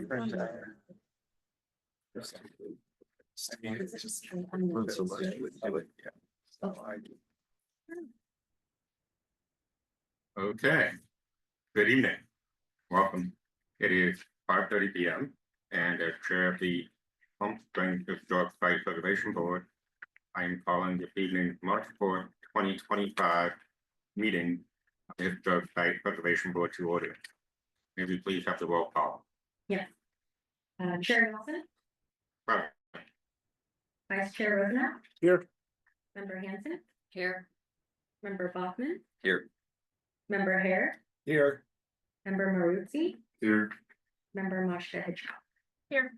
Okay, good evening. Welcome. It is 5:30 p.m. and as chair of the Palm Springs Historic Site Preservation Board, I am calling this evening March 4th, 2025 meeting of the Historic Site Preservation Board to order. May we please have the roll call? Yes. Chair Nelson, Right. Vice Chair Rosenau, Here. Member Hanson, here. Member Bachman, Here. Member Hare, Here. Member Maruzzi, Here. Member Mashta Hitchcock. Here.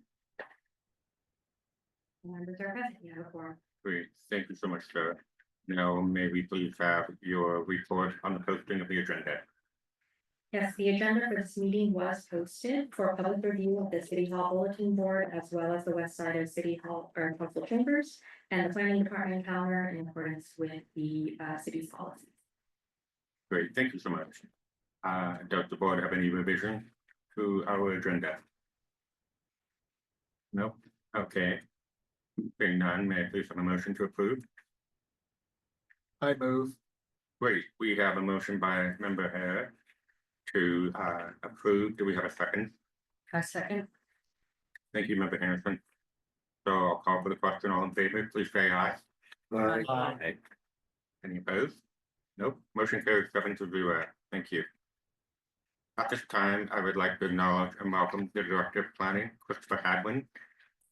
Members are present. You have a quorum. Great. Thank you so much, sir. Now, may we please have your report on the posting of the agenda? Yes, the agenda for this meeting was posted for public review of the City Hall Bulletin Board, as well as the west side of City Hall or Council Chambers and the Planning Department calendar in accordance with the city's policies. Great, thank you so much. Does the board have any revision to our agenda? Nope. Okay. Being none, may I please have a motion to approve? I move. Great, we have a motion by member Hare to approve. Do we have a second? A second. Thank you, member Harrison. So I'll call for the question. All in favor, please say aye. Aye. Any opposed? Nope. Motion carries 7-0. Thank you. At this time, I would like to acknowledge and welcome the Director of Planning, Christopher Hadwin,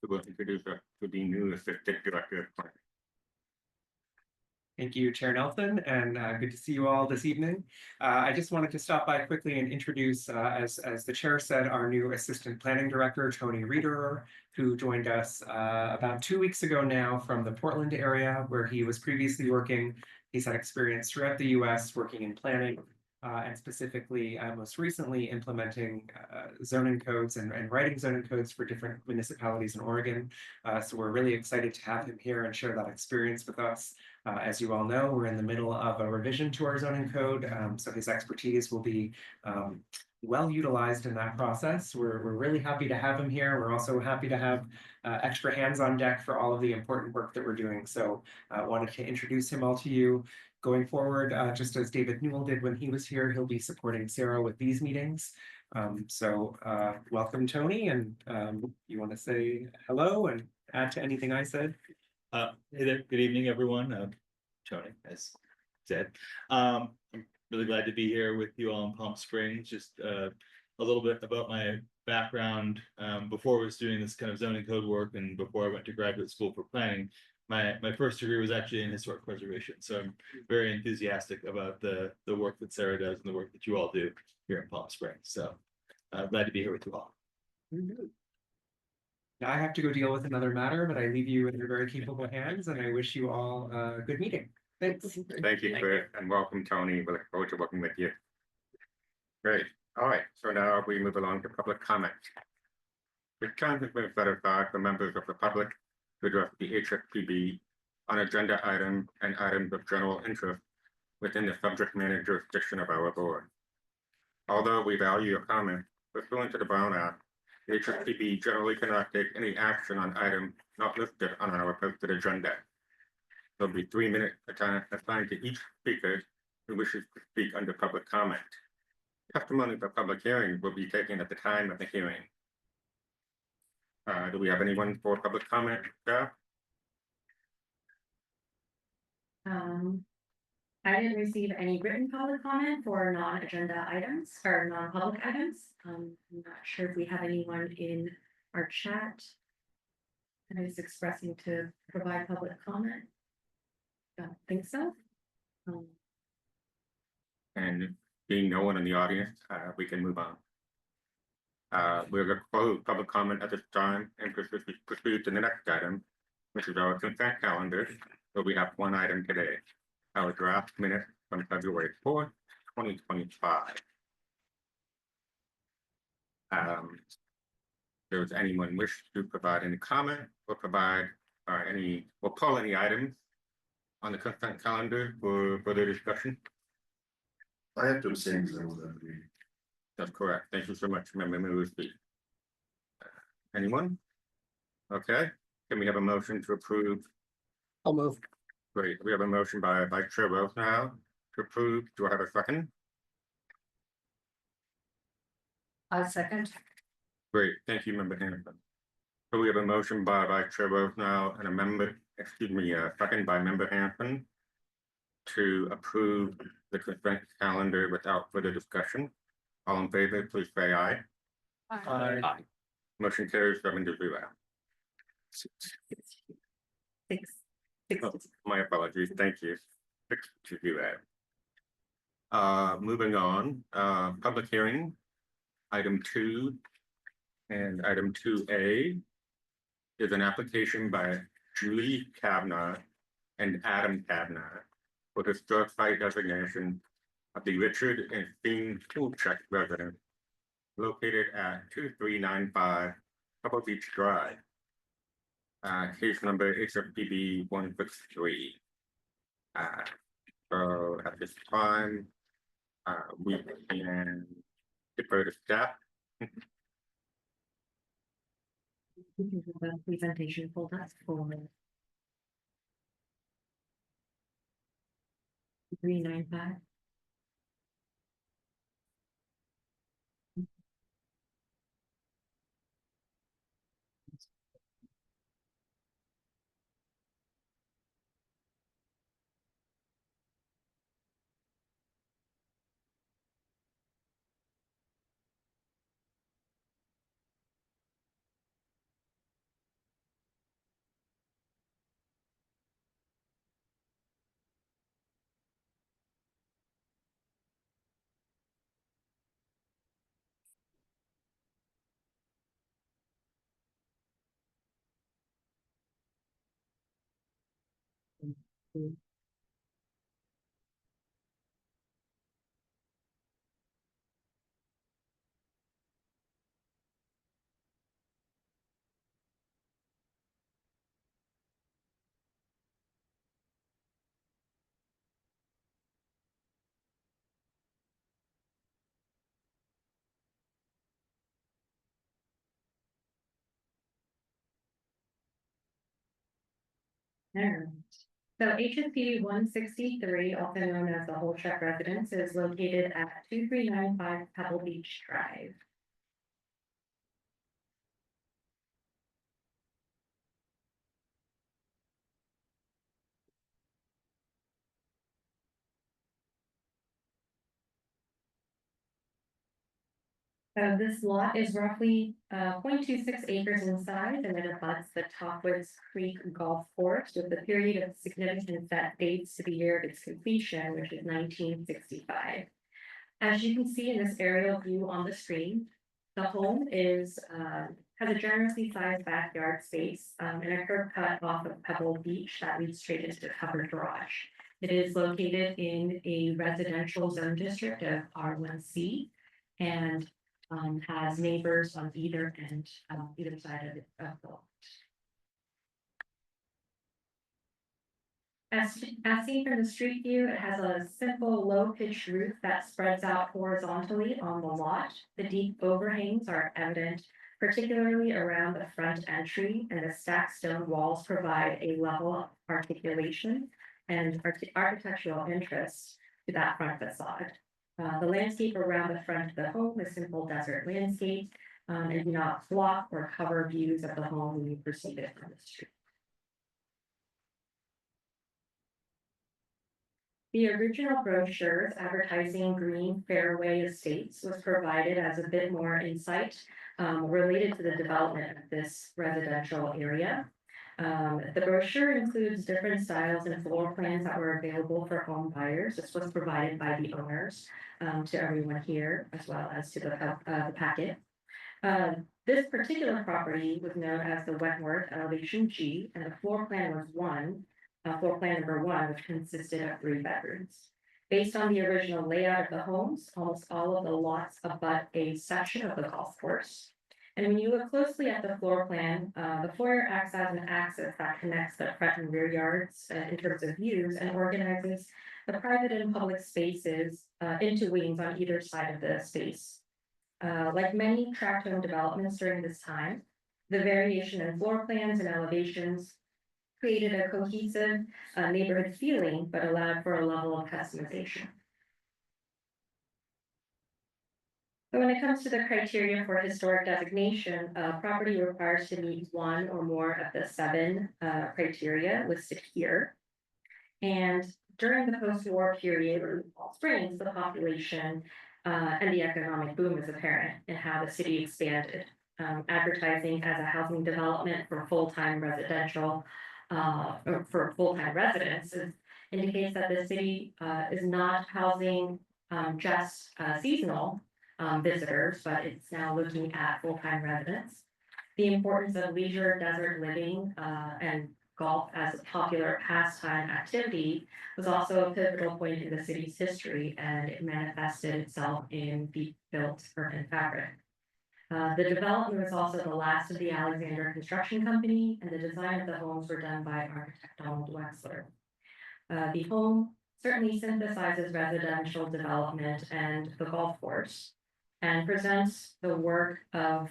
who will introduce us to the new Assistant Director of Planning. Thank you, Chair Nelson, and good to see you all this evening. I just wanted to stop by quickly and introduce, as the chair said, our new Assistant Planning Director, Tony Reederer, who joined us about 2 weeks ago now from the Portland area, where he was previously working. He's had experience throughout the U.S. working in planning, and specifically most recently implementing zoning codes and writing zoning codes for different municipalities in Oregon. So we're really excited to have him here and share that experience with us. As you all know, we're in the middle of a revision to our zoning code, so his expertise will be well utilized in that process. We're really happy to have him here. We're also happy to have extra hands on deck for all of the important work that we're doing. So I wanted to introduce him all to you. Going forward, just as David Newell did when he was here, he'll be supporting Sarah with these meetings. Welcome, Tony, and you want to say hello and add to anything I said? Hey there, good evening, everyone. Tony, as said. I'm really glad to be here with you all in Palm Springs. Just a little bit about my background. Before I was doing this kind of zoning code work and before I went to graduate school for planning, my first degree was actually in historic preservation. So I'm very enthusiastic about the work that Sarah does and the work that you all do here in Palm Springs. So glad to be here with you all. Now I have to go deal with another matter, but I leave you in your very capable hands, and I wish you all a good meeting. Thanks. Thank you, Chris, and welcome, Tony. We look forward to working with you. Great. All right. So now we move along to public comment. This time has been set aside for members of the public to address the HSPB on agenda items and items of general interest within the subject matter jurisdiction of our board. Although we value your comments, pursuant to the Brown Act, the HSPB generally cannot take any action on items not listed on our posted agenda. There'll be 3 minutes assigned to each speaker who wishes to speak under public comment. Testimony for public hearing will be taken at the time of the hearing. Do we have anyone for public comment, staff? I didn't receive any written public comment for non-agenda items or non-public items. I'm not sure if we have anyone in our chat that is expressing to provide public comment. Don't think so. And being no one in the audience, we can move on. We're going to close public comment at this time and proceed to the next item, which is our consent calendar. So we have one item today, our draft minutes from February 4th, 2025. Does anyone wish to provide any comment or provide or pull any items on the consent calendar for further discussion? I have to abstain because I was at the meeting. That's correct. Thank you so much, Member Murphy. Anyone? Okay, can we have a motion to approve? I'll move. Great, we have a motion by Vice Chair Rose now to approve. Do I have a second? A second. Great, thank you, Member Hanson. So we have a motion by Vice Chair Rose now and a member, excuse me, a second by Member Hanson to approve the consent calendar without further discussion. All in favor, please say aye. Aye. Motion carries 7-0. Six. Oh, my apologies, thank you. 6-0. Moving on, public hearing, item 2 and item 2A is an application by Julie Kavanaugh and Adam Kavanaugh for the historic site designation of the Richard and Dean Kulchek residence located at 2395 Pebble Beach Drive. Case number HFPB 163. So at this time, we can defer to staff. We can do the presentation pulled up for 395. There. So HSP 163, also known as the Holschuck Residence, is located at 2395 Pebble Beach Drive. So this lot is roughly 0.26 acres in size, and it abuts the Topwoods Creek Golf Course with the period of significance that dates to the year of its completion, which is 1965. As you can see in this aerial view on the screen, the home is has a generously sized backyard space and a curb cut off of Pebble Beach that leads straight into the covered garage. It is located in a residential zone district of R1C and has neighbors on either end, either side of the lot. As seen from the street view, it has a simple low pitched roof that spreads out horizontally on the lot. The deep overhangs are evident, particularly around the front entry, and the stacked stone walls provide a level of articulation and architectural interest to that front facade. The landscape around the front of the home is simple desert landscape, and do not block or cover views of the home when you perceive it from the street. The original brochures advertising Green Fairway Estates was provided as a bit more insight related to the development of this residential area. The brochure includes different styles and floor plans that were available for home buyers. This was provided by the owners to everyone here, as well as to the packet. This particular property was known as the Wentworth Elevation G, and the floor plan was floor plan number 1, which consisted of 3 bedrooms. Based on the original layout of the homes, almost all of the lots abut a section of the golf course. And when you look closely at the floor plan, the foyer acts as an axis that connects the front and rear yards in terms of views and organizes the private and public spaces into wings on either side of the space. Like many tract home developments during this time, The variation in floor plans and elevations created a cohesive neighborhood feeling, but allowed for a level of customization. So when it comes to the criteria for historic designation, property requires to meet one or more of the 7 criteria listed here. And during the post-war period in Palm Springs, the population and the economic boom is apparent in how the city expanded. Advertising as a housing development for full-time residential or for full-time residents indicates that the city is not housing just seasonal visitors, but it's now looking at full-time residents. The importance of leisure desert living and golf as a popular pastime activity was also a pivotal point in the city's history, and it manifested itself in the built urban fabric. The development was also the last of the Alexander Construction Company, and the design of the homes were done by architect Donald Wexler. The home certainly synthesizes residential development and the golf course, and presents the work of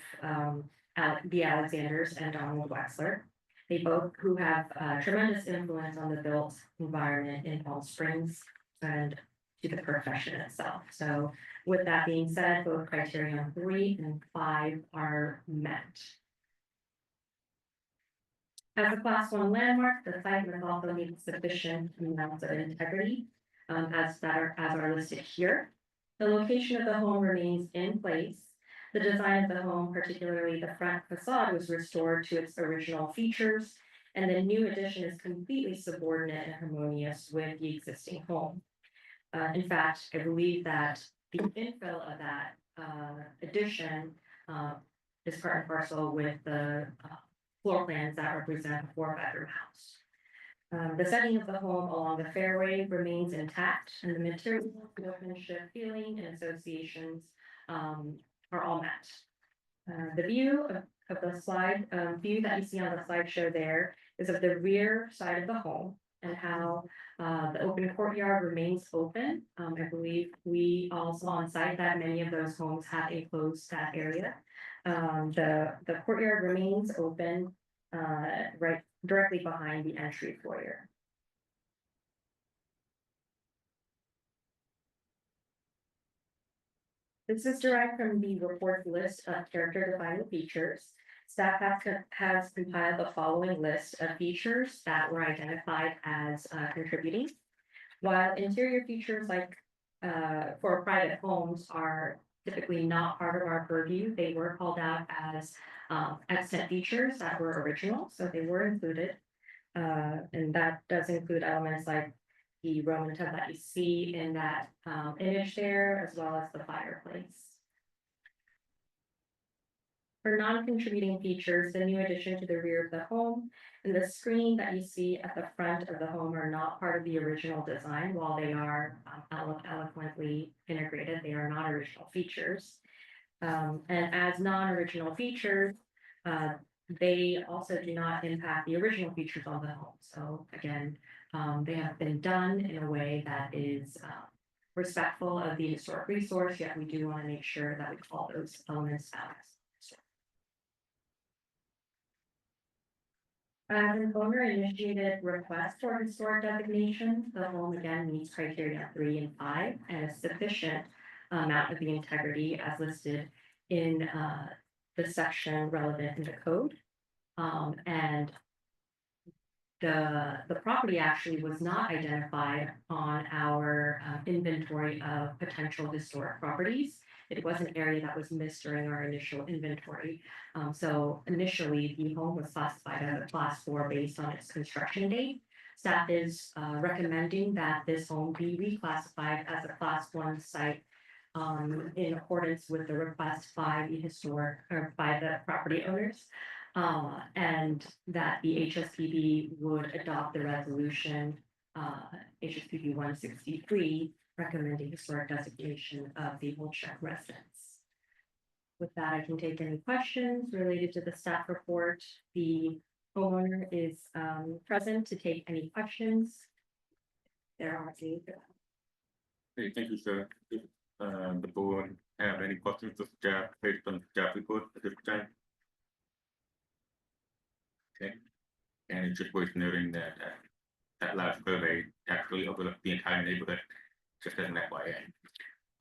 the Alexanders and Donald Wexler. They both who have tremendous influence on the built environment in Palm Springs and to the profession itself. So with that being said, both criterion 3 and 5 are met. As a class 1 landmark, the site must also meet sufficient amounts of integrity as are listed here. The location of the home remains in place. The design of the home, particularly the front facade, was restored to its original features, and the new addition is completely subordinate and harmonious with the existing home. In fact, I believe that the infill of that addition is part and parcel with the floor plans that represent a 4-bedroom house. The setting of the home along the fairway remains intact, and the material, workmanship, feeling, and associations are all met. The view of the slide, view that you see on the slideshow there is of the rear side of the home and how the open courtyard remains open. I believe we all saw on site that many of those homes have enclosed that area. The courtyard remains open right directly behind the entry foyer. This is derived from the report list of character defining features. Staff has compiled the following list of features that were identified as contributing. While interior features like for private homes are typically not part of our purview, they were called out as extant features that were original, so they were included. And that does include elements like the Roman tub that you see in that image there, as well as the fireplace. For non-contributing features, the new addition to the rear of the home and the screen that you see at the front of the home are not part of the original design. While they are eloquently integrated, they are not original features. And as non-original features, they also do not impact the original features on the home. So again, they have been done in a way that is respectful of the historic resource, yet we do want to make sure that we call those elements out. As an owner initiated request for historic designation, the home again meets criteria 3 and 5 and a sufficient amount of the integrity as listed in the section relevant in the code. And the property actually was not identified on our inventory of potential historic properties. It was an area that was missed during our initial inventory. So initially, the home was classified as a class 4 based on its construction date. Staff is recommending that this home be reclassified as a class 1 site in accordance with the request by the historic or by the property owners. And that the HSPB would adopt the resolution, HSPB 163, recommending historic designation of the Old Check residence. With that, I can take any questions related to the staff report. The homeowner is present to take any questions. There are any. Hey, thank you, sir. The board have any questions of staff based on the staff report at this time? Okay, and it's just worth noting that that last survey actually overlooked the entire neighborhood, just as an FYI.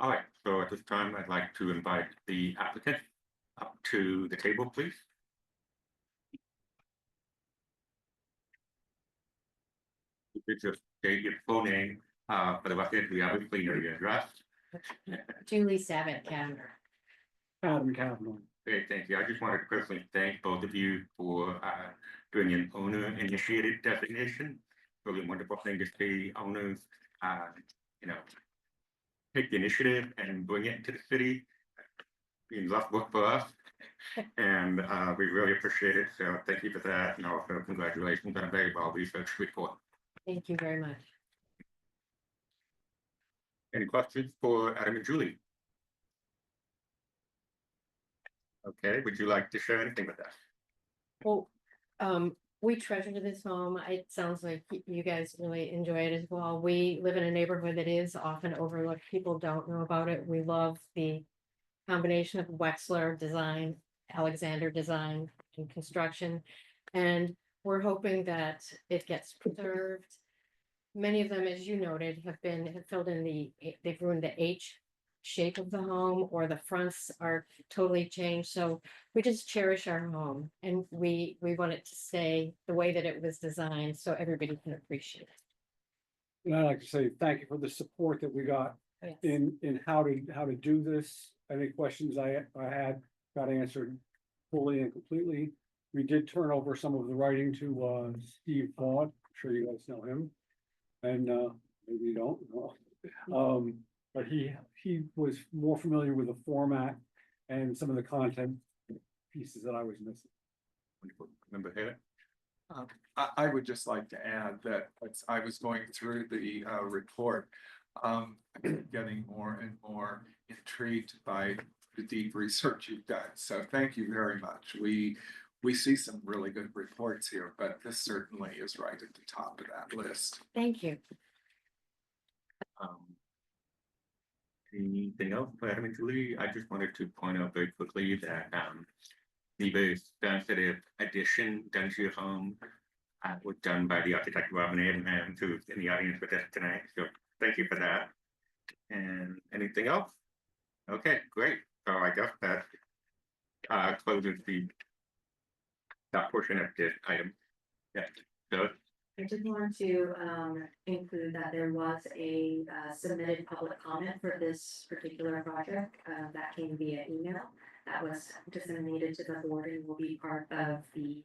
All right, so at this time, I'd like to invite the applicant up to the table, please. You could just state your full name, for the record, we obviously know your address. Julie Sabat Camber. Adam Kavanaugh. Great, thank you. I just wanted to personally thank both of you for doing an owner initiated designation. Really wonderful thing to see owners, you know, take the initiative and bring it into the city. Being less work for us, and we really appreciate it. So thank you for that, and also congratulations on a very well researched report. Thank you very much. Any questions for Adam and Julie? Okay, would you like to share anything with us? Well, we treasure this home. It sounds like you guys really enjoy it as well. We live in a neighborhood that is often overlooked. People don't know about it. We love the combination of Wexler design, Alexander design and construction. And we're hoping that it gets preserved. Many of them, as you noted, have filled in they've ruined the H shape of the home, or the fronts are totally changed. So we just cherish our home, and we want it to stay the way that it was designed so everybody can appreciate it. And I'd like to say thank you for the support that we got Yes. in how to do this. Any questions I had got answered fully and completely. We did turn over some of the writing to Steve Vaughn. I'm sure you guys know him. And maybe you don't know. But he was more familiar with the format and some of the content pieces that I was missing. Wonderful. Member Haylett? I would just like to add that as I was going through the report, getting more and more intrigued by the deep research you've done. So thank you very much. We see some really good reports here, but this certainly is right at the top of that list. Thank you. Anything else for Adam and Julie? I just wanted to point out very quickly that the very sensitive addition done to your home was done by the architect Robin Abraham, who's in the audience with us tonight. So thank you for that. And anything else? Okay, great. So I guess that closes that portion of this item. Yeah. So I did want to include that there was a submitted public comment for this particular project that came via email. That was disseminated to the board and will be part of the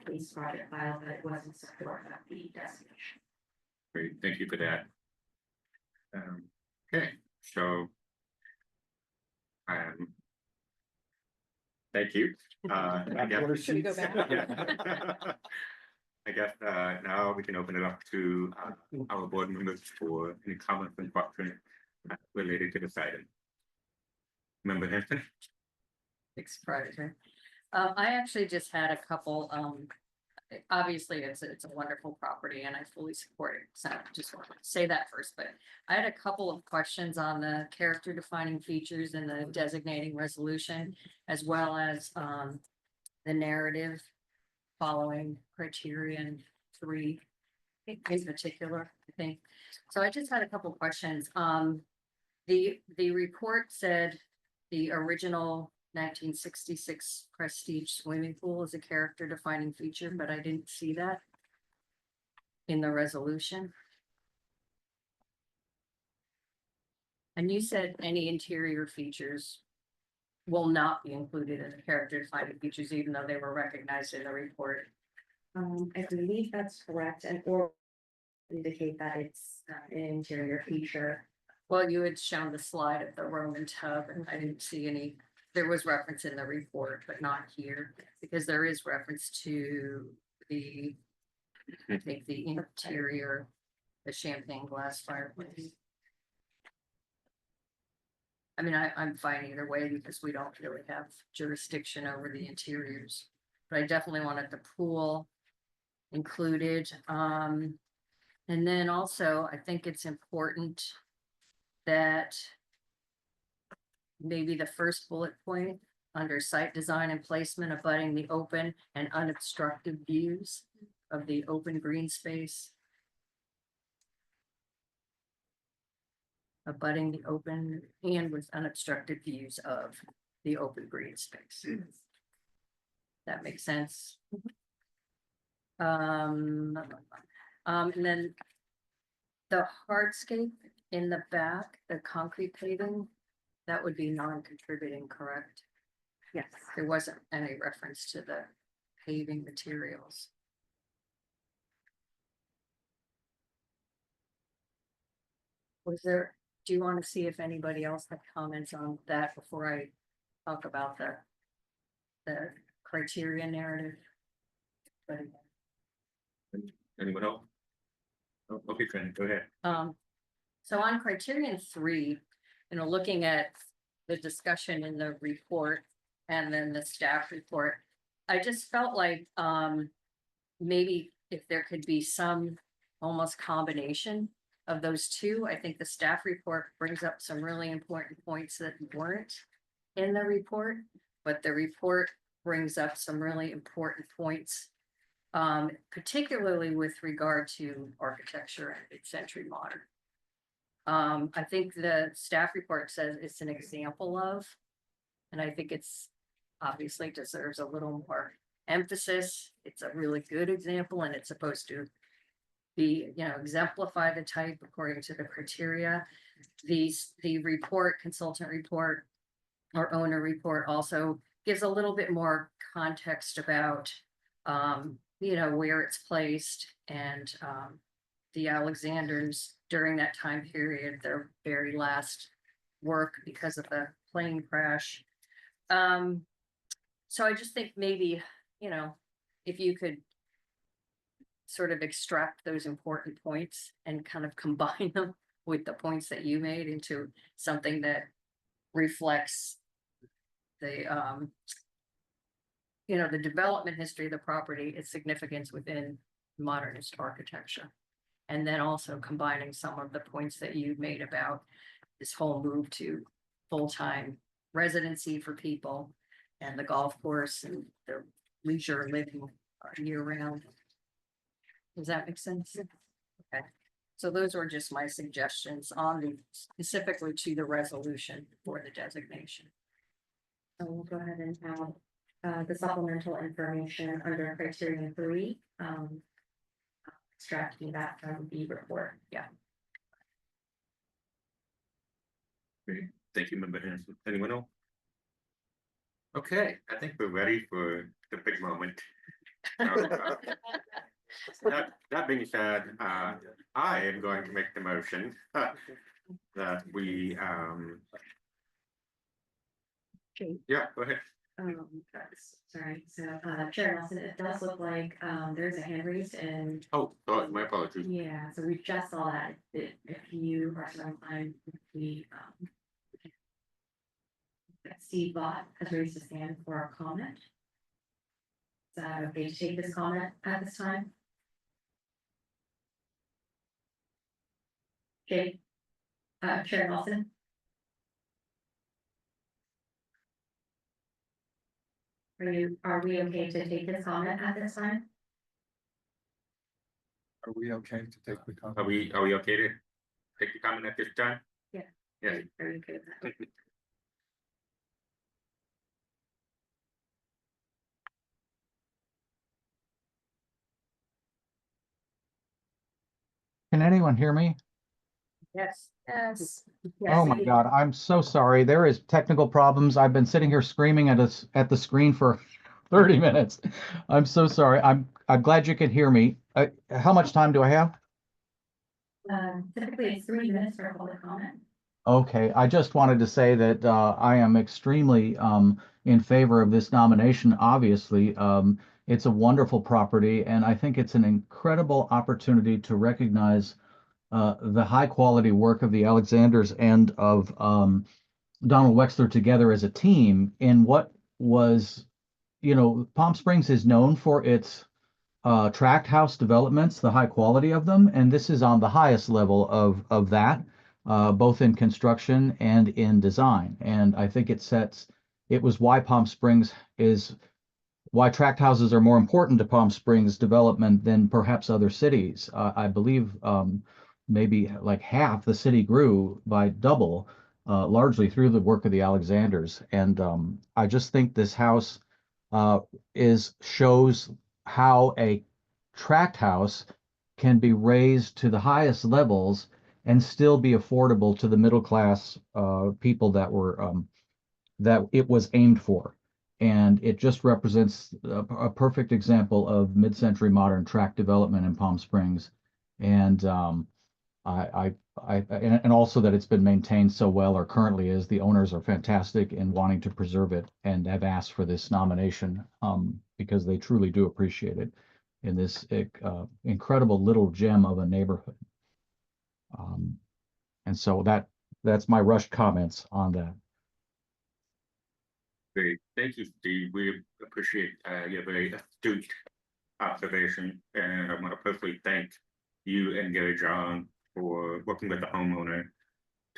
case project file, but it was in support of the designation. great, thank you for that. Okay, so thank you. I guess Should we go back? I guess now we can open it up to our board members for any comments and questions related to this item. Member Hanson? Thanks, Roger. I actually just had a couple, obviously it's a wonderful property and I fully support it. So I just wanted to say that first, but I had a couple of questions on the character defining features in the designating resolution, as well as the narrative following criterion 3 in particular, I think. So I just had a couple questions. The report said the original 1966 Prestige swimming pool is a character defining feature, but I didn't see that in the resolution. And you said any interior features will not be included in the character defining features, even though they were recognized in the report. I believe that's correct, and or indicate that it's an interior feature. Well, you had shown the slide of the Roman tub and I didn't see any, there was reference in the report, but not here, because there is reference to the, I think the interior, the champagne glass fireplace. I mean, I'm fine either way because we don't really have jurisdiction over the interiors, but I definitely wanted the pool included. And then also, I think it's important that maybe the first bullet point under site design and placement abutting the open and unobstructed views of the open green space. Abutting the open and with unobstructed views of the open green space. That makes sense. And then the hardscape in the back, the concrete paving, that would be non-contributing, correct? Yes. There wasn't any reference to the paving materials. Was there, do you want to see if anybody else had comments on that before I talk about the criteria narrative? But Anyone else? Oh, okay, Fran, go ahead. So on criterion 3, looking at the discussion in the report and then the staff report, I just felt like, maybe if there could be some almost combination of those two. I think the staff report brings up some really important points that weren't in the report, but the report brings up some really important points, particularly with regard to architecture and mid-century modern. I think the staff report says it's an example of, and I think it's obviously deserves a little more emphasis. It's a really good example, and it's supposed to be, exemplify the type according to the criteria. The report, consultant report or owner report also gives a little bit more context about, where it's placed and the Alexanders during that time period, their very last work because of the plane crash. So I just think maybe, if you could sort of extract those important points and kind of combine them with the points that you made into something that reflects the, the development history of the property, its significance within modernist architecture. And then also combining some of the points that you made about this whole move to full-time residency for people and the golf course and the leisure living year-round. Does that make sense? Okay, so those were just my suggestions on specifically to the resolution for the designation. So we'll go ahead and add the supplemental information under criterion 3. Extracting that from the report. Yeah. Great. Thank you, Member Hanson. Anyone else? Okay, I think we're ready for the big moment. That being said, I am going to make the motion that we, yeah, go ahead. Sorry, so Chair Nelson, it does look like there's a hand raised and Oh, sorry, my apologies. yeah, so we just saw that. If you are so inclined, we Steve Bott has raised his hand for a comment. Is that okay to take this comment at this time? Jake, Chair Nelson. Are we okay to take this comment at this time? Are we okay to take the comment? Are we okay to take the comment at this time? Yeah. Yeah. Are you okay with that? Can anyone hear me? Yes. Yes. Oh my God, I'm so sorry. There is technical problems. I've been sitting here screaming at us at the screen for 30 minutes. I'm so sorry. I'm glad you can hear me. How much time do I have? Typically it's 3 minutes for a public comment. Okay, I just wanted to say that I am extremely in favor of this nomination. Obviously, it's a wonderful property, and I think it's an incredible opportunity to recognize the high quality work of the Alexanders and of Donald Wexler together as a team in what was, Palm Springs is known for its tract house developments, the high quality of them, and this is on the highest level of that, both in construction and in design. And I think it sets it was why Palm Springs is why tract houses are more important to Palm Springs development than perhaps other cities. I believe maybe like half the city grew by double, largely through the work of the Alexanders. And I just think this house shows how a tract house can be raised to the highest levels and still be affordable to the middle class people that it was aimed for. And it just represents a perfect example of mid-century modern tract development in Palm Springs. And and also that it's been maintained so well, or currently is. The owners are fantastic in wanting to preserve it and have asked for this nomination because they truly do appreciate it in this incredible little gem of a neighborhood. And so that's my rushed comments on that. Great, thank you, Steve. We appreciate your very astute observation, and I want to personally thank you and Gary John for working with the homeowner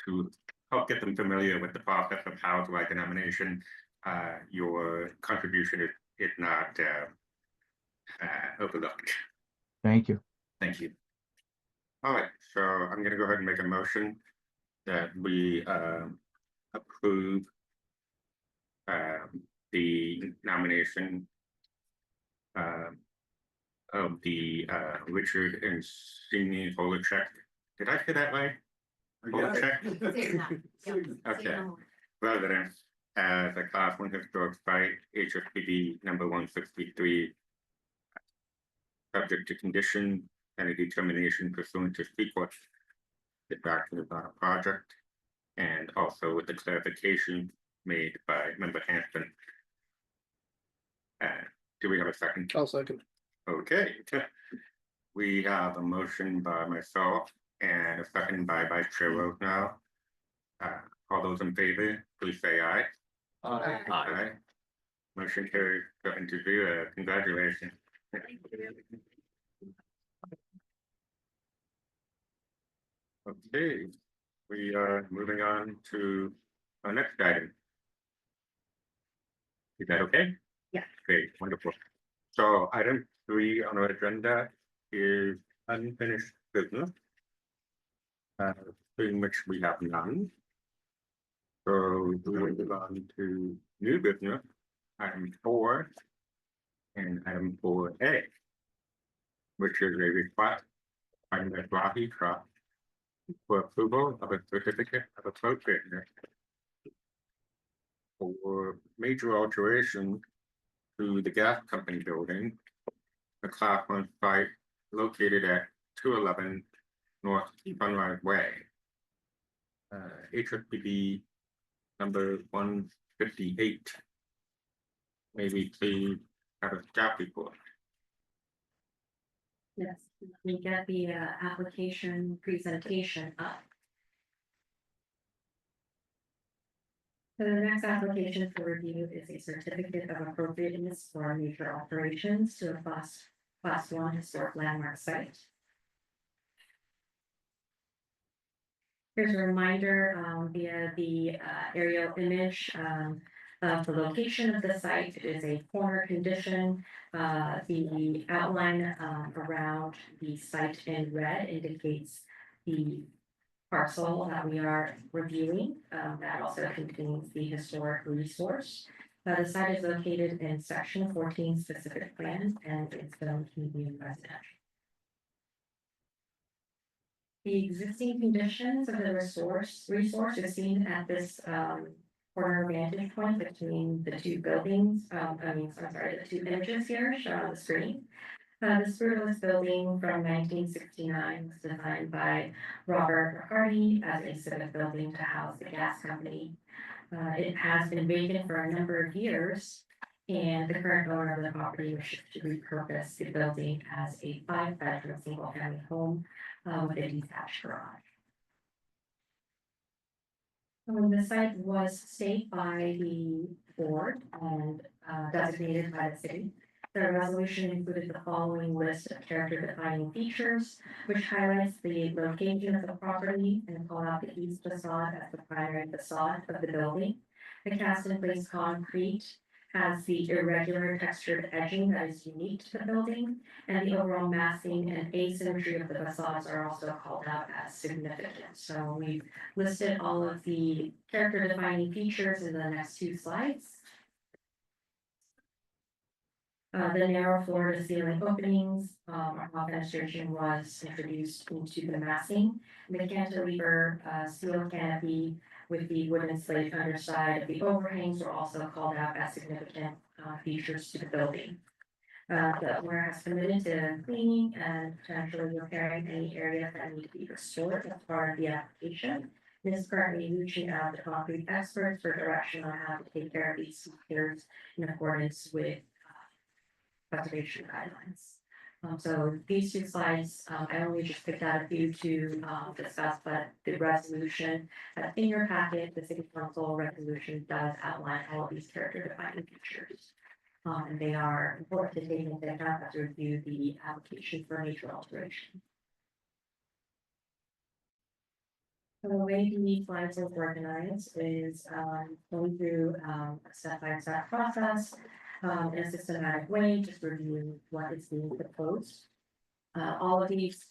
to help get them familiar with the process of how to write the nomination. Your contribution is not overlooked. Thank you. Thank you. All right, so I'm going to go ahead and make a motion that we approve the nomination of the Richard and Sydney Holacek. Did I say that right? Holacek? Okay. Resident as a Class 1 historic site, HSPD number 163, subject to condition and a determination pursuant to Sequoia. The document about a project, and also with the clarification made by Member Hanson. Do we have a second? I'll second. Okay. We have a motion by myself and a second by Vice Chair Rosenau. All those in favor, please say aye. Aye. Aye. Motion carried 7-0. Congratulations. Okay, we are moving on to our next item. Is that okay? Yeah. Great, wonderful. So item 3 on our agenda is unfinished business. In which we have none. So we will move on to new business, item 4 and item 4A, which is a request by the Rocky Trust for approval of a certificate of appropriateness for major alteration to the gas company building, a Class 1 site located at 211 North Sunrise Way. HSPD number 158. Maybe please have a staff report. Yes, we get the application presentation up. So the next application for review is a certificate of appropriateness for major alterations to a class 1 historic landmark site. Here's a reminder via the aerial image of the location of the site. It is a corner condition. The outline around the site in red indicates the parcel that we are reviewing. That also contains the historic resource. The site is located in section 14 specific plan and it's zoned medium residential. The existing conditions of the resource is seen at this corner vantage point between the two buildings. The two images here shown on the screen. The Sprudeless building from 1969 was designed by Robert Riccardi as a civic building to house the gas company. It has been vacant for a number of years, and the current owner of the property wishes to repurpose the building as a 5-bedroom single-family home with a detached garage. The site was staked by the board and designated by the city. The resolution included the following list of character-defining features, which highlights the location of the property and call out the east facade as the primary facade of the building. The cast in place concrete has the irregular textured edging that is unique to the building, and the overall massing and asymmetry of the facades are also called out as significant. So we've listed all of the character defining features in the next two slides. The narrow floor to ceiling openings, while fenestration was introduced into the massing. The cantilever steel canopy with the wooden slate underside of the overhangs were also called out as significant features to the building. The owner has committed to cleaning and potentially repairing any areas that need to be restored as part of the application. It is currently reaching out to concrete experts for direction on how to take care of these features in accordance with preservation guidelines. So these two slides, I only just picked out a few to discuss, but the resolution in your packet, the city council resolution does outline all of these character defining features. And they are important to take into account as we review the application for major alteration. So the way the slides are organized is going through a step-by-step process in a systematic way, just review what is being proposed. All of these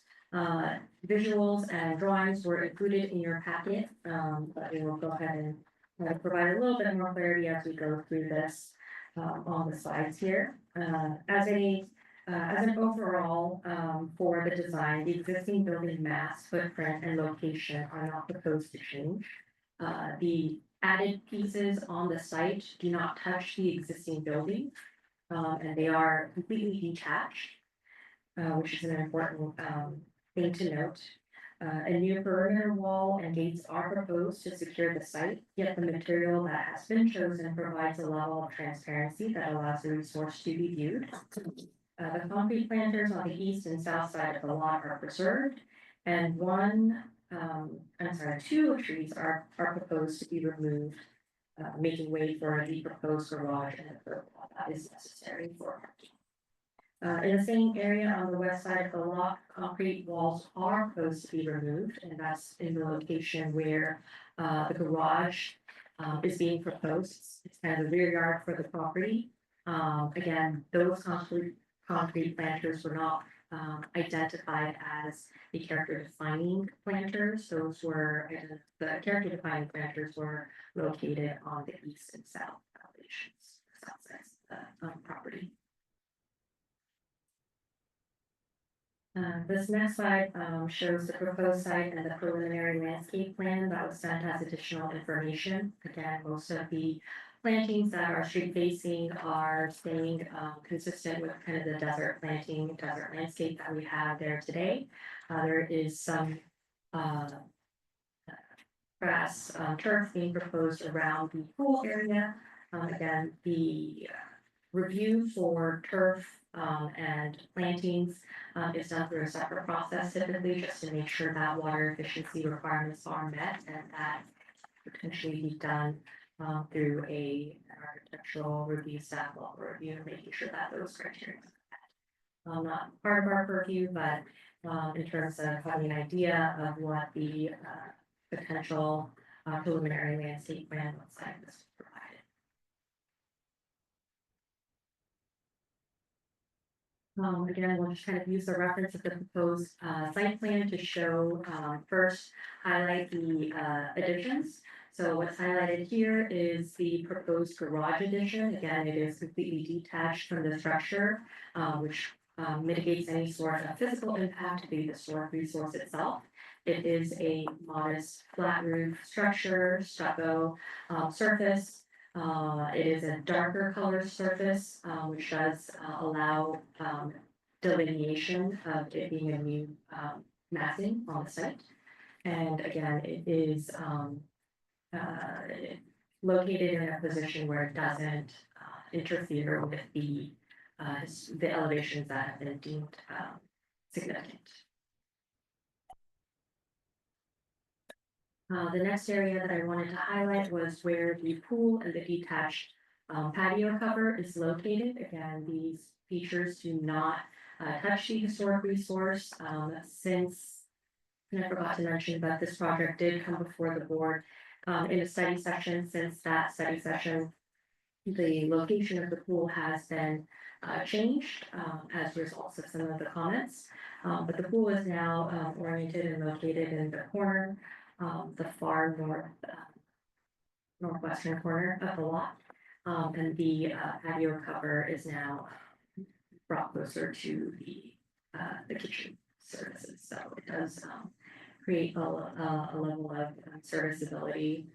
visuals and drawings were included in your packet, but we will go ahead and provide a little bit more clarity as we go through this on the slides here. As an overall, for the design, the existing building mass, footprint, and location are not proposed to change. The added pieces on the site do not touch the existing building, and they are completely detached, which is an important thing to note. A new perimeter wall and gates are proposed to secure the site, yet the material that has been chosen provides a level of transparency that allows the resource to be viewed. The concrete planters on the east and south side of the lot are preserved, and two trees are proposed to be removed, making way for the proposed garage and the curb wall that is necessary for parking. In the same area on the west side of the lot, concrete walls are proposed to be removed, and that's in the location where the garage is being proposed. It's kind of the rear yard for the property. Again, those concrete planters were not identified as the character defining planters. Those were the character defining planters were located on the east and south elevations, south sides of the property. This next slide shows the proposed site and the preliminary landscape plan that was sent as additional information. Again, most of the plantings that are street facing are staying consistent with kind of the desert landscape that we have there today. There is some grass turf being proposed around the pool area. Again, the review for turf and plantings is done through a separate process typically, just to make sure that water efficiency requirements are met, and that potentially be done through an architectural review, staff level review, making sure that those criteria are met. Not part of our purview, but in terms of having an idea of what the potential preliminary landscape plan looks like, this is provided. Again, we'll just kind of use the reference of the proposed site plan to show first highlight the additions. So what's highlighted here is the proposed garage addition. Again, it is completely detached from the structure, which mitigates any sort of physical impact to the historic resource itself. It is a modest flat roof structure, stucco surface. It is a darker color surface, which does allow delineation of it being a new massing on the site. And again, it is located in a position where it doesn't interfere with the elevations that have been deemed significant. The next area that I wanted to highlight was where the pool and the detached patio cover is located. Again, these features do not touch the historic resource. And I forgot to mention, but this project did come before the board in a study session. Since that study session, the location of the pool has been changed as a result of some of the comments. But the pool is now oriented and located in the corner, the far northwestern corner of the lot. And the patio cover is now brought closer to the kitchen services. So it does create a level of serviceability.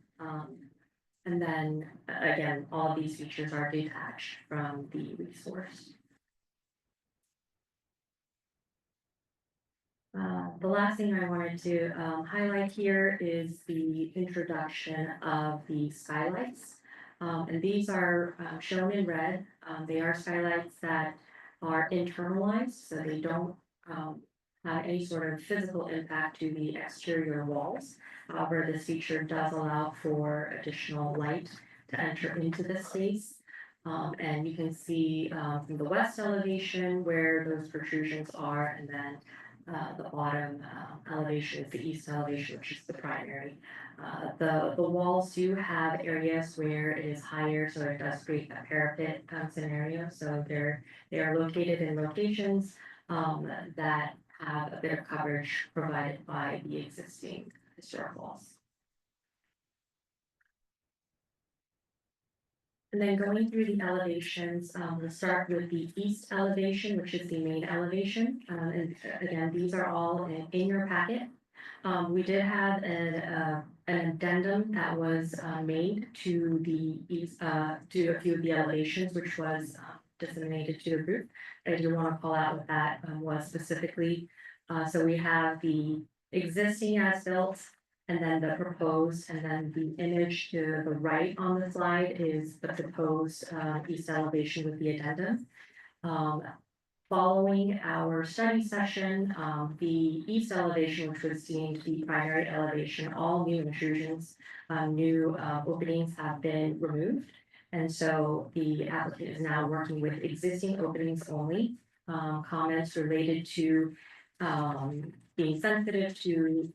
And then again, all of these features are detached from the resource. The last thing I wanted to highlight here is the introduction of the skylights. And these are shown in red. They are skylights that are internalized, so they don't have any sort of physical impact to the exterior walls. However, this feature does allow for additional light to enter into the space. And you can see from the west elevation where those protrusions are, and then the bottom elevation is the east elevation, which is the primary. The walls do have areas where it is higher, so it does create a parapet scenario. So they are located in locations that have a bit of coverage provided by the existing historic walls. And then going through the elevations, we'll start with the east elevation, which is the main elevation. And again, these are all in your packet. We did have an addendum that was made to the east, to a few of the elevations, which was disseminated to the group. I do want to call out what that was specifically. So we have the existing as built, and then the proposed, and then the image to the right on the slide is the proposed east elevation with the addendum. Following our study session, the east elevation, which was deemed the primary elevation, all new intrusions, new openings have been removed. And so the applicant is now working with existing openings only. Comments related to being sensitive to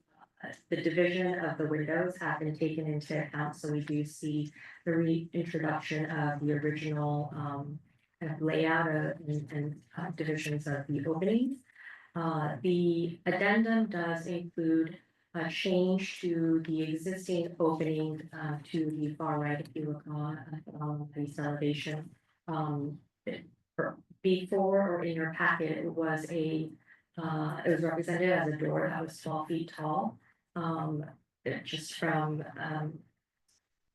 the division of the windows have been taken into account, so we do see the reintroduction of the original kind of layout and divisions of the openings. The addendum does include a change to the existing opening to the far right, if you look on the elevation. Before or in your packet, it was represented as a door that was 12 feet tall. Just from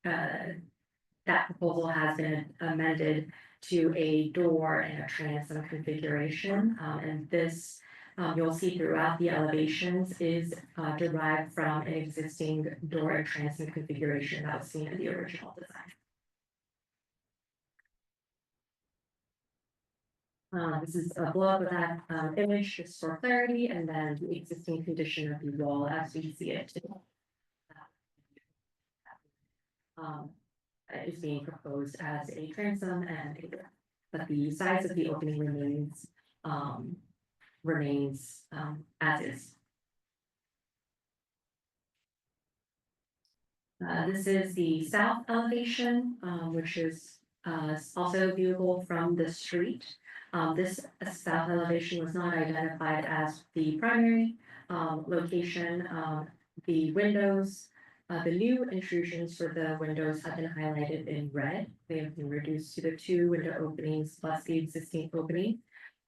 that proposal has been amended to a door and a transom configuration, and this you'll see throughout the elevations is derived from an existing door and transom configuration that was seen in the original design. This is a blow-up of that image just for clarity, and then the existing condition of the wall as we see it today. Is being proposed as a transom and a door, but the size of the opening remains as is. This is the south elevation, which is also viewable from the street. This south elevation was not identified as the primary location. The windows, the new intrusions for the windows have been highlighted in red. They have been reduced to the 2 window openings plus the existing opening.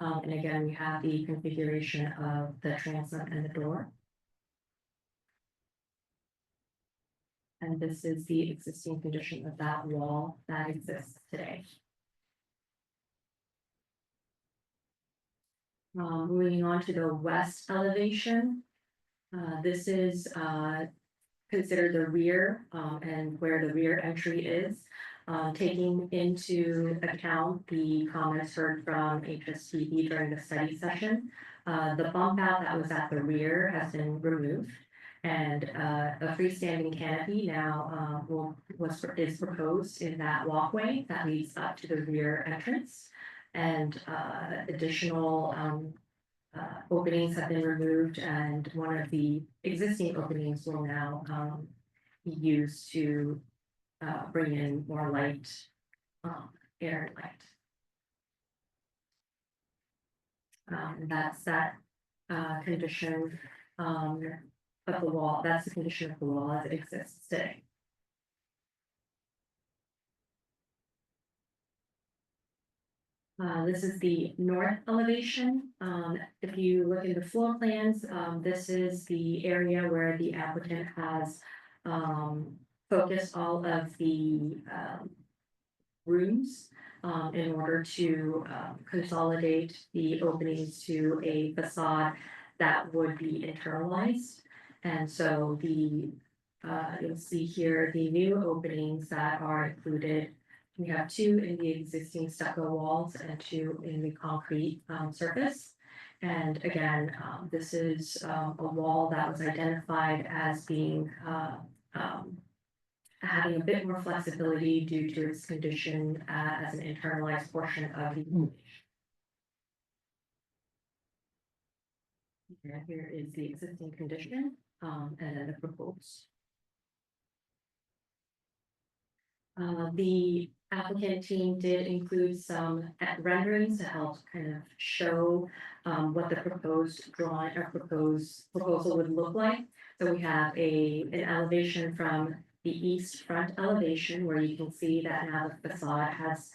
And again, we have the configuration of the transom and the door. And this is the existing condition of that wall that exists today. Moving on to the west elevation. This is considered the rear and where the rear entry is, taking into account the comments heard from HSTP during the study session. The bump out that was at the rear has been removed, and a freestanding canopy now is proposed in that walkway that leads up to the rear entrance, and additional openings have been removed, and one of the existing openings will now be used to bring in more light, air and light. That's that condition of the wall, that's the condition of the wall as it exists today. This is the north elevation. If you look in the floor plans, this is the area where the applicant has focused all of the rooms in order to consolidate the openings to a facade that would be internalized. And so you'll see here the new openings that are included. We have 2 in the existing stucco walls and 2 in the concrete surface. And again, this is a wall that was identified as being having a bit more flexibility due to its condition as an internalized portion of the image. And here is the existing condition, and then the proposed. The applicant team did include some renderings to help kind of show what the proposed drawing or proposal would look like. So we have an elevation from the east front elevation where you can see that now the facade has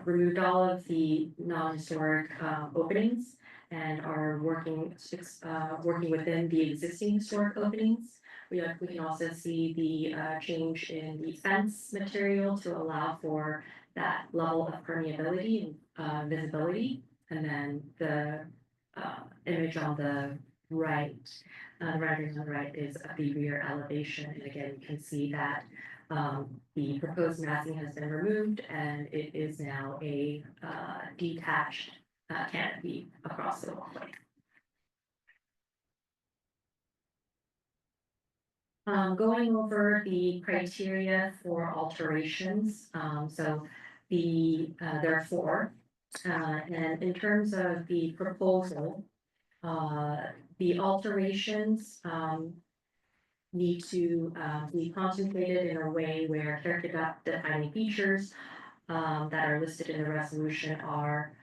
removed all of the non-historic openings and are working within the existing historic openings. We can also see the change in the fence material to allow for that level of permeability and visibility. And then the image on the right, the rendering on the right is of the rear elevation. And again, you can see that the proposed massing has been removed and it is now a detached canopy across the walkway. Going over the criteria for alterations, so there are 4. And in terms of the proposal, the alterations need to be contemplated in a way where character defining features that are listed in the resolution are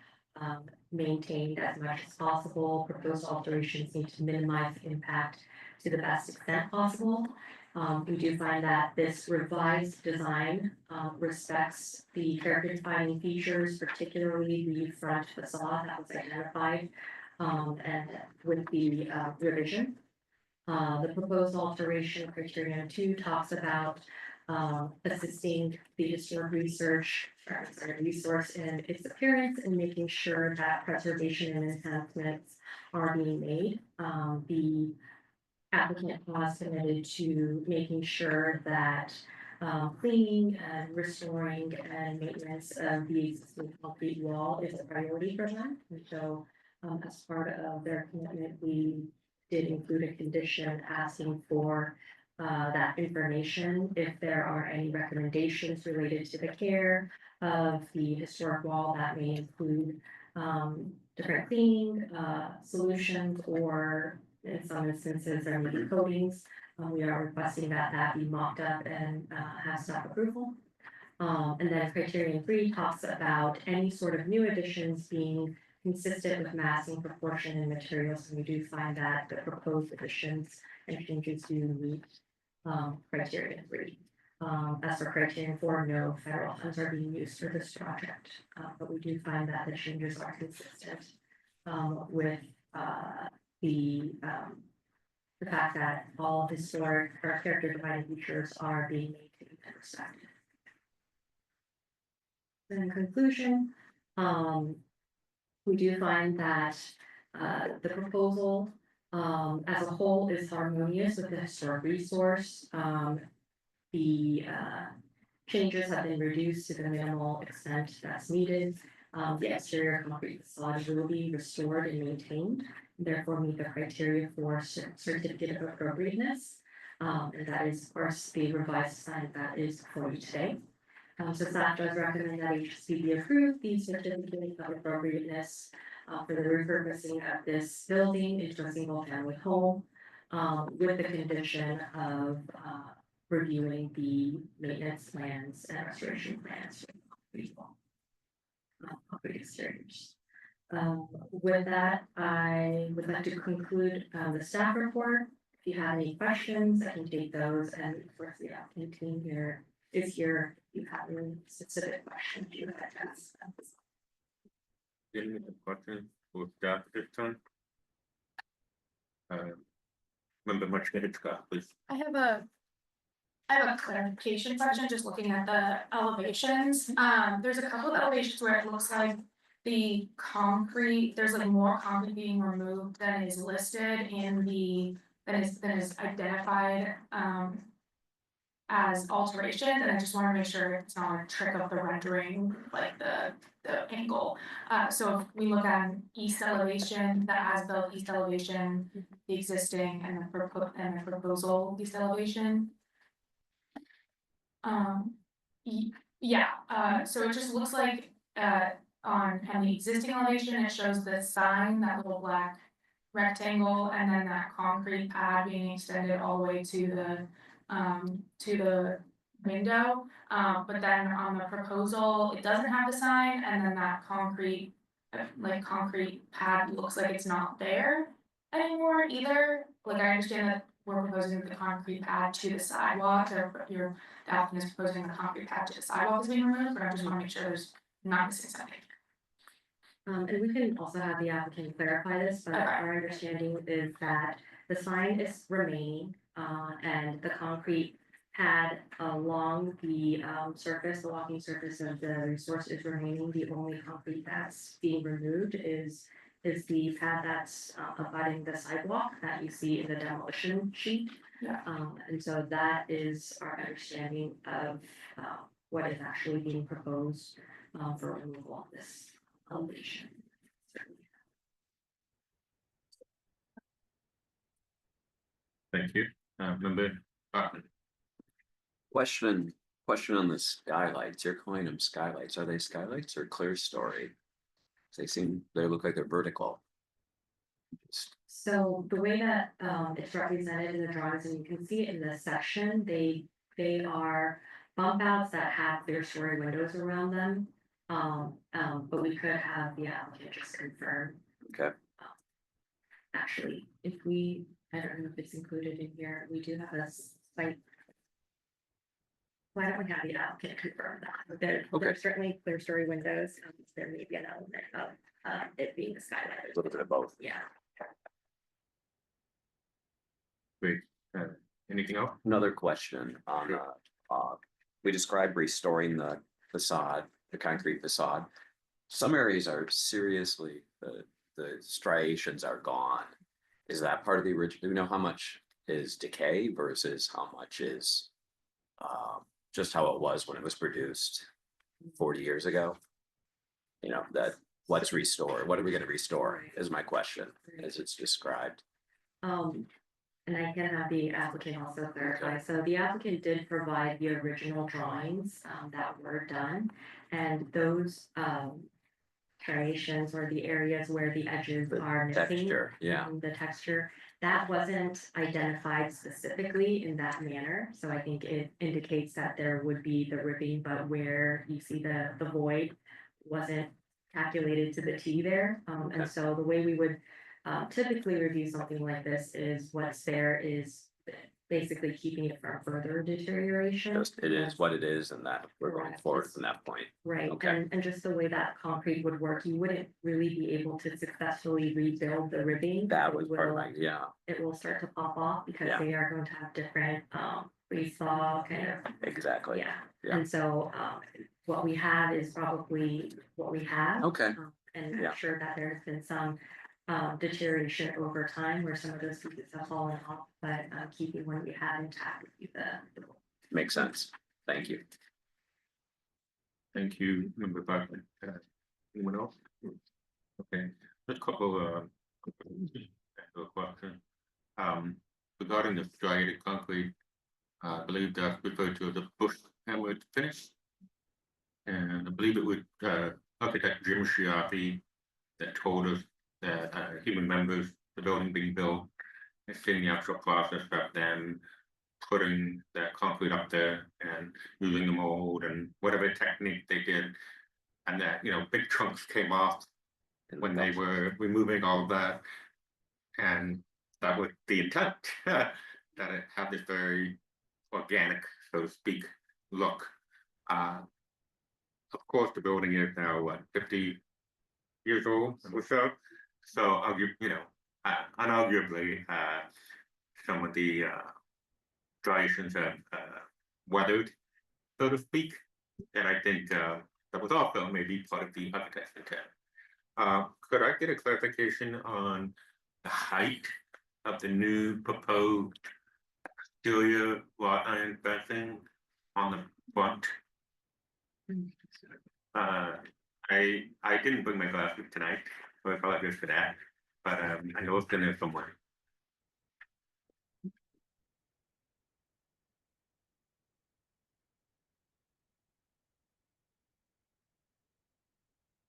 maintained as much as possible. Proposed alterations need to minimize impact to the best extent possible. We do find that this revised design respects the character defining features, particularly the front facade that was identified and with the revision. The proposed alteration criterion 2 talks about assisting the historic resource in its appearance and making sure that preservation and enhancements are being made. The applicant was committed to making sure that cleaning and restoring and maintenance of the existing concrete wall is a priority for them. And so as part of their commitment, we did include a condition asking for that information. If there are any recommendations related to the care of the historic wall, that may include different cleaning solutions, or in some instances, there may be coatings. We are requesting that be mocked up and have staff approval. And then criterion 3 talks about any sort of new additions being consistent with massing, proportion, and materials. And we do find that the proposed additions and changes do meet criterion 3. As for criterion 4, no federal funds are being used for this project, but we do find that the changes are consistent with the fact that all historic or character defining features are being maintained and respected. In conclusion, we do find that the proposal as a whole is harmonious with the historic resource. The changes have been reduced to the minimal extent that's needed. The exterior concrete facade will be restored and maintained, therefore meet the criteria for certificate of appropriateness. And that is, of course, the revised design that is before you today. So staff does recommend that HSP be approved the certificate of appropriateness for the repurposing of this building into a single family home. with the condition of, reviewing the maintenance plans and restoration plans. For people. Public exteriors. With that, I would like to conclude, the staff report. If you have any questions, I can take those, and of course, the applicant team here is here. If you have any specific questions, you would like to ask them. Any questions for staff at this time? Member Much Scott, please. I have a clarification question, just looking at the elevations. There's a couple of elevations where it looks like the concrete, there's like more concrete being removed than is listed in the, than is identified, as alterations, and I just wanna make sure it's not a trick of the rendering, like the angle. So if we look at an east elevation, the as-built east elevation, the existing and the proposal east elevation. So it just looks like, on the existing elevation, it shows the sign, that little black rectangle, and then that concrete pad being extended all the way to the window. But then on the proposal, it doesn't have the sign, and then that concrete pad looks like it's not there anymore either. Like, I understand that we're proposing the concrete pad to the sidewalk, or the applicant is proposing the concrete pad to the sidewalk is being removed, but I just wanna make sure there's not missing something. And we can also have the applicant clarify this, but Okay. our understanding is that the sign is remaining, and the concrete pad along the surface, the walking surface of the resource is remaining. The only concrete that's being removed is the pad that's abutting the sidewalk that you see in the demolition sheet. Yeah. And so that is our understanding of what is actually being proposed for removal of this elevation. Thank you. Member Barton. Question on the skylights. You're calling them skylights. Are they skylights or clear story? They look like they're vertical. So the way that it's represented in the drawings, and you can see it in this section, they are bump outs that have clear story windows around them. But we could have the applicant just confirm. Okay. Actually, I don't know if it's included in here, we do have a site. Why don't we have the applicant confirm that? There's certainly clear story windows, there may be an element of it being a skylight. A little bit of both. Yeah. Great. Anything else? Another question on, we described restoring the facade, the concrete facade. Some areas are seriously, the striations are gone. Is that part of the original? Do we know how much is decay versus how much is just how it was when it was produced 40 years ago? You know, what's restored? What are we going to restore is my question, as it's described. And I can have the applicant also clarify. Okay. So the applicant did provide the original drawings that were done, and those striations, or the areas where the edges The are missing. texture, yeah. The texture, that wasn't identified specifically in that manner. So I think it indicates that there would be the ribbing, but where you see the void wasn't calculated to the T there. Okay. And so the way we would typically review something like this is what's there is basically keeping it from further deterioration. Just it is what it is, and that we're going Correct. forward from that point. Right, Okay. and just the way that concrete would work, you wouldn't really be able to successfully rebuild the ribbing. That It was part of will- my, yeah, It will start to pop off because Yeah. they are going to have different freeze thaw kind of, exactly. yeah. Yeah. And so what we have is probably what we have. Okay, And Yeah. I'm sure that there's been some deterioration over time where some of those pieces have fallen off, but keeping what we have intact would be the makes sense. Thank you. Thank you, Member Barton. Anyone else? Okay, just a couple questions. Regarding the striated concrete, I believe that's referred to as a bush hammered finish. And I believe it was architect Jim Schiaffi that told us that he remembers the building being built seeing the actual process of them putting that concrete up there and using the mold and whatever technique they did. And that, big chunks came off when they were removing all of that. And that was the intent, that it had this very organic, so to speak, look. Of course, the building is now, 50 years old or so. So, unarguably, some of the striations have weathered, so to speak. And I think that was also maybe part of the architect's intent. Could I get a clarification on the height of the new proposed exterior wrought iron fencing on the front? I didn't bring my glasses tonight, so I apologize for that, but I know it's in there somewhere.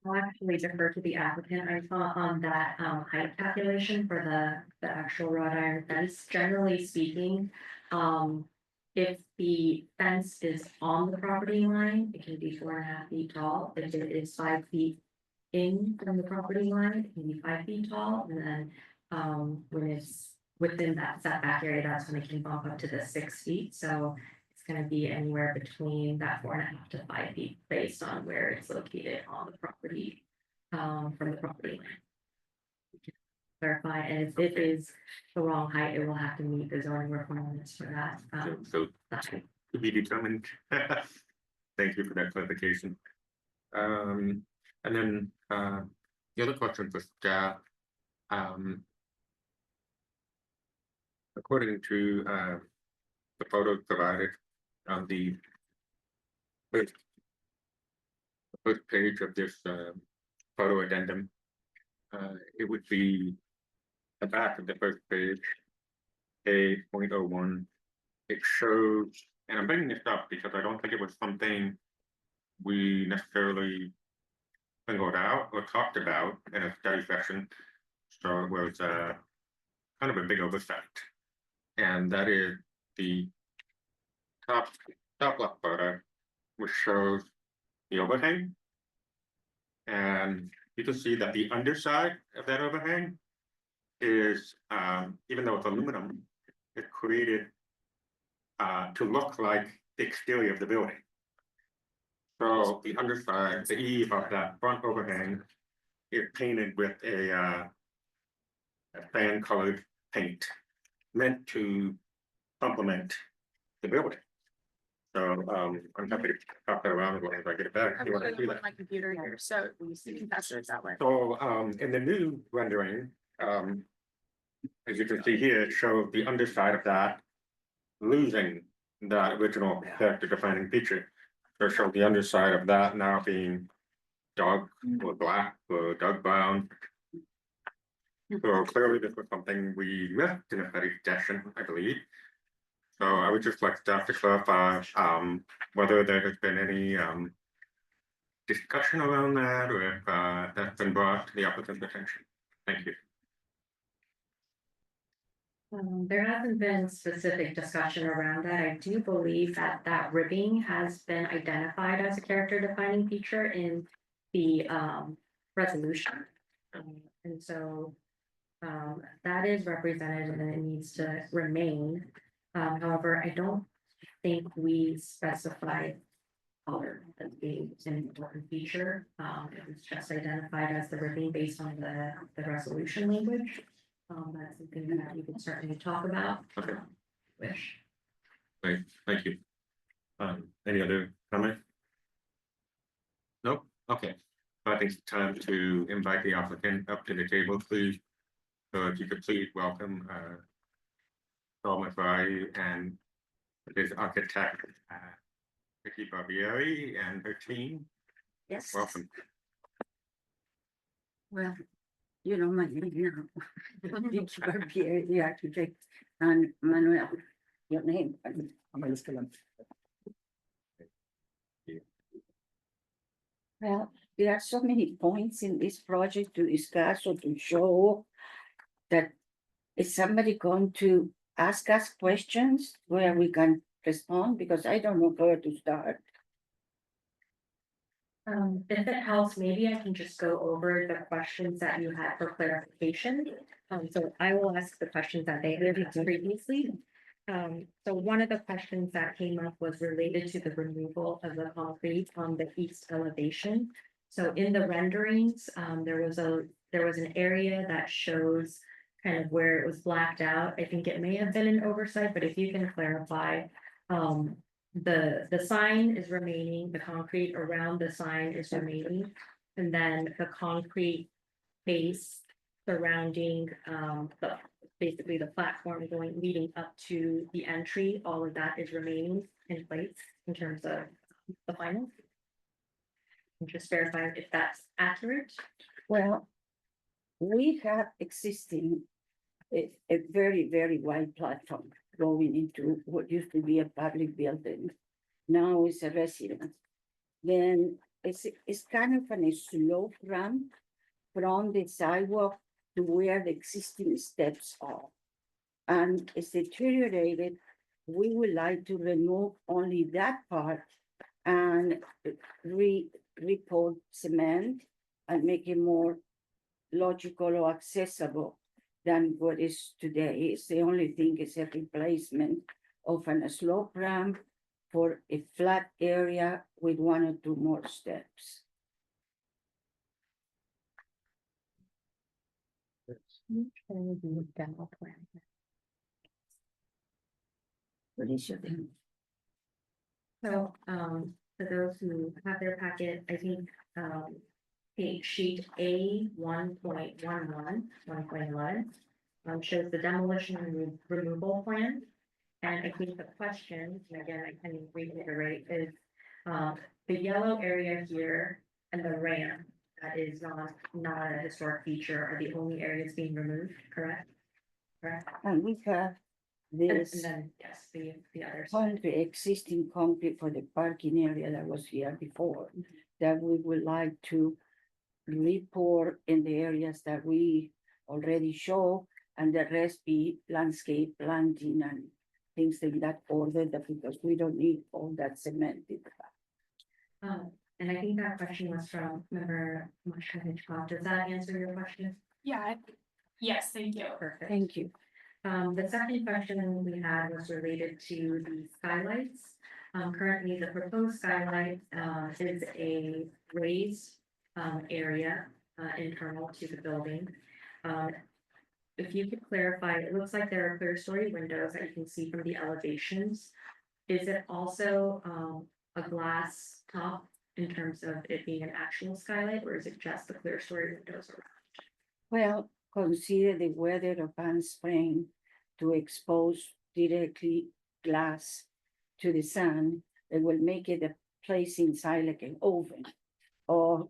I'll actually defer to the applicant. I saw on that height calculation for the actual wrought iron fence, generally speaking. If the fence is on the property line, it can be 4.5 feet tall. If it is 5 feet in from the property line, it can be 5 feet tall. And then when it's within that setback area, that's when it can bump up to the 6 feet. So it's going to be anywhere between that 4.5 to 5 feet based on where it's located on the property, from the property line. Clarify, and if it is the wrong height, it will have to meet the zoning requirements for that. So that height. to be determined. Thank you for that clarification. And then the other question for staff. According to the photos provided on the first page of this photo addendum, it would be the back of the first page, A.01. It shows, and I'm bringing this up because I don't think it was something we necessarily singled out or talked about in a study session. So it was kind of a big oversight. And that is the top left photo, which shows the overhang. And you can see that the underside of that overhang is, even though it's aluminum, it's created to look like the exterior of the building. So the underside, the eave of that front overhang is painted with a fan colored paint meant to complement the building. So I'm happy to talk that around as long as I get it back. I'm You want to putting do it on that? my computer here, so you can pass it that way. So in the new rendering, as you can see here, it shows the underside of that losing that original character defining feature. So it shows the underside of that now being dark or black or dark brown. So clearly this was something we missed in a study session, I believe. So I would just like staff to clarify whether there has been any discussion around that, or if that's been brought to the applicant's attention. Thank you. There hasn't been specific discussion around that. I do believe that that ribbing has been identified as a character defining feature in the resolution. And so that is represented and it needs to remain. However, I don't think we specified color as being an important feature. It was just identified as the ribbing based on the resolution language. That's something that you could certainly talk about. Okay. Wish. Great, thank you. Any other comments? Nope, okay. I think it's time to invite the applicant up to the table, please. So if you could please welcome Paul McBride and his architect, Vicky Barbieri and her team. Yes. Welcome. Well, you know my name now. Vicky Barbieri, the architect, and Manuel, your name. Well, there are so many points in this project to discuss or to show that is somebody going to ask us questions where we can respond? Because I don't know where to start. If it helps, maybe I can just go over the questions that you had for clarification. So I will ask the questions that they had asked previously. So one of the questions that came up was related to the removal of the concrete on the east elevation. So in the renderings, there was an area that shows kind of where it was blacked out. I think it may have been an oversight, but if you can clarify, the sign is remaining, the concrete around the sign is remaining. And then the concrete base surrounding, basically the platform leading up to the entry, all of that is remaining in place in terms of the final. I'm just verifying if that's accurate. Well, we have existing a very, very wide platform going into what used to be a public building. Now it's a residence. Then it's kind of a slope ramp from the sidewalk to where the existing steps are. And it's deteriorated. We would like to remove only that part and re-pour cement and make it more logical or accessible than what is today. It's the only thing is a replacement of a slope ramp for a flat area with 1 or 2 more steps. What is your thing? So, for those who have their packet, I think, page sheet A 1.11, shows the demolition and removal plan. And I think the question, and again, I can reiterate, is, the yellow area here and the ramp that is not a historic feature are the only areas being removed, correct? Correct. And we have And this then, yes, the others. concrete, existing concrete for the parking area that was here before, that we would like to report in the areas that we already show, and the rest be landscape planting and things in that order, that because we don't need all that cement in the back. And I think that question was from member Marsha Hitchcock. Does that answer your question? Yeah, yes, thank you. Perfect. Thank you. The second question we had was related to the skylights. Currently, the proposed skylight, is a raised, area, internal to the building. If you could clarify, it looks like there are clear story windows that you can see from the elevations. Is it also, a glass top in terms of it being an actual skylight, or is it just the clear story windows around? Well, consider the weather of Palm Spring to expose directly glass to the sun. It will make it a place inside like an oven. Or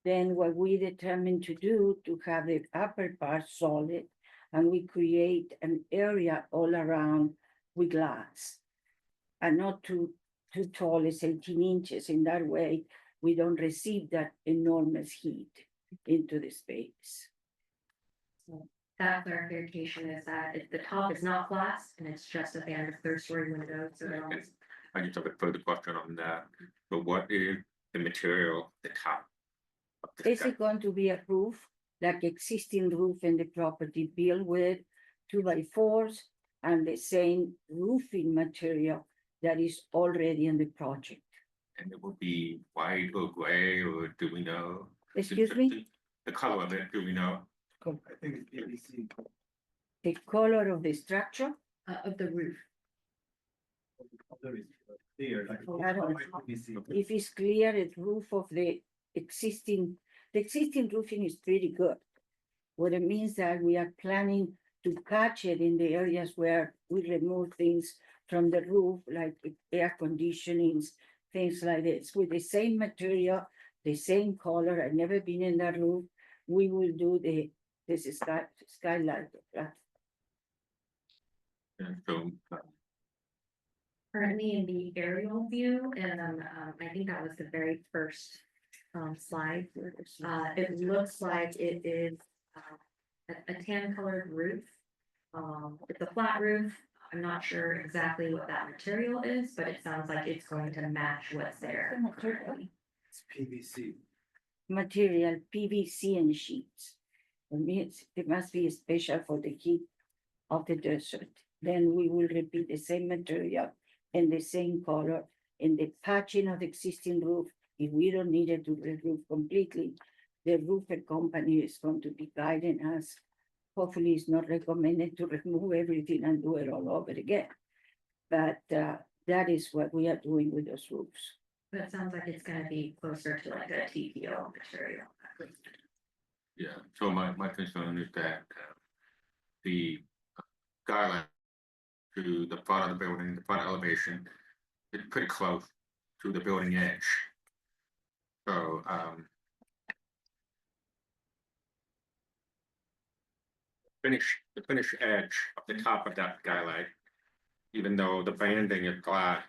then what we determined to do to have the upper part solid, and we create an area all around with glass. And not too tall, it's 18 inches. In that way, we don't receive that enormous heat into the space. So that clarification is that if the top is not glass and it's just a band of clear story windows, so they're almost. I just have a further question on that, but what is the material, the top? Of the Is it going to be a roof, like existing roof in the property, built with 2x4s and the same roofing material that is already in the project? And it will be white or gray, or do we know? Excuse me? The color of it, do we know? I think it's PVC. The color of the structure? Of the roof. I don't- If it's clear, the roof of the existing roofing is pretty good. What it means that we are planning to catch it in the areas where we remove things from the roof, like air conditionings, things like this, with the same material, the same color. I've never been in that roof. We will do this skylight. And so, Currently in the aerial view, and I think that was the very first slide. It looks like it is a tan colored roof It's a flat roof. I'm not sure exactly what that material is, but it sounds like it's going to match what's there currently. It's PVC. Material, PVC and sheets. For me, it must be special for the heat of the desert. Then we will repeat the same material and the same color in the patching of the existing roof. If we don't need it to re-roof completely, the roofer company is going to be guiding us. Hopefully, it's not recommended to remove everything and do it all over again. But that is what we are doing with those roofs. But it sounds like it's gonna be closer to like a TPO material. Yeah, so my concern is that the skyline to the front of the building, the front elevation, is pretty close to the building edge. So, the finish edge of the top of that skylight, even though the banding is glass,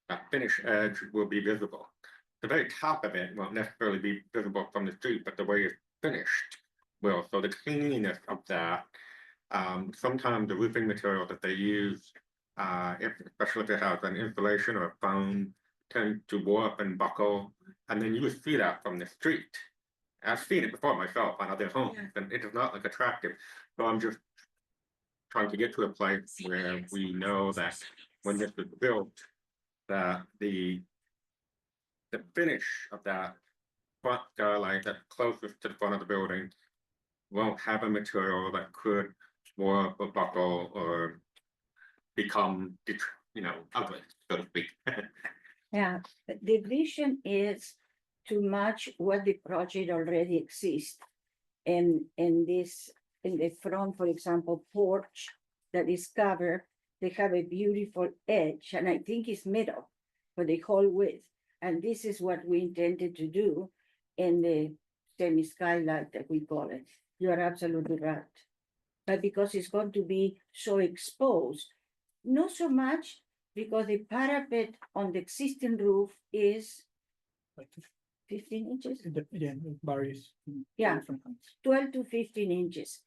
that finish edge will be visible. The very top of it won't necessarily be visible from the street, but the way it's finished will. So the cleanliness of that, sometimes the roofing material that they use, especially if it has an insulation or a foam, tend to warp and buckle, and then you would see that from the street. I've seen it before myself on other homes, and it is not like attractive. So I'm just trying to get to a place where we know that when this was built, that the finish of that front skylight that's closest to the front of the building won't have a material that could warp or buckle or become, ugly, so to speak. Yeah, the vision is to match what the project already exists. And in the front, for example, porch that is covered, they have a beautiful edge, and I think it's metal for the whole width. And this is what we intended to do in the semi-skylight that we call it. You are absolutely right. But because it's going to be so exposed, not so much because the parapet on the existing roof is Like 15 inches. yeah, it varies. Yeah. 12 to 15 inches.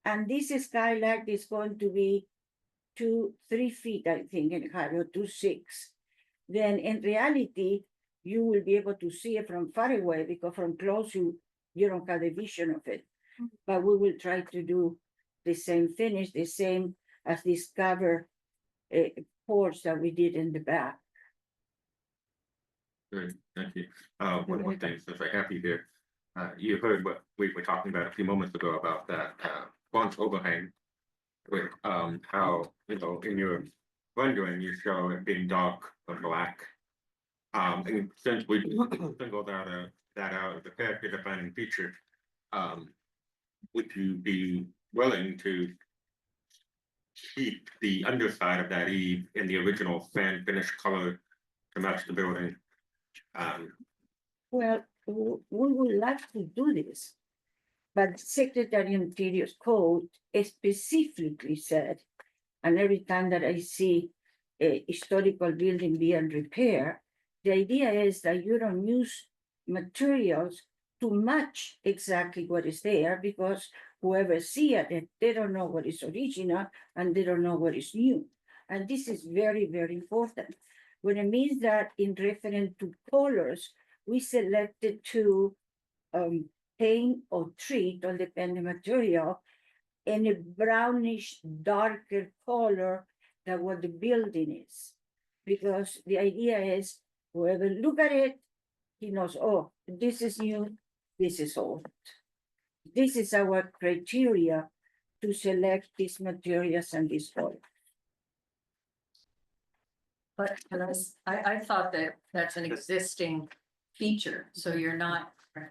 And this skylight is going to be 2-3 feet, I think, in height, or 2.6. Then in reality, you will be able to see it from far away because from close you don't have the vision of it. But we will try to do the same finish, the same as this cover porch that we did in the back. Good, thank you. One more thing, since I have you here, you heard what we were talking about a few moments ago about that front overhang. With how, in your rendering, you show it being dark or black. And since we singled that out as a character defining feature, would you be willing to keep the underside of that eave in the original sand finish color to match the building? Well, we would like to do this, but Secretary of Interior's code specifically said, and every time that I see a historical building being repaired, the idea is that you don't use materials to match exactly what is there, because whoever see it, they don't know what is original and they don't know what is new. And this is very, very important. When it means that in reference to colors, we selected to paint or treat, or depending material, in a brownish, darker color than what the building is. Because the idea is, whoever look at it, he knows, oh, this is new, this is old. This is our criteria to select these materials and this color. But I thought that that's an existing feature, so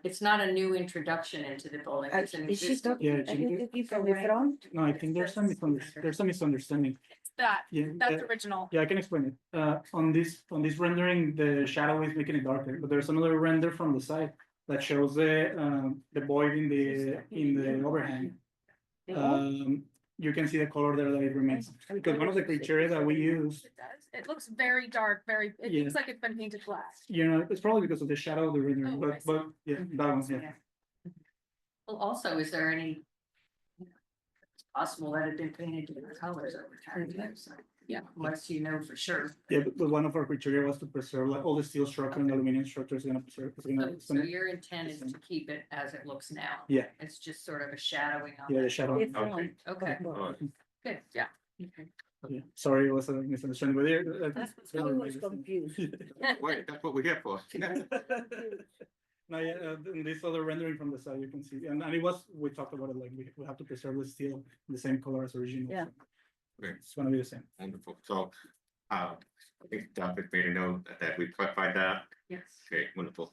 it's not a new introduction into the building. It's an Is she existing. talking, Yeah, are you looking from the front? No, I think there's a misunderstanding. That, Yeah, that's original. yeah, I can explain it. On this rendering, the shadow is making it darker, but there's another render from the side that shows the void in the overhang. You can see the color there that it remains, because one of the criteria that we use, It does. It looks very dark, it Yeah. looks like it's been painted black. it's probably because of the shadow of the rendering, Oh, I see. but yeah, that one, yeah. Well, also, is there any possible that it been painted different colors over time, too, so, yeah, once you know for sure. Yeah, but one of our criteria was to preserve like all the steel structure and aluminum structure is gonna preserve. So your intent is to keep it as it looks now? Yeah. It's just sort of a shadowing on Yeah, the that. shadow. It's fine. Okay, Oh, good, yeah. Yeah, sorry, it was a misunderstanding, but yeah. I was confused. Wait, that's what we're here for. No, yeah, and this other rendering from the side, you can see, and it was, we talked about it, like, we have to preserve the steel in the same color as original. Yeah. So it's gonna be the same. Wonderful. So, I think Doug made a note that we clarified that. Yes. Okay, wonderful.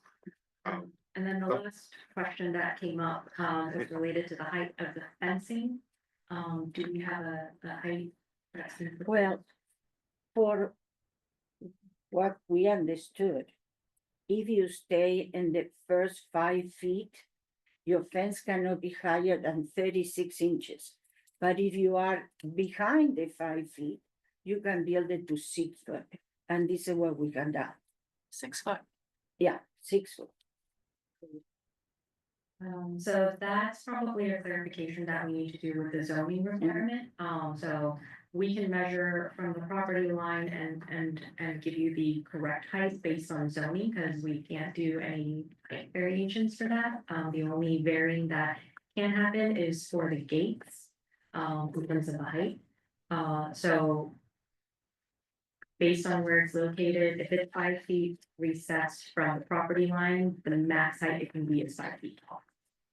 And then the Oh. last question that came up, is related to the height of the fencing. Do we have a height? that's been proposed? Well, for what we understood, if you stay in the first 5 feet, your fence cannot be higher than 36 inches. But if you are behind the 5 feet, you can build it to 6 foot. And this is what we can do. 6 foot. Yeah, 6 foot. So that's probably a clarification that we need to do with the zoning requirement. So we can measure from the property line and give you the correct height based on zoning, because we can't do any height variations for that. The only varying that can happen is for the gates, in terms of the height. So based on where it's located, if it's 5 feet recessed from the property line, the max height it can be is 5 feet tall.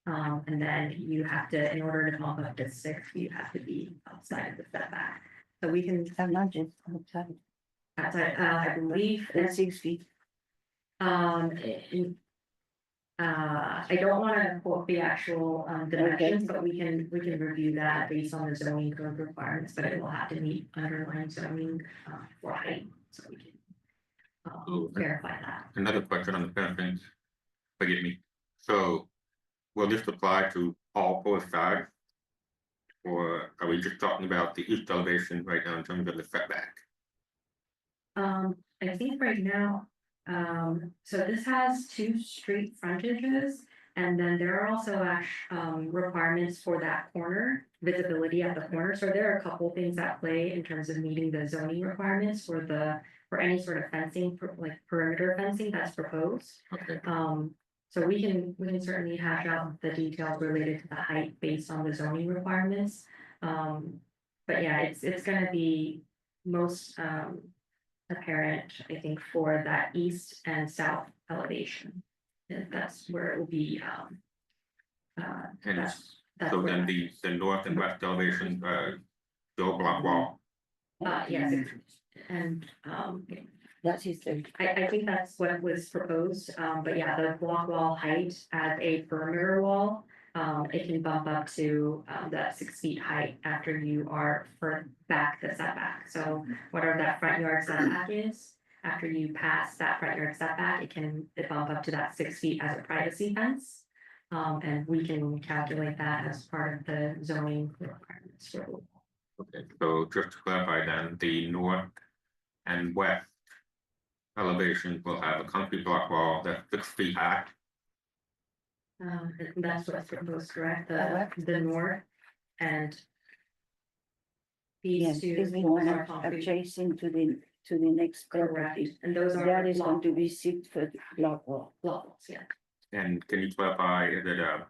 And then you have to, in order to bump up to 6, you have to be outside of the setback. So we can, I'm not just outside. outside, I believe, That's 6 feet. I don't wanna quote the actual, dimensions, but we can review that based on the zoning code requirements, but it will have to meet underlying zoning, for height, so we can. Verify that. Another question on the fencing. Forgive me. So, will this apply to all 4 sides? Or are we just talking about the east elevation right now in terms of the setback? I think right now, so this has 2 street frontages. And then there are also requirements for that corner, visibility at the corner. So there are a couple things at play in terms of meeting the zoning requirements for any sort of fencing, like perimeter fencing that's proposed. Okay. So we can certainly hash out the details related to the height based on the zoning requirements. But yeah, it's gonna be most apparent, I think, for that east and south elevation. And that's where it will be, And that's so where then that- the north and west elevation, go block wall. yes, and, That's his thing. I think that's what was proposed, but yeah, the block wall height as a perimeter wall. It can bump up to that 6 feet height after you are back the setback. So whatever that front yard setback is, after you pass that front yard setback, it bump up to that 6 feet as a privacy fence. And we can calculate that as part of the zoning requirements for the wall. Okay, so just to clarify then, the north and west elevation will have a concrete block wall that's 6 feet high. And that's what's proposed, correct? The north and Yes, these two this walls one are concrete. adjacent to the next Correct, property. and those are. That is going to block be 6 foot block wall. walls, yeah. And can you clarify, is it a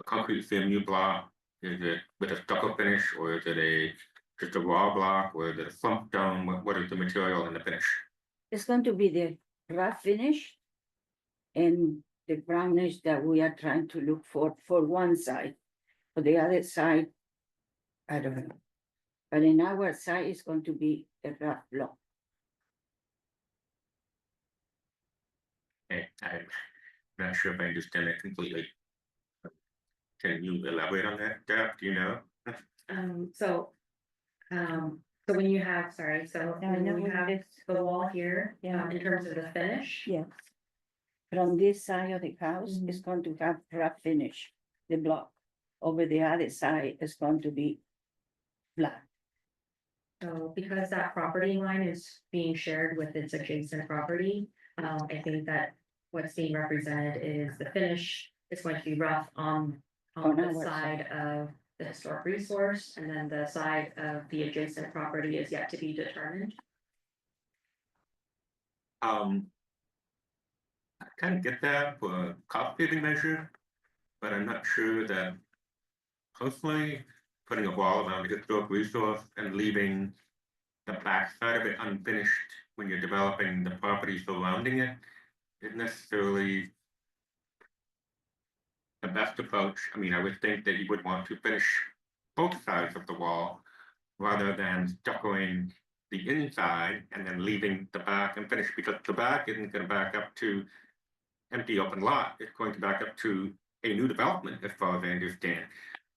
concrete CMU block? Is it with a stucco finish, or is it just a raw block, or is it a slump stone? What is the material in the finish? It's going to be the rough finish and the brownish that we are trying to look for one side. For the other side, I don't know. But in our side, it's going to be a rough block. Okay, I'm not sure if I understand that completely. Can you elaborate on that, Deb? Do you know? So when you have, sorry, so Yeah, I when know you what have it is. the wall here, Yeah. in terms of the finish. Yes. From this side of the house, Mhm. it's going to have rough finish, the block. Over the other side, it's going to be flat. So because that property line is being shared with its adjacent property, I think that what's being represented is the finish is going to be rough on On the our side of the historic resource, and then the side of the adjacent property is yet to be determined. I kind of get that for cost saving measure, but I'm not sure that personally putting a wall around the historic resource and leaving the back side of it unfinished when you're developing the property surrounding it is necessarily the best approach. I mean, I would think that you would want to finish both sides of the wall rather than stuccoing the inside and then leaving the back unfinished, because the back isn't going to back up to empty open lot. It's going to back up to a new development, as far as I understand.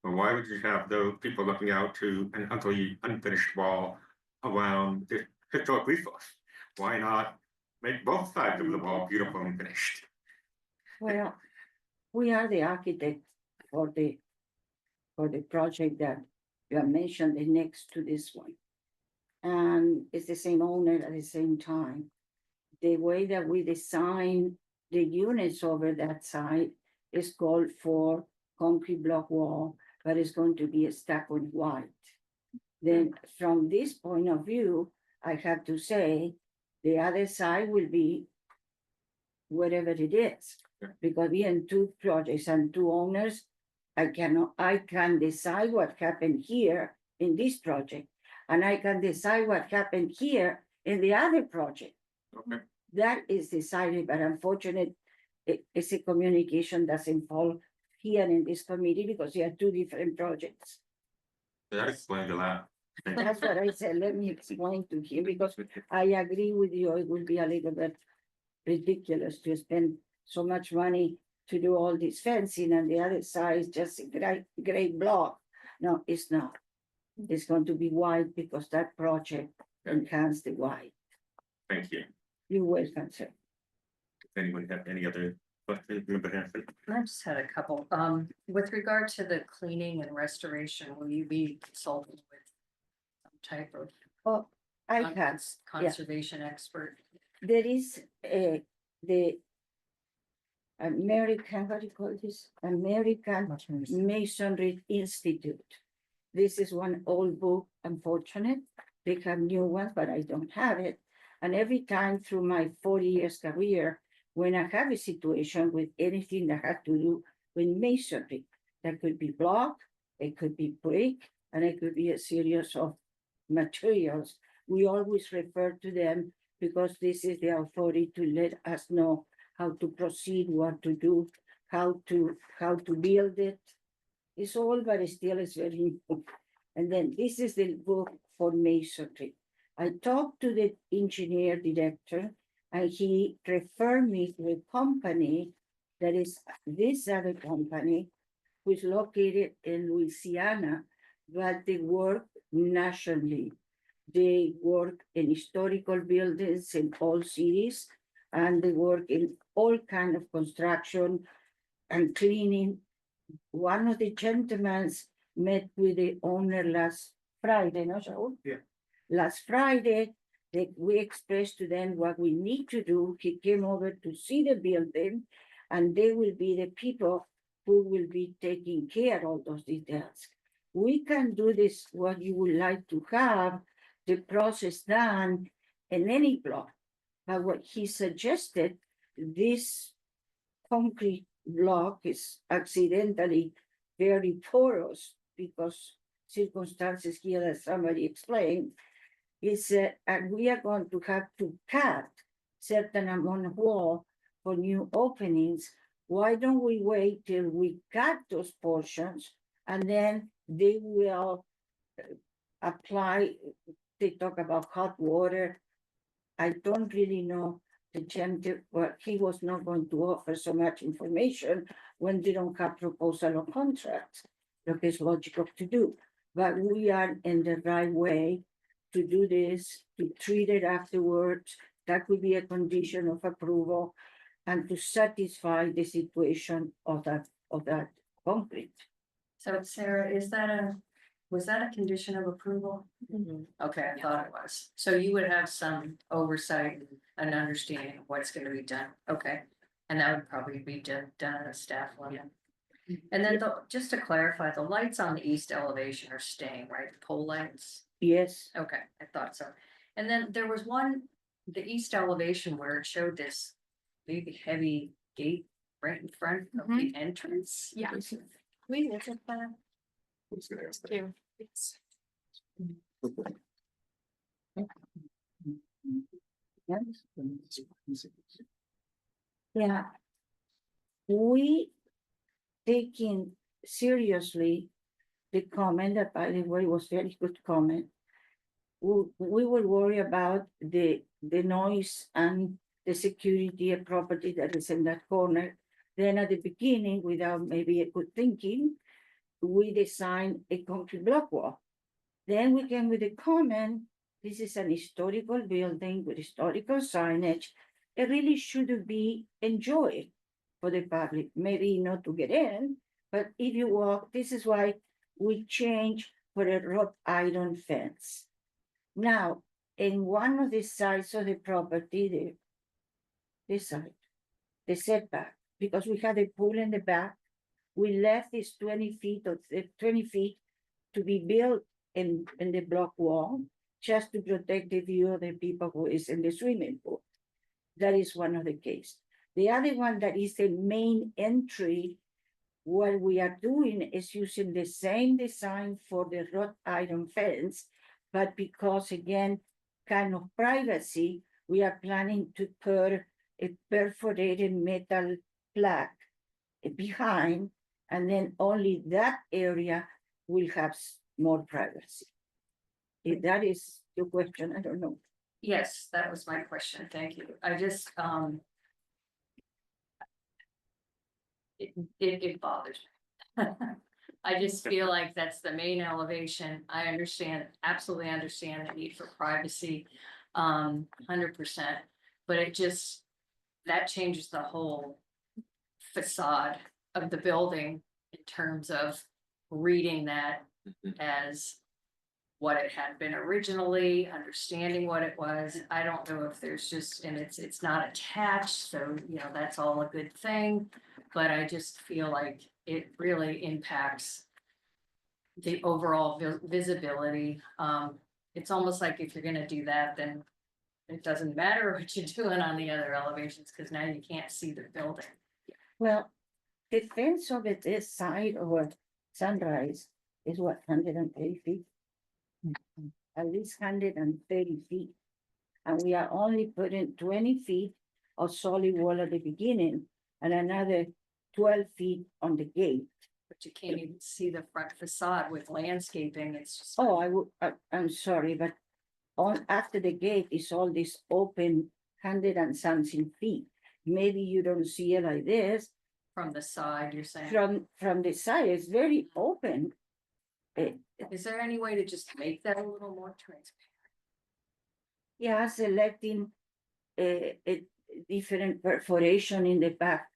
But why would you have those people looking out to an ugly unfinished wall around the historic resource? Why not make both sides of the wall beautiful and finished? Well, we are the architect for the project that you have mentioned, the next to this one. And it's the same owner at the same time. The way that we design the units over that side is called for concrete block wall, but it's going to be a stack on white. Then from this point of view, I have to say, the other side will be whatever it is. Because we have two projects and two owners, I can decide what happened here in this project. And I can decide what happened here in the other project. Okay. That is decided, but unfortunately, it's a communication doesn't fall here in this committee because we have two different projects. That explains a lot. That's what I said, let me explain to him, because I agree with you, it would be a little bit ridiculous to spend so much money to do all this fencing and the other side is just a great block. No, it's not. It's going to be white because that project enhanced the white. Thank you. You're welcome, sir. Does anyone have any other questions? Member Hanson? I just had a couple. With regard to the cleaning and restoration, will you be consulting with some type of Oh, I have, conservation expert? there is the American, what do you call this? American Masonry Institute. This is one old book, unfortunate. They have new ones, but I don't have it. And every time through my 40 years career, when I have a situation with anything that has to do with masonry, that could be block, it could be brick, and it could be a series of materials, we always refer to them because this is the authority to let us know how to proceed, what to do, how to build it. It's all, but still it's very new. And then this is the book for masonry. I talked to the engineer director and he referred me to a company that is this other company who is located in Louisiana, but they work nationally. They work in historical buildings in all cities, and they work in all kind of construction and cleaning. One of the gentlemen met with the owner last Friday, no, Saul? Yeah. Last Friday, we expressed to them what we need to do. He came over to see the building, and they will be the people who will be taking care of all those details. We can do this, what you would like to have, the process done in any block. But what he suggested, this concrete block is accidentally very porous because circumstances here that somebody explained, is and we are going to have to cut certain amount of wall for new openings. Why don't we wait till we cut those portions and then they will apply, they talk about hot water. I don't really know the gentleman, well, he was not going to offer so much information when they don't have proposal or contracts. That is logical to do, but we are in the right way to do this, to treat it afterwards. That would be a condition of approval and to satisfy the situation of that concrete. So Sarah, was that a condition of approval? Okay, I thought it was. So you would have some oversight and understanding of what's gonna be done, okay? And that would probably be done at a staff level. And then just to clarify, the lights on the east elevation are staying, right? The pole lights? Yes, Okay, I thought so. And then there was one, the east elevation where it showed this big heavy gate right in front of the entrance. Yeah. We visit that. Who's gonna ask that? Too. yeah. We taking seriously the comment that, by the way, was very good comment. We will worry about the noise and the security and property that is in that corner. Then at the beginning, without maybe a good thinking, we design a concrete block wall. Then we came with a comment, this is an historical building with historical signage. It really should be enjoyed for the public, maybe not to get in, but if you walk, this is why we change for a wrought iron fence. Now, in one of the sides of the property, this side, the setback, because we had a pool in the back, we left this 20 feet of 20 feet to be built in the block wall, just to protect the view of the people who is in the swimming pool. That is one of the case. The other one that is the main entry, what we are doing is using the same design for the wrought iron fence, but because again, kind of privacy, we are planning to put a perforated metal plaque behind, and then only that area will have more privacy. If that is your question, I don't know. Yes, that was my question. Thank you. I just, it bothers me. I just feel like that's the main elevation. I absolutely understand the need for privacy, 100%. But it just, that changes the whole facade of the building in terms of reading that as what it had been originally, understanding what it was. I don't know if there's just, and it's not attached, so that's all a good thing. But I just feel like it really impacts the overall visibility. It's almost like if you're gonna do that, then it doesn't matter what you're doing on the other elevations, because now you can't see the building. Well, the fence of it this side of Sunrise is what, 130 feet? At least 130 feet. And we are only putting 20 feet of solid wall at the beginning and another 12 feet on the gate. But you can't even see the front facade with landscaping. It's just. Oh, I'm sorry, but on after the gate is all this open 100 and something feet. Maybe you don't see it like this. From the side, you're saying? From the side, it's very open. Is there any way to just make that a little more transparent? Yeah, selecting a different perforation in the back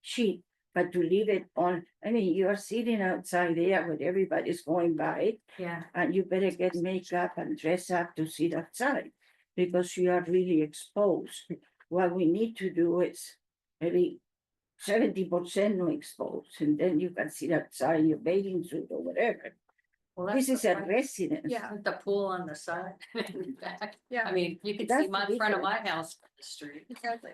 sheet, but to leave it on, I mean, you are sitting outside there when everybody's going by, Yeah. and you better get makeup and dress up to sit outside, because you are really exposed. What we need to do is maybe 70% no exposed, and then you can sit outside in your bathing suit or whatever. Well, This is a fine. residence. Yeah, with the pool on the side and back. Yeah. I mean, you can That's see my the front of my difference. house from the street. Exactly.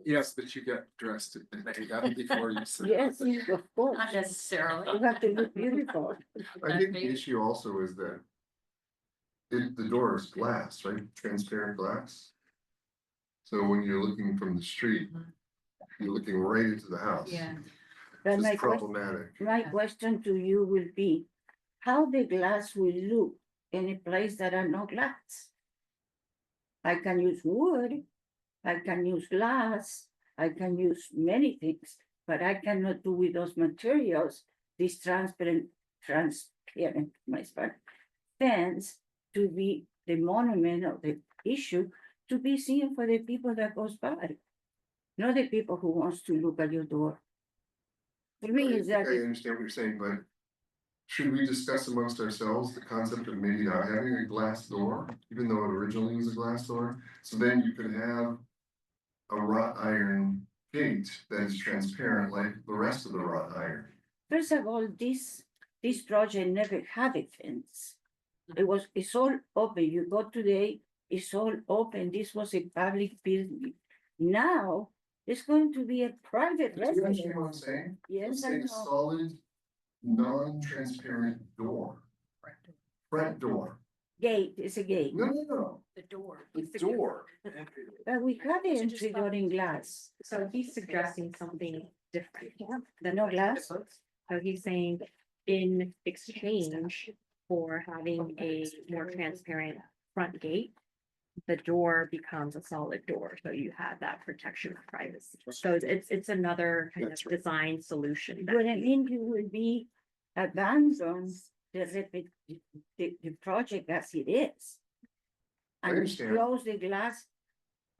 Yes, but you get dressed and made up before you sit. Yes, of course. Not necessarily. You have to look beautiful. I think the issue also is that the door is glass, right? Transparent glass. So when you're looking from the street, you're looking right into the house. Yeah. But It's my problematic. My question to you will be, how the glass will look in a place that are no glass? I can use wood, I can use glass, I can use many things, but I cannot do with those materials, this transparent, my spot, fence to be the monument of the issue, to be seen for the people that goes by. Not the people who wants to look at your door. For me, is that, I understand what you're saying, but should we discuss amongst ourselves the concept of maybe not having a glass door, even though it originally was a glass door? So then you could have a wrought iron gate that is transparent like the rest of the wrought iron. First of all, this project never had a fence. It's all open. You go today, it's all open. This was a public building. Now, it's going to be a private Do you understand residence. what I'm saying? I'm Yes, I saying a know. solid, non-transparent door. Front door. Gate, it's a gate. No. The door. The door. But we have the entry door in glass. So he's suggesting something different. No glass? So he's saying in exchange for having a more transparent front gate, the door becomes a solid door, so you have that protection of privacy. So it's another kind of That's right. design solution. But I mean, you will be abandoned the project as it is. I And understand. close the glass.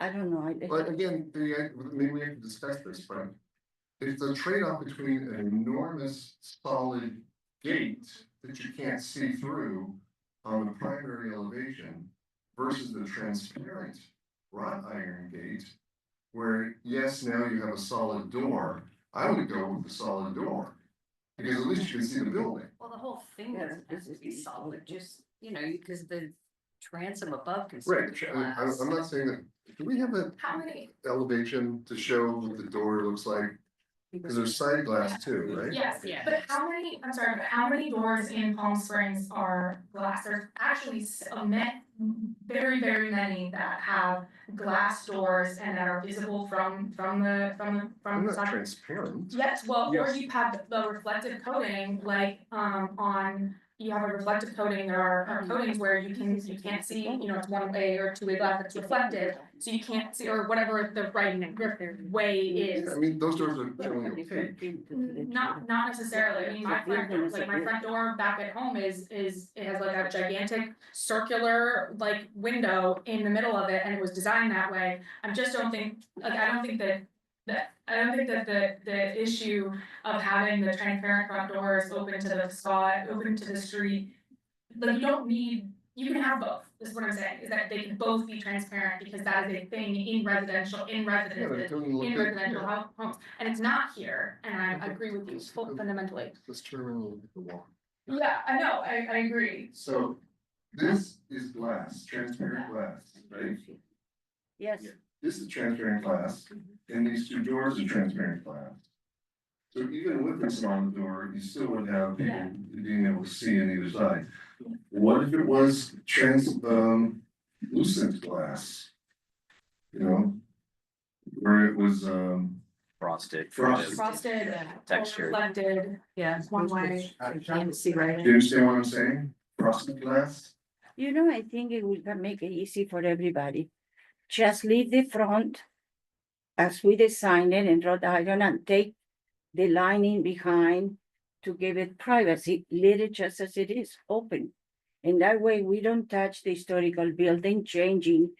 I don't know. But again, maybe we have to discuss this, but it's a trade-off between an enormous solid gate that you can't see through on the primary elevation versus the transparent wrought iron gate, where yes, now you have a solid door. I would go with the solid door, because at least you can see the building. Well, the whole thing Yeah, doesn't have this to is be the- solid, just, because the transom above can. Right, still be I'm glass. not saying that, do we have an How many? elevation to show what the door looks like? Because there's side glass too, right? Yes, Yeah. but how many, I'm sorry, but how many doors in Palm Springs are glass? There's actually very, very many that have glass doors and that are visible from They're the not side. transparent. Yes, well, or Yes. you have the reflective coating, like, you have a reflective coating, there are coatings where you can't see, it's one way or two way glass that's reflective. So you can't see, or whatever the right way is. I mean, those doors are generally opaque. Not necessarily, I mean, my front door, like my front door back at home is, it has like a gigantic circular like window in the middle of it, and it was designed that way. I just don't think, I don't think that the issue of having the transparent front doors open to the facade, open to the street. Like, you can have both, is what I'm saying, is that they can both be transparent, because that is a thing in residences, Yeah, but it doesn't look in good. residential homes, and it's not here, and I agree with you fundamentally. Let's turn around and look at the wall. Yeah, I know, I agree. So this is glass, transparent glass, right? Yes. This is transparent glass, and these two doors are transparent glass. So even with this on the door, you still would have people being able to see on either side. What if it was lucent glass? You know? Where it was Frosted. Frosted. Frosted, Textured. reflected, Yeah. one way. Can't see right. do you understand what I'm saying? Frosted glass? I think it will make it easy for everybody. Just leave the front as we designed it in Rhode Island and take the lining behind to give it privacy, leave it just as it is, open. And that way we don't touch the historical building, changing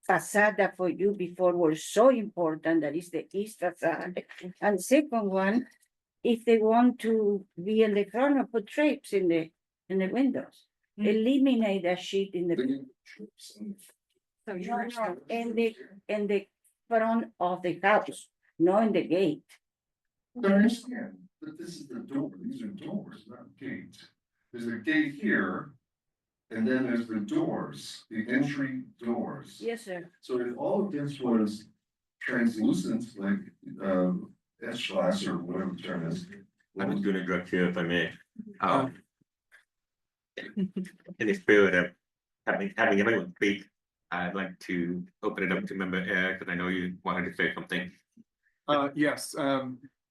facade that for you before was so important, that is the east facade. And second one, if they want to be in the front or put drapes in the windows, eliminate that sheet in the. So No, in the front of the house, not in the gate. I understand, but this is the door, these are doors, not gates. There's a gate here. And then there's the doors, the entry doors. Yes, sir. So if all of this was translucent, like etch glass or whatever the term is. I'm just gonna interrupt you if I may. In the spirit of having everyone speak, I'd like to open it up to member Air, because I know you wanted to say something. Yes,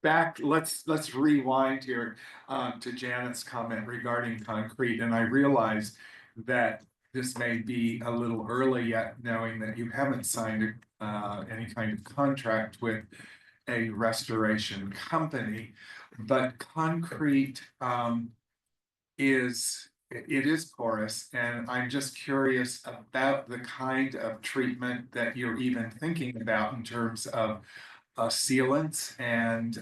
let's rewind here to Janet's comment regarding concrete, and I realize that this may be a little early yet, knowing that you haven't signed any kind of contract with a restoration company, but concrete is porous, and I'm just curious about the kind of treatment that you're even thinking about in terms of sealants and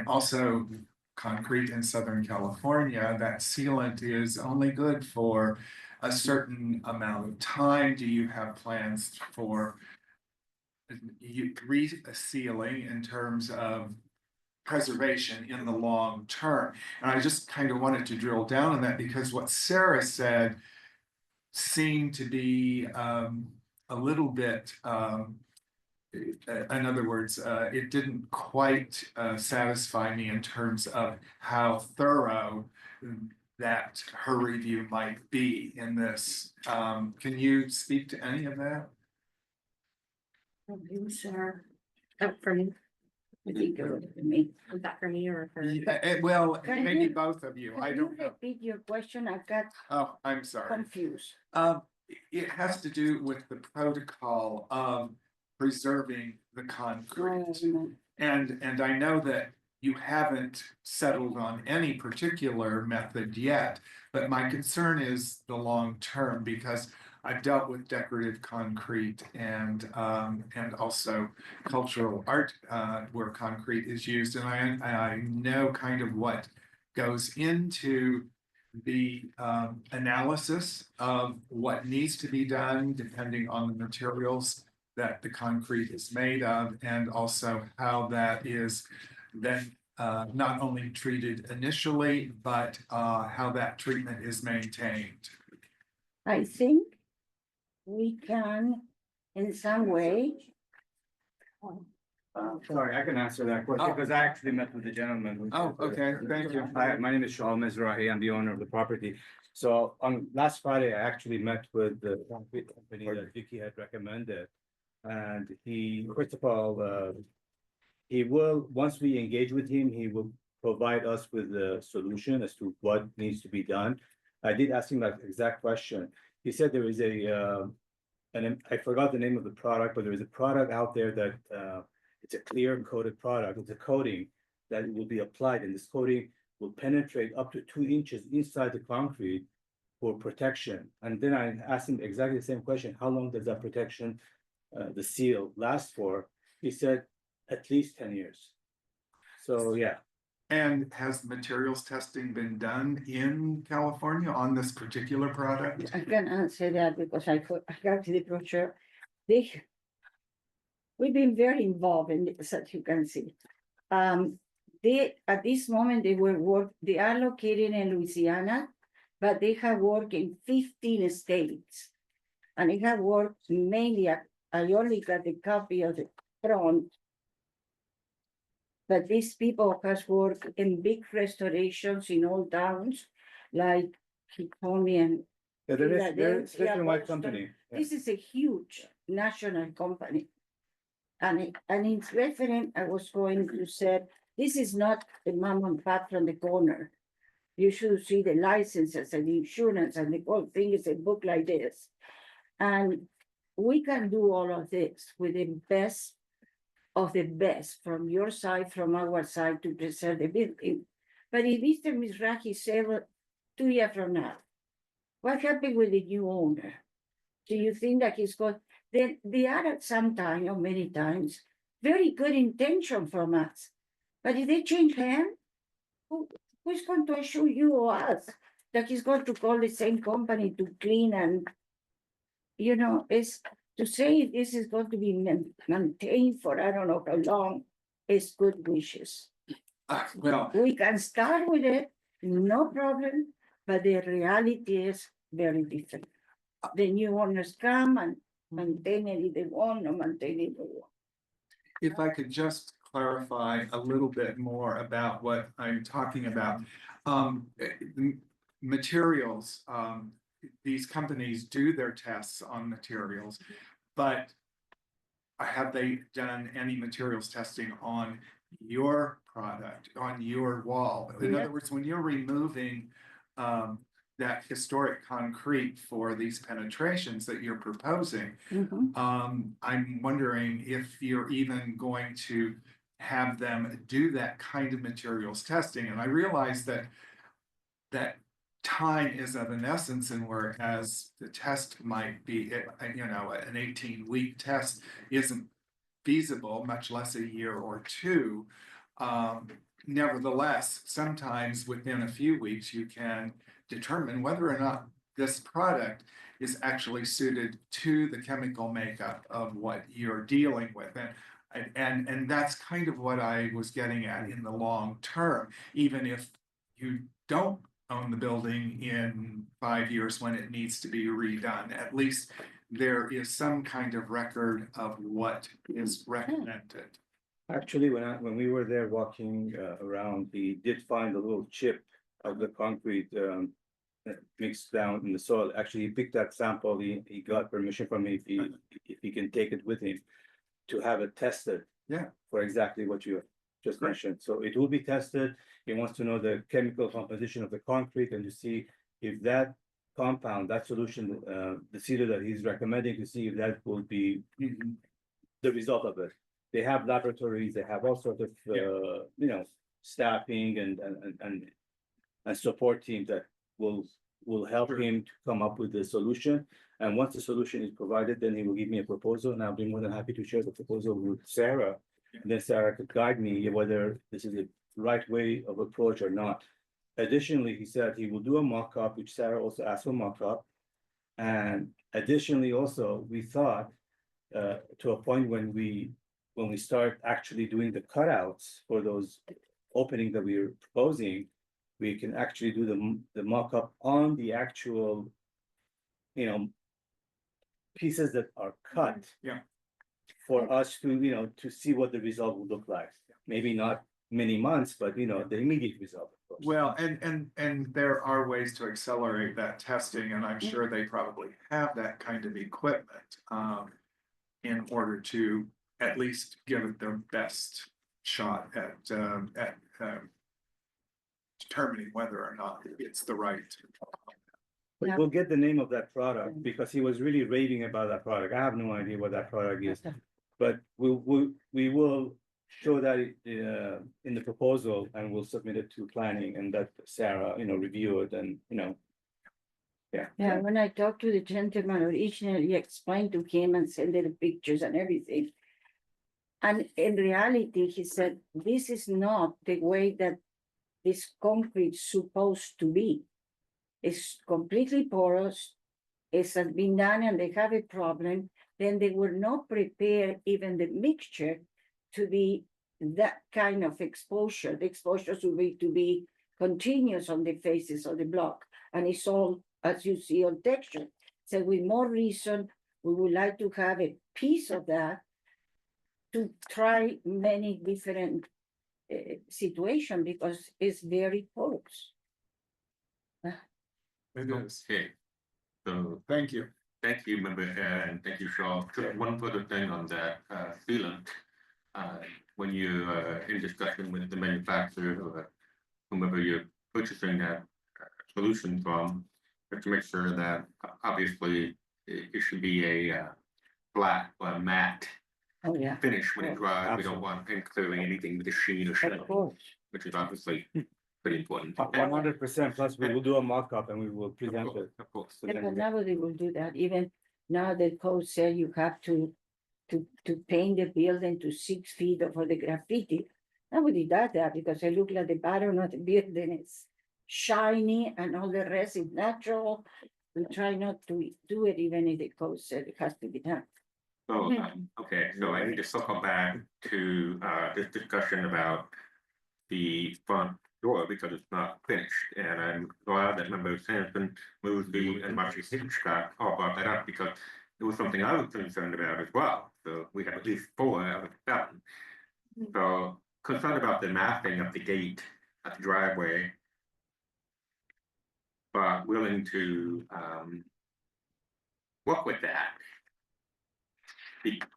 also concrete in Southern California. That sealant is only good for a certain amount of time. Do you have plans for resealing in terms of preservation in the long term. And I just kind of wanted to drill down on that because what Sarah said seemed to be a little bit, in other words, it didn't quite satisfy me in terms of how thorough that her review might be in this. Can you speak to any of that? You, sir. Oh, for me. I think you're for me. Was that for me or for? Well, Can maybe you- both of you, I Can don't you know. repeat your question? I got Oh, I'm sorry. confused. It has to do with the protocol of preserving the concrete. And I know that you haven't settled on any particular method yet, but my concern is the long term because I've dealt with decorative concrete and also cultural art where concrete is used, and I know kind of what goes into the analysis of what needs to be done depending on the materials that the concrete is made of, and also how that is then not only treated initially, but how that treatment is maintained. I think we can, in some way. Sorry, I can answer that question Oh. because I actually met with the gentleman. Oh, okay, thank you. Hi, my name is Shaul Mizrahi. I'm the owner of the property. So on last Friday, I actually met with the concrete company that Vicky had recommended. And he, first of all, he will, once we engage with him, he will provide us with a solution as to what needs to be done. I did ask him that exact question. He said there is and I forgot the name of the product, but there is a product out there that it's a clear coated product. It's a coating that will be applied, and this coating will penetrate up to 2 inches inside the concrete for protection. And then I asked him exactly the same question: how long does that protection, the seal, last for? He said at least 10 years. So yeah. And has materials testing been done in California on this particular product? I can answer that because I got the brochure. We've been very involved in this, as you can see. They, at this moment, they are located in Louisiana, but they have worked in 15 states. And they have worked mainly, I only got the copy of the front. But these people has worked in big restorations in all towns, like he told me, and Yeah, there is a Philadelphia, nationwide Boston. company. Yeah. This is a huge national company. And it's referent, I was going to say, this is not the mom and pop from the corner. You should see the licenses and the insurance and the whole thing is a book like this. And we can do all of this with the best of the best from your side, from our side to preserve the building. But if Mr. Mizrahi said 2 years from now, what happened with the new owner? Do you think that he's got, they are at some time or many times, very good intention from us. But if they change hands, who's going to assure you or us that he's going to call the same company to clean and, you know, it's to say this is going to be maintained for I don't know how long, is good wishes. Well, We can start with it, no problem, but the reality is very different. The new owners come and maintain it if they want, or maintain it if they want. if I could just clarify a little bit more about what I'm talking about. Materials, these companies do their tests on materials, but have they done any materials testing on your product, on your wall? In Yeah. other words, when you're removing that historic concrete for these penetrations that you're proposing, I'm wondering if you're even going to have them do that kind of materials testing. And I realize that time is of an essence, and whereas the test might be, you know, an 18-week test isn't feasible, much less a year or two. Nevertheless, sometimes within a few weeks, you can determine whether or not this product is actually suited to the chemical makeup of what you're dealing with. And that's kind of what I was getting at in the long term, even if you don't own the building in 5 years when it needs to be redone, at least there is some kind of record of what is recommended. Actually, when we were there walking around, he did find a little chip of the concrete mixed down in the soil. Actually, he picked that sample. He got permission from me if he can take it with him to have it tested. Yeah. For exactly what you just mentioned. So it will be tested. He wants to know the chemical composition of the concrete and to see if that compound, that solution, the sealer that he's recommending, to see if that will be the result of it. They have laboratories, they have all sorts of, staffing and support teams that will help him to come up with the solution. And once the solution is provided, then he will give me a proposal, and I'll be more than happy to share the proposal with Sarah. And then Sarah could guide me whether this is the right way of approach or not. Additionally, he said he will do a mock-up, which Sarah also asked for mock-up. And additionally, also, we thought to a point when we start actually doing the cutouts for those openings that we are proposing, we can actually do the mock-up on the actual, pieces that are cut. Yeah. For us to, to see what the result will look like. Maybe not many months, but the immediate result, of course. Well, and there are ways to accelerate that testing, and I'm sure they probably have that kind of equipment in order to at least give it their best shot at determining whether or not it's the right. But we'll get the name of that product because he was really raving about that product. I have no idea what that product is, but we will show that in the proposal, and we'll submit it to planning, and that Sarah, review it, and yeah. Yeah, when I talked to the gentleman originally, explained to him and sent the pictures and everything. And in reality, he said, this is not the way that this concrete is supposed to be. It's completely porous. It has been done and they have a problem. Then they will not prepare even the mixture to be that kind of exposure. The exposure should be to be continuous on the faces of the block. And it's all, as you see, on texture. So with more reason, we would like to have a piece of that to try many different situations because it's very porous. It is. Okay, so Thank you. thank you, member, and thank you, Shaw. Just one further thing on that sealant. When you in discussion with the manufacturer or whomever you're purchasing that solution from, you have to make sure that obviously it should be a black or matte finish when it dries. We don't want clearly anything with a sheen or shine, which is obviously pretty important. 100%. Plus, we will do a mock-up and we will present it. Of course. Yeah, but nobody will do that. Even now the code says you have to paint the building to 6 feet for the graffiti. Nobody does that because I look like the bottom of the building is shiny and all the rest is natural. We try not to do it even if the code says it has to be done. So, okay, so I need to circle back to this discussion about the front door because it's not finished. And I'm glad that members Hanson, Moosby, and Marcy Hitchcock all brought that up because it was something I was concerned about as well. So we have at least 4 out of 7. So concerned about the mapping of the gate at the driveway, but willing to work with that.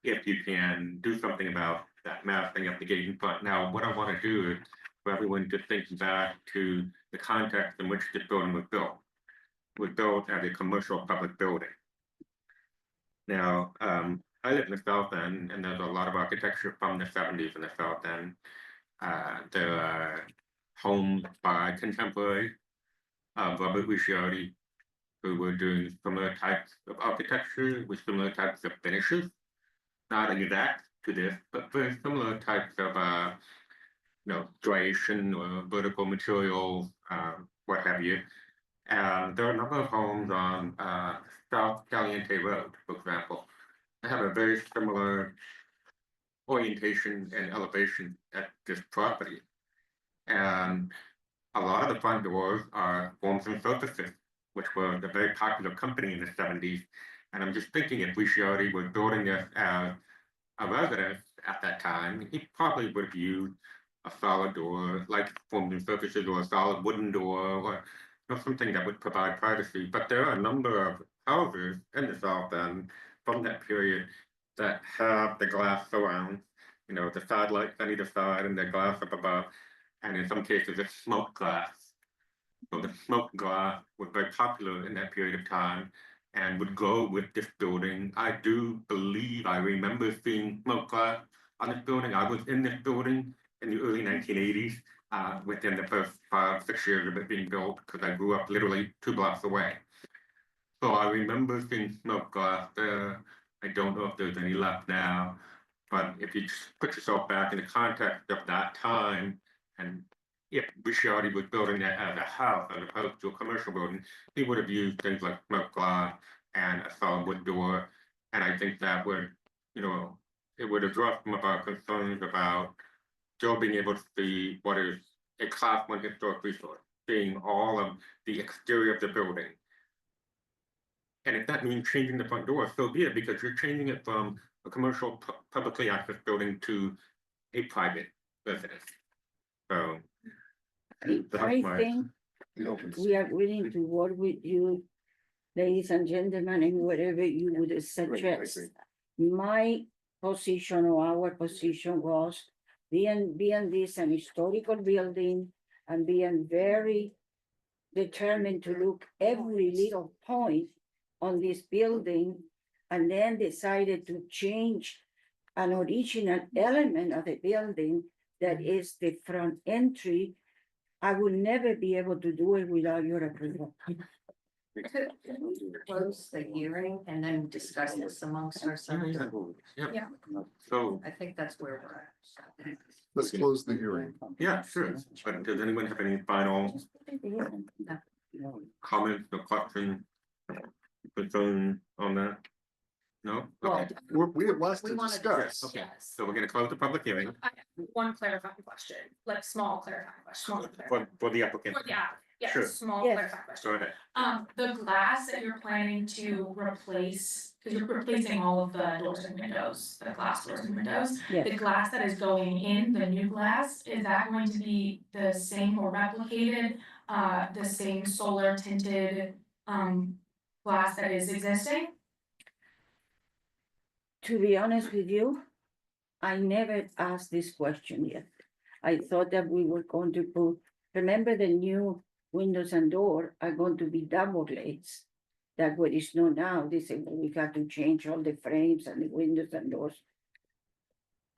If you can do something about that mapping of the gate in front. Now, what I want to do is for everyone to think back to the context in which this building was built. It was built as a commercial public building. Now, I live in the South End, and there's a lot of architecture from the 70s in the South End. There are homes by contemporary Robert Ricciardi, who were doing similar types of architecture with similar types of finishes. Not exact to this, but very similar types of, striation or vertical materials, what have you. And there are a number of homes on South Caliente Road, for example. They have a very similar orientation and elevation at this property. And a lot of the front doors are Forms and Surfaces, which were a very popular company in the 70s. And I'm just thinking if Ricciardi was building this as a residence at that time, he probably would have used a solid door like Forms and Surfaces or a solid wooden door or something that would provide privacy. But there are a number of houses in the South End from that period that have the glass surround, the side lights on either side and the glass up above. And in some cases, it's smoked glass. So the smoked glass was very popular in that period of time and would go with this building. I do believe I remember seeing smoked glass on this building. I was in this building in the early 1980s, within the first 5-6 years of it being built, because I grew up literally 2 blocks away. So I remember seeing smoked glass there. I don't know if there's any left now, but if you just put yourself back in the context of that time, and if Ricciardi was building that as a house as opposed to a commercial building, he would have used things like smoked glass and a solid wood door. And I think that would, it would address some of our concerns about still being able to see what is a Class 1 historic resource, seeing all of the exterior of the building. And if that means changing the front door, so be it, because you're changing it from a commercial publicly accessed building to a private residence. So I think we are willing to work with you, ladies and gentlemen, and whatever you would suggest. My position or our position was being this an historical building and being very determined to look every little point on this building, and then decided to change an original element of the building that is the front entry. I will never be able to do it without your approval. Close the hearing and then discuss this amongst ourselves. Yeah. So I think that's where we're at. Let's close the hearing. yeah, sure. But does anyone have any final comments or questions, concern on that? No? Okay. We have less We to wanna discuss. Okay, so we're gonna close the public hearing One clarifying question, like small clarifying question. for the applicant. Yeah, Sure. small Yes. clarifying question. Go ahead. The glass that you're planning to replace, because you're replacing all of the doors and windows, the glass doors and windows. Yes. The glass that is going in, the new glass, is that going to be the same or replicated, the same solar tinted, glass that is existing? To be honest with you, I never asked this question yet. I thought that we were going to put, remember the new windows and door are going to be double glazed. That what is known now, they say, well, we got to change all the frames and the windows and doors.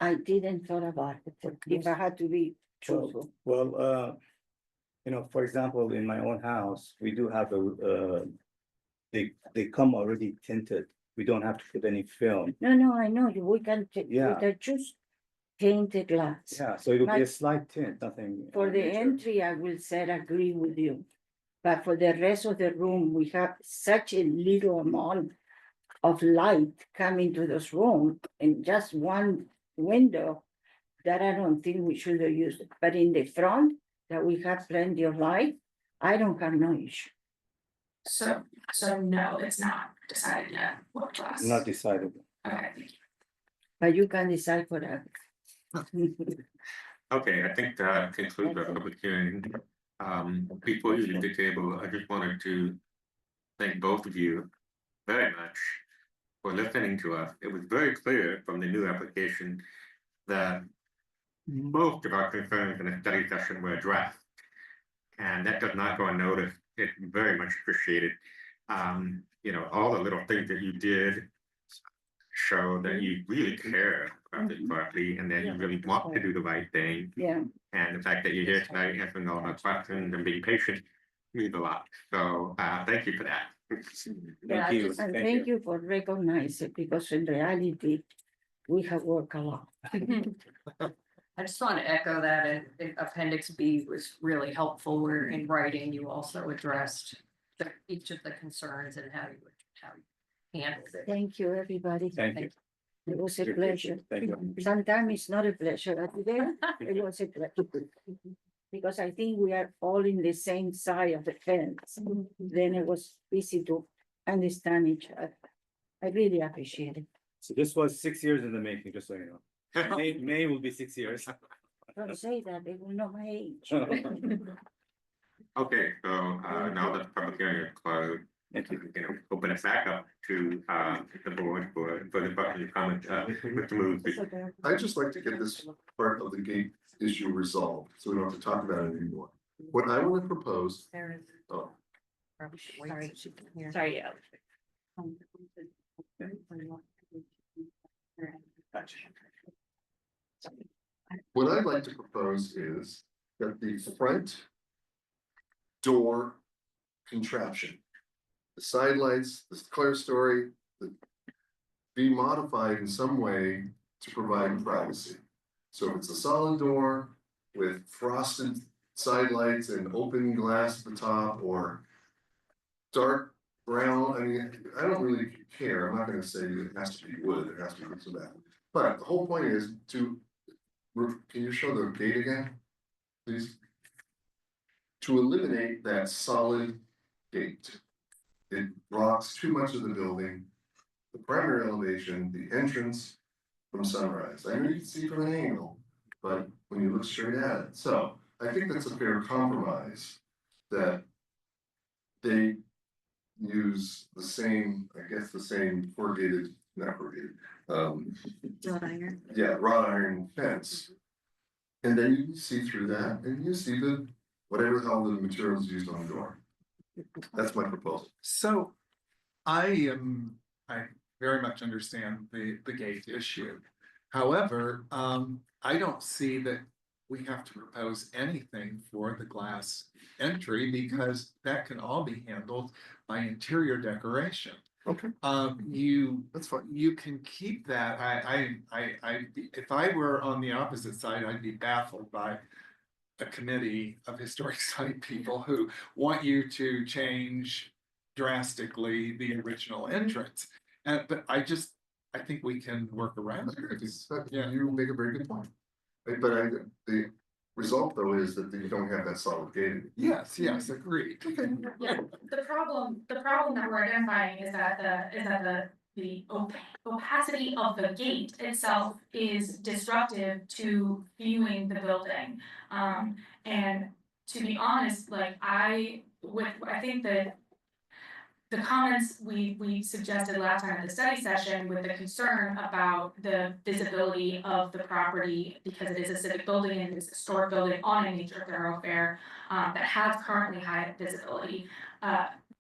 I didn't thought about it, if I had to be truthful. Well, for example, in my own house, we do have they come already tinted. We don't have to put any film. No, I know, we can, we Yeah. can just paint the glass. Yeah, so it'll be a But slight tint, nothing. For the major. entry, I will say agree with you. But for the rest of the room, we have such a little amount of light coming to this room in just one window that I don't think we should have used it. But in the front, that we have plenty of light, I don't have no issue. So no, it's not decided yet what glass. Not decided. Okay, But you can decide for that. Okay, I think that concludes our public hearing. Before you leave the table, I just wanted to thank both of you very much for listening to us. It was very clear from the new application that most of our concerns in the study session were addressed. And that does not go unnoticed. It's very much appreciated. All the little things that you did show that you really care about this property and that you really want to do the right thing. Yeah, And the fact that you're here tonight answering all of our questions and being patient means a lot. So thank you for that. Yeah, you. and thank you for recognizing, because in reality, we have worked a lot. I just want to echo that, and Appendix B was really helpful, where in writing you also addressed each of the concerns and how you handled it. Thank you, everybody. Thank you. It was a pleasure. Thank you. Sometimes it's not a pleasure, but today it was a pleasure. Because I think we are all in the same side of the fence. Then it was easy to understand each other. I really appreciate it. So this was 6 years in the making, just so you know. May will be 6 years. Don't say that, they will know my age. Okay, so now that the public hearing is closed, we're gonna open it back up to the board for the public comment, Mr. Moody. I'd just like to get this part of the gate issue resolved, so we don't have to talk about it anymore. What I want to propose, oh, Sorry, yeah. what I'd like to propose is that the front door contraption, the side lights, the clerestory, be modified in some way to provide privacy. So if it's a solid door with frosted side lights and open glass at the top, or dark brown, I mean, I don't really care, I'm not gonna say it has to be wood, it has to be this or that. But the whole point is to, can you show the gate again, please? To eliminate that solid gate. It blocks too much of the building, the primary elevation, the entrance from Sunrise. I know you can see from an angle, but when you look straight at it, so I think that's a fair compromise. That they use the same, I guess, the same corrugated, not corrugated, Wrought iron. yeah, wrought iron fence. And then you can see through that and you see the, whatever the hell the materials used on the door. That's my proposal. So I very much understand the gate issue. However, I don't see that we have to propose anything for the glass entry because that can all be handled by interior decoration. Okay. That's fine. You can keep that. If I were on the opposite side, I'd be baffled by a committee of historic site people who want you to change drastically the original entrance. But I think we can work around it. Yeah. You make a very good point. But the result though is that you don't have that solid gate. Yes, agreed. Yeah, the problem that we're identifying is that the opacity of the gate itself is disruptive to viewing the building. And to be honest, like I think that the comments we suggested last time at the study session with the concern about the visibility of the property because it is a civic building and it's a historic building on a nature thoroughfare that has currently high visibility.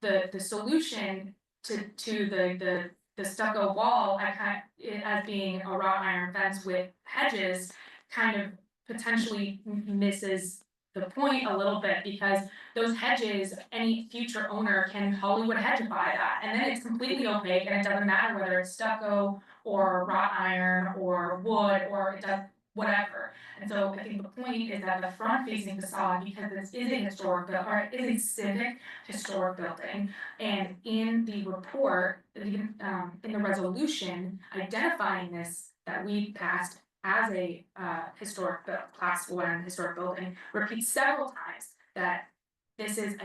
The solution to the stucco wall, as being a wrought iron fence with hedges, kind of potentially misses the point a little bit because those hedges, any future owner can Hollywood hedgeify that, and then it's completely opaque and it doesn't matter whether it's stucco or wrought iron or wood or it does whatever. And so I think the point is that the front facing facade, because this is a historic or it is a civic historic building, and in the report, in the resolution identifying this that we passed as a historic class 1 historic building, repeats several times that this is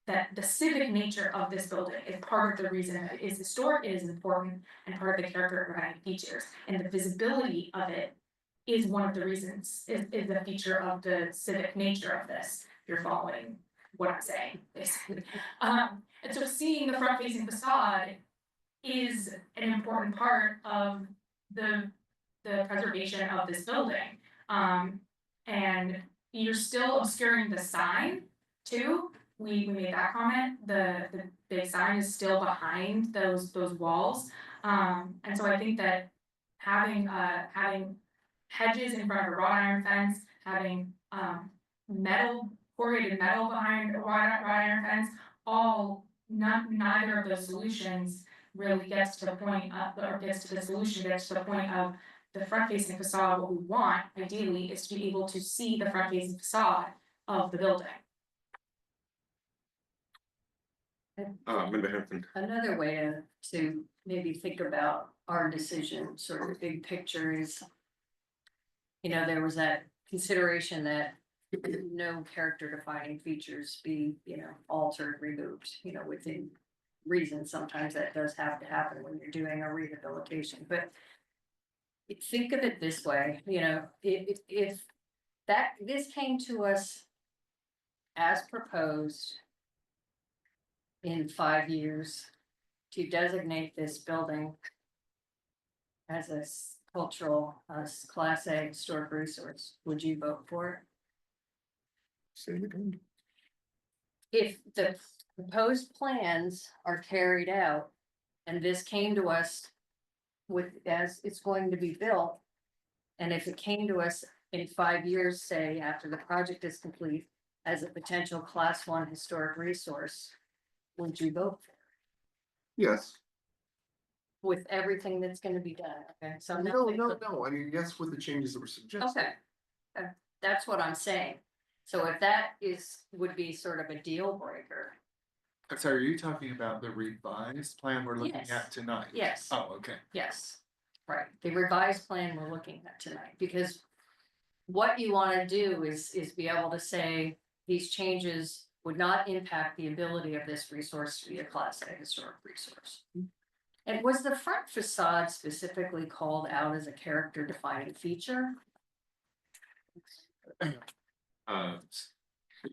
that the civic nature of this building is part of the reason it is historic, it is important, and part of the character providing features. And the visibility of it is one of the reasons, is the feature of the civic nature of this, if you're following what I'm saying, basically. And so seeing the front facing facade is an important part of the preservation of this building. And you're still obscuring the sign too. We made that comment. The big sign is still behind those walls. And so I think that having hedges in front of a wrought iron fence, having corrugated metal behind a wrought iron fence, neither of those solutions really gets to the point gets to the point of the front facing facade. What we want ideally is to be able to see the front facing facade of the building. Member Hanson. Another way to maybe think about our decision, sort of big picture is. There was that consideration that no character defining features be, altered, removed, within reason. Sometimes that does have to happen when you're doing a rehabilitation, but. Think of it this way, if this came to us as proposed in 5 years to designate this building as a cultural, Class A historic resource, would you vote for it? Say it again. If the proposed plans are carried out and this came to us as it's going to be built, and if it came to us in 5 years, say after the project is complete, as a potential Class 1 historic resource, would you vote for it? Yes. With everything that's gonna be done? Okay, so No, I mean, yes, with the changes that were suggested. Okay, that's what I'm saying. So if that would be sort of a deal breaker. I'm sorry, are you talking about the revised plan we're looking Yes. at tonight? Yes. Oh, okay. Yes, right, the revised plan we're looking at tonight, because what you wanna do is be able to say these changes would not impact the ability of this resource to be a Class A historic resource. And was the front facade specifically called out as a character defining feature?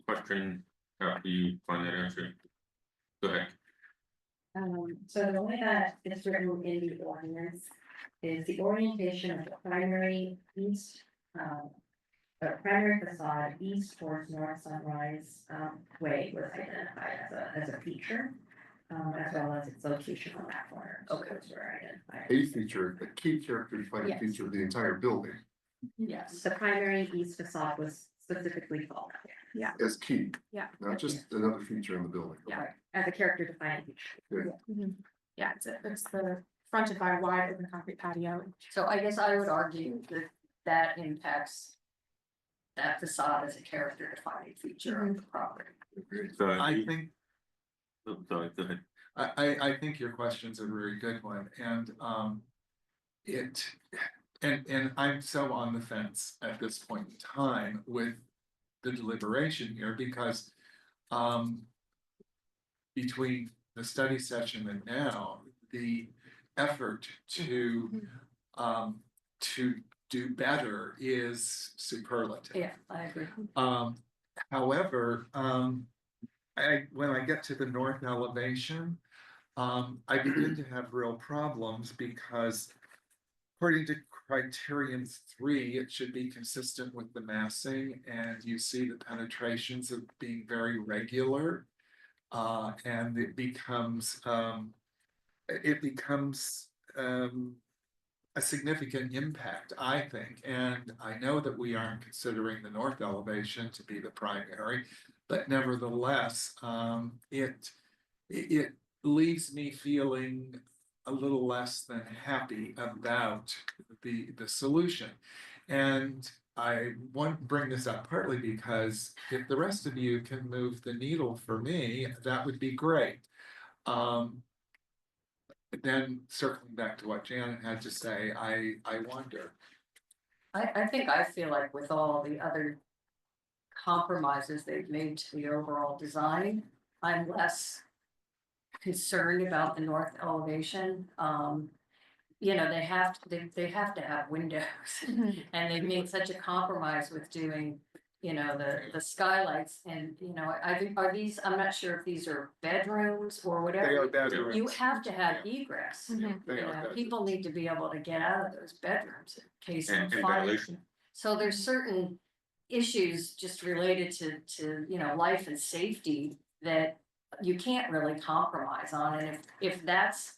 Question, you find that answer? Go ahead. So the way that it's written in the ordinance is the orientation of the primary east, the primary facade east towards North Sunrise, Way was identified as a feature. As well as its location on that corner. So Okay. those were identified. A feature, a key character defining Yes. feature of the entire building Yes. The primary east facade was specifically called out as key. Yeah. Not just another feature in the building. Yeah. as a character defining feature. Yeah, it's the fronted by a wide open concrete patio. So I guess I would argue that impacts that facade as a character defining feature of the property. So I think, sorry, go ahead. I think your question's a very good one, and and I'm so on the fence at this point in time with the deliberation here, because between the study session and now, the effort to do better is superlative. Yeah, I agree. However, when I get to the north elevation, I begin to have real problems, because according to criterion 3, it should be consistent with the massing, and you see the penetrations of being very regular. And it becomes a significant impact, I think. And I know that we aren't considering the north elevation to be the primary, but nevertheless, it leaves me feeling a little less than happy about the solution. And I want to bring this up partly because if the rest of you can move the needle for me, that would be great. Then circling back to what Janet had to say, I wonder. I think I feel like with all the other compromises they've made to the overall design, I'm less concerned about the north elevation. They have to have windows, and they've made such a compromise with doing, the skylights, and I'm not sure if these are bedrooms or whatever. They are bedrooms. You have to have egress. They are bedrooms. People need to be able to get out of those bedrooms in case of And fire. ventilation. So there's certain issues just related to life and safety that you can't really compromise on, and if that's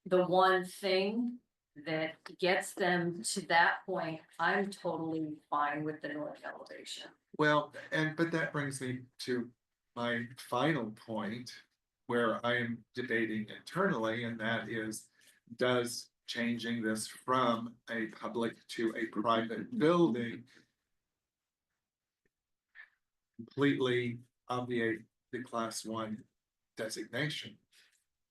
the one thing that gets them to that point, I'm totally fine with the north elevation. Well, but that brings me to my final point, where I am debating internally, and that is, does changing this from a public to a private building completely obviate the Class 1 designation.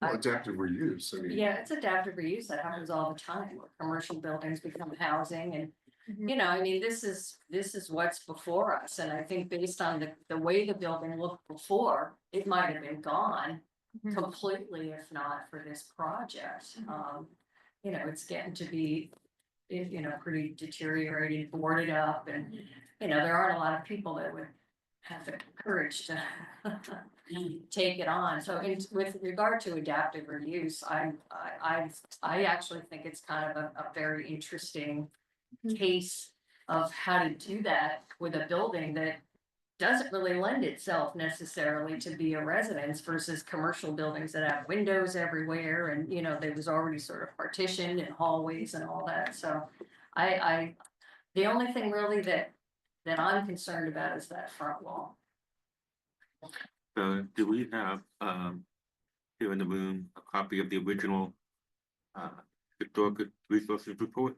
Well, adaptive reuse, I mean. Yeah, it's adaptive reuse. That happens all the time, where commercial buildings become housing and, you know, I mean, this is what's before us. And I think based on the way the building looked before, it might have been gone completely, if not for this project. You know, it's getting to be, you know, pretty deteriorated, boarded up, and, you know, there aren't a lot of people that would have the courage to take it on. So with regard to adaptive reuse, I actually think it's kind of a very interesting case of how to do that with a building that doesn't really lend itself necessarily to be a residence versus commercial buildings that have windows everywhere, and, you know, there was already sort of partitioned and hallways and all that. So the only thing really that I'm concerned about is that front wall. Do we have, here in the room, a copy of the original, historical resources report?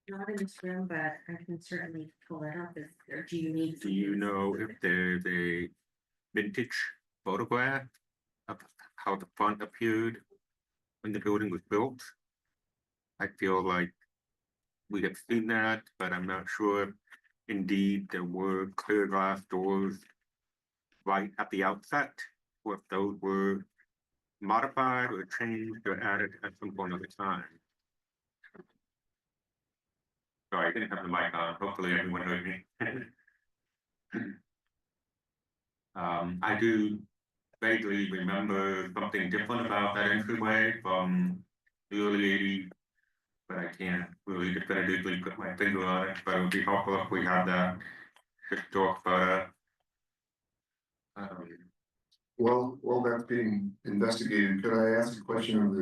Not in this room, but I can certainly pull it up. Or do you need? Do you know if there's a vintage photograph of how the front appeared when the building was built? I feel like we have seen that, but I'm not sure if indeed there were clear glass doors right at the outset, or if those were modified or changed or added at some point of the time. Sorry, I didn't have the mic on. Hopefully everyone heard me. I do vaguely remember something different about that entryway from the early 80s, but I can't really definitively put my finger on it. But it would be helpful if we had that historic photo. While that's being investigated, could I ask a question of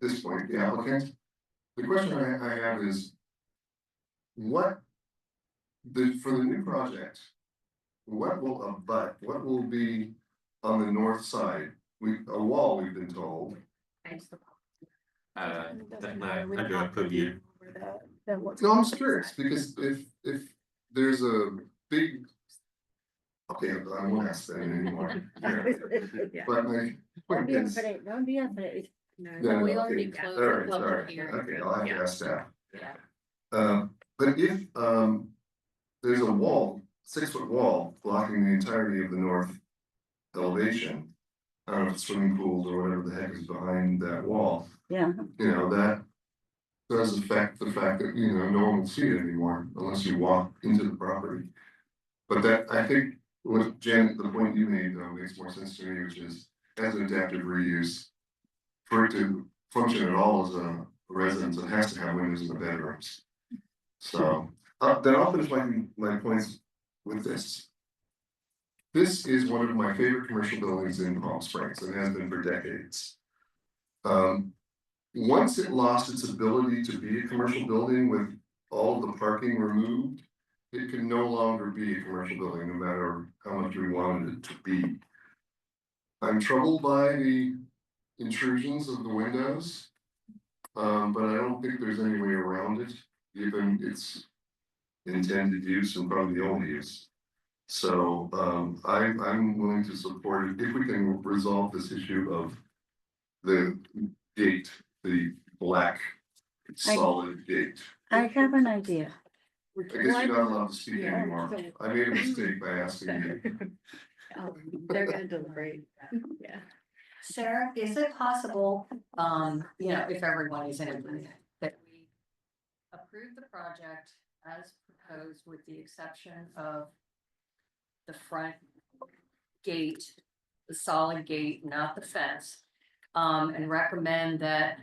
this point, the applicant? The question I have is, for the new project, what will be on the north side? A wall, we've been told. Under a purview. No, I'm just curious, because if there's a big. Okay, I won't ask that anymore. But my point is. Don't be afraid. No, We okay, already closed all the right, public sorry. hearing. Okay, I'll have to ask staff. Yeah. But if there's a wall, 6-foot wall blocking the entirety of the north elevation. I don't know if it's swimming pools or whatever the heck is behind that wall. Yeah. You know, that does affect the fact that, you know, no one will see it anymore unless you walk into the property. But that, I think, what Jen, the point you made though makes more sense to me, which is as an adaptive reuse. For it to function at all as a residence, it has to have windows in the bedrooms. So, then I'll finish my points with this. This is one of my favorite commercial buildings in Palm Springs and has been for decades. Once it lost its ability to be a commercial building with all of the parking removed, it can no longer be a commercial building, no matter how much we wanted it to be. I'm troubled by the intrusions of the windows. But I don't think there's any way around it, given its intended use and probably the only use. So I'm willing to support it if we can resolve this issue of the gate, the black solid gate. I have an idea. I guess you're not allowed to speak anymore. I made a mistake by asking you. They're gonna deliberate. Yeah. Sarah, is it possible, you know, if everyone is in agreement, that we approve the project as proposed with the exception of the front gate, the solid gate, not the fence, and recommend that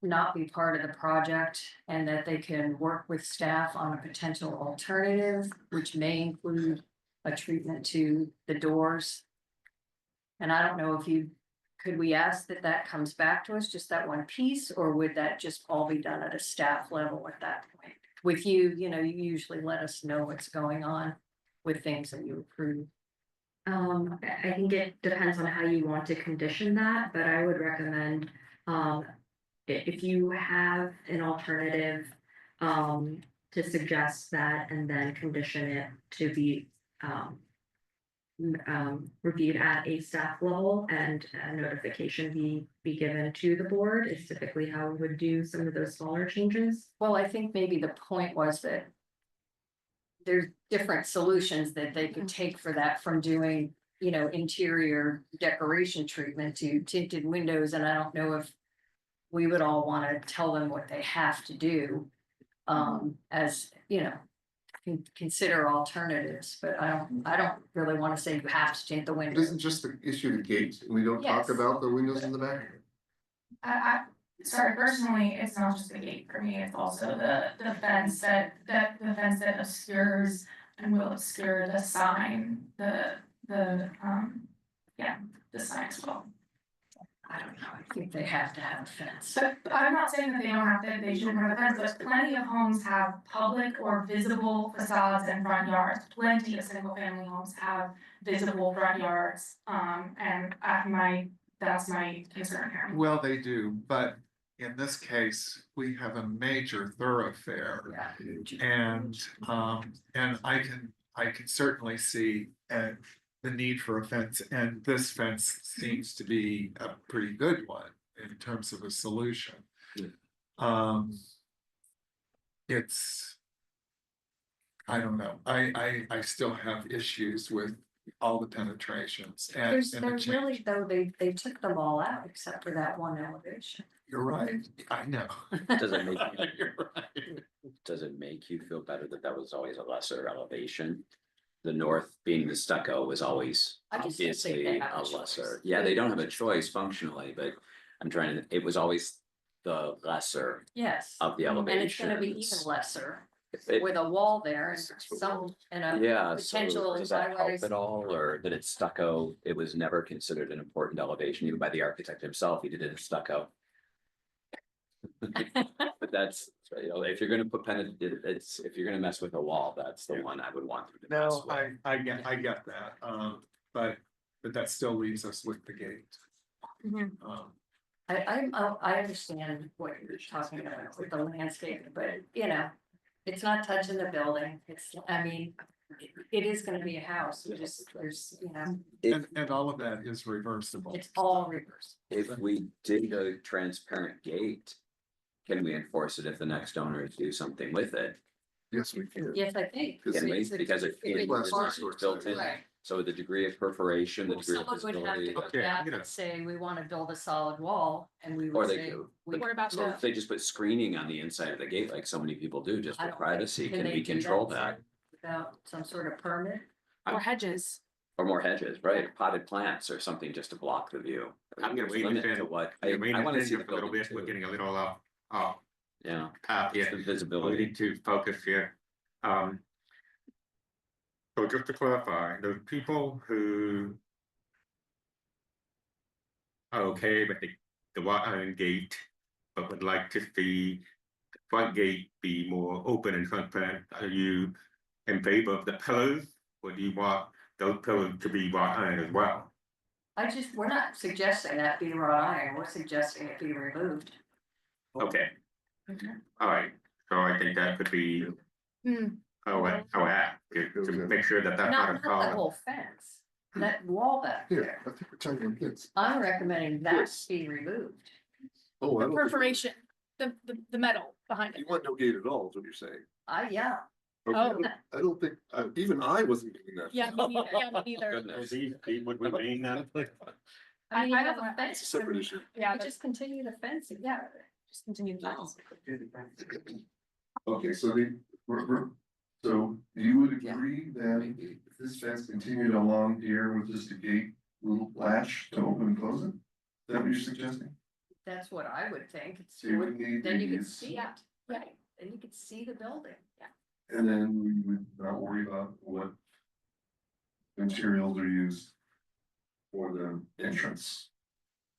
not be part of the project and that they can work with staff on a potential alternative, which may include a treatment to the doors. And I don't know if could we ask that comes back to us, just that one piece, or would that just all be done at a staff level at that point? With you, you know, you usually let us know what's going on with things that you approve. I think it depends on how you want to condition that, but I would recommend, if you have an alternative, to suggest that and then condition it to be reviewed at a staff level and a notification be given to the board is typically how we would do some of those smaller changes. Well, I think maybe the point was that there's different solutions that they could take for that, from doing, interior decoration treatment to tinted windows, and I don't know if we would all want to tell them what they have to do, as, consider alternatives, but I don't really want to say you have to tint the It windows. isn't just the issue of the gates, we don't talk Yes. about the windows in the back. Sorry, personally, it's not just the gate for me, it's also the fence that obscures and will obscure the sign, the sign as well. I don't know, I think they have to have a fence. But I'm not saying that they don't have to, they shouldn't have a fence, but plenty of homes have public or visible facades and front yards. Plenty of single family homes have visible front yards, and that's my concern here. Well, they do, but in this case, we have a major thoroughfare. And I can certainly see the need for a fence, and this fence seems to be a pretty good one in terms of a solution. It's, I don't know, I still have issues with all the penetrations and. There's, and the there's change. really, though, they took them all out except for that one elevation. You're right, I know. Does it make you, You're right. does it make you feel better that that was always a lesser elevation? The north being the stucco was always I just don't think they obviously have a a choice. lesser, yeah, they don't have a choice functionally, but I'm trying to, it was always the lesser Yes. of the And it's gonna be elevations. even lesser It- with a wall there and some, and a Yeah, so potential does that help highways. at all, or that it's stucco, it was never considered an important elevation, even by the architect himself, he did it in stucco. But that's, if you're gonna put if you're gonna mess with a wall, that's the one I would want them to mess No, with. I get that, but that still leaves us with the gate. I understand what you're talking about with the landscape, but it's not touching the building. It's, I mean, it is gonna be a house. There's, And all of that is reversible. it's all reverse. If we did a transparent gate, can we enforce it if the next owners do something with it? Yes, we can. Yes, I think. Because Can we? It's a- Because it it's a- built in, Right. so the degree of perforation, the degree of Someone would have to visibility. go Okay, back you know. and say, we wanna build a solid wall, and we Or would they say. do, we- What about So the- if they just put screening on the inside of the gate, like so many people do, just I for don't privacy, think- can they we do control that? Without some sort of permit? Or hedges? Or more hedges, right, potted plants or something just to block the view. I'm gonna There's wait limit and to what, I mean, I wanna it's see the a little building bit, we're too, getting a little off yeah, path it's here. the We visibility. need to focus here. So just to clarify, those people who are okay with the wrought iron gate, but would like to see the front gate be more open and transparent, are you in favor of the pillars? Or do you want those pillars to be wrought iron as well? We're not suggesting that be wrought iron, we're suggesting it be removed. Okay. All right, so I think that could be how I act, to make sure that that's not a Not the problem. whole fence, that wall back Yeah, there. I think we're talking about kids. I'm recommending that Yes. be removed. Oh, I The don't think- perforation, the metal behind You it. want no gate at all, is what you're saying. Yeah, Okay, Oh. I don't think, even I wasn't doing that. Yeah, me neither, yeah, me neither. Goodness. Would remain that. I mean, I you have know a what? fence. Separate issue. Yeah, Just continue the fencing, yeah. just continue the fence. Okay, so so you would agree that if this fence continued along here with just a gate, little latch to open and close it? Is that what you're suggesting? That's what I would think. So you would need Then you can these, see it, right, then you can see the building, yeah. and then we would not worry about what materials are used for the entrance.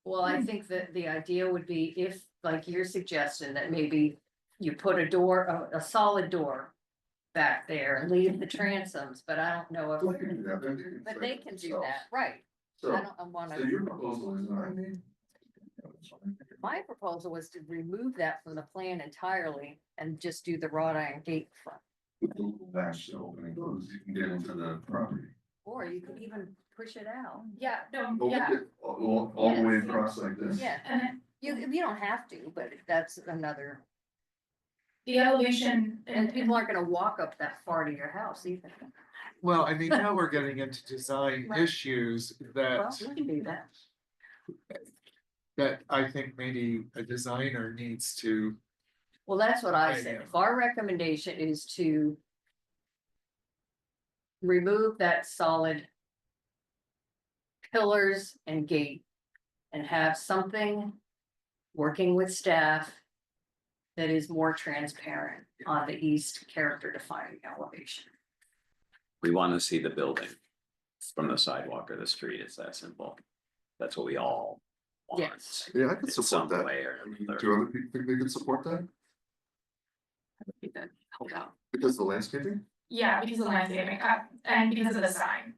Well, I think that the idea would be if, like you're suggesting, that maybe you put a door, a solid door back there and leave the transoms, but I don't know Well, they can if, do that, then but they can do themselves. that, right? So, I don't wanna, so your proposal is not. my proposal was to remove that from the plan entirely and just do the wrought iron gate front. With the little latch to open and close, you can get into the property. Or you could even push it out. Yeah, no, Open yeah, it all the way across like this. Yeah, and you don't have to, but that's another, the elevation and and people aren't gonna walk up that far to your house either. Well, I mean, now we're getting into design Right. issues Well, that, we can do that. that I think maybe a designer needs to. Well, that's what I Right, said. yeah. If our recommendation is to remove that solid pillars and gate and have something working with staff that is more transparent on the east character defining elevation. We want to see the building from the sidewalk or the street. It's that simple. That's what we all want. Yes. Yeah, I could in support some that. way or I mean, another. do other people think they could support that? Hold on. Because the landscaping? yeah, because of the landscaping, and because of the sign,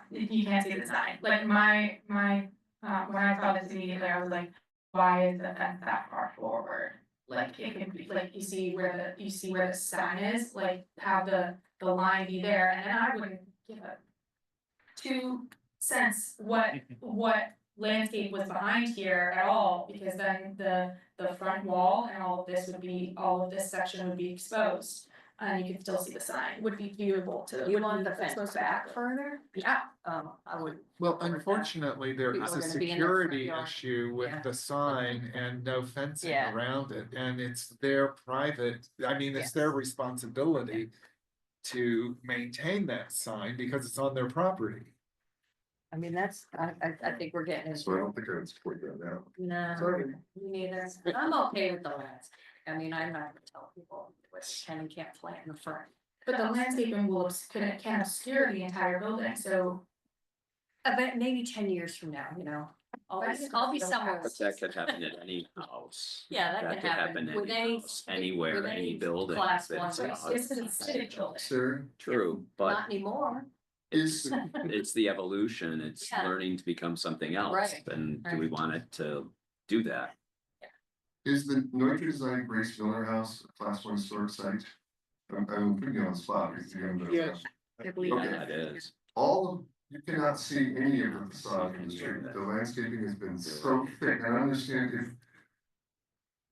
you can't see the sign, like when I saw this immediately, I was like, why is the fence that far forward? Like, it could be, like, you see where the sign is, like, have the line be there, and then I wouldn't give a 2 cents what landscape was behind here at all, because then the front wall and all of this section would be exposed. And you can still see the sign, would be viewable to. You want the fence back further? Yeah, I would. Well, prefer that. unfortunately, there People is are a gonna be in their front security yard. issue Yeah. with the sign and no fencing Yeah. around it, and it's their private, I mean, it's their Yes. responsibility to maintain that sign because it's on their property. I mean, that's, I think we're getting So I into, don't think I would support that now. no, Sorry. me neither. I'm okay with the landscape. I mean, I'm not gonna tell people what can and can't plant in the front. but the landscaping can obscure the entire building, so. But maybe 10 years from now, you know, I'll be somewhere. But that could happen at any house. Yeah, that can happen at with any any house, Anywhere, with any any building. class that's one a race. house. It's a civic building. Sarah, True, but Not anymore. is, it's the evolution, it's Yeah. learning to become something else. Right, And do we right. want it to do that? is the North Design Grace Miller House a class 1 historic site? I'm putting you on the spot. because you haven't- Yes. I believe Okay. Yeah, it is. You cannot see any of the facade from the street. The landscaping has been so thick, and I understand if,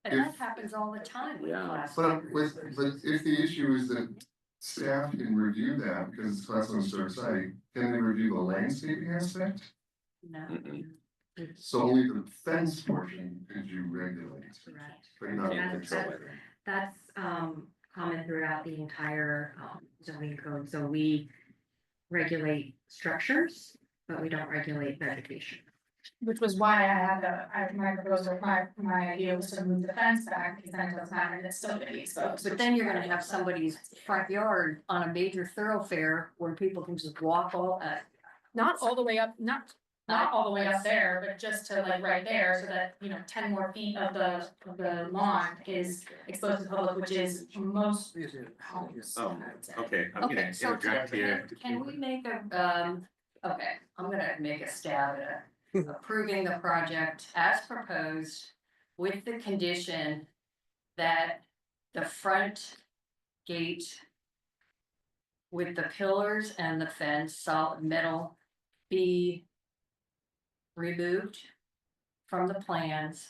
And that If- happens all the time with Yeah. class. but one with, races. but if the issue is that staff can review that because it's class 1 historic site, can they review the landscaping aspect? No. Mm-mm. So only the fence portion could you regulate, correct. but not. Can't That's- control it. That's common throughout the entire zoning code, so we regulate structures, but we don't regulate vegetation. Which was why I had my proposal, my idea was to move the fence back, because then it doesn't matter, and it's still gonna be exposed. But then you're gonna have somebody's front yard on a major thoroughfare where people can just walk all, Not all the way up, not all the way up there, but just to like right there, so that, 10 more feet of the lawn is exposed to the public, which is most homes. Oh, I would say. okay, I'm okay, gonna so interject here. can we make a, okay, I'm gonna make a stab at approving the project as proposed with the condition that the front gate with the pillars and the fence, solid metal, be removed from the plans.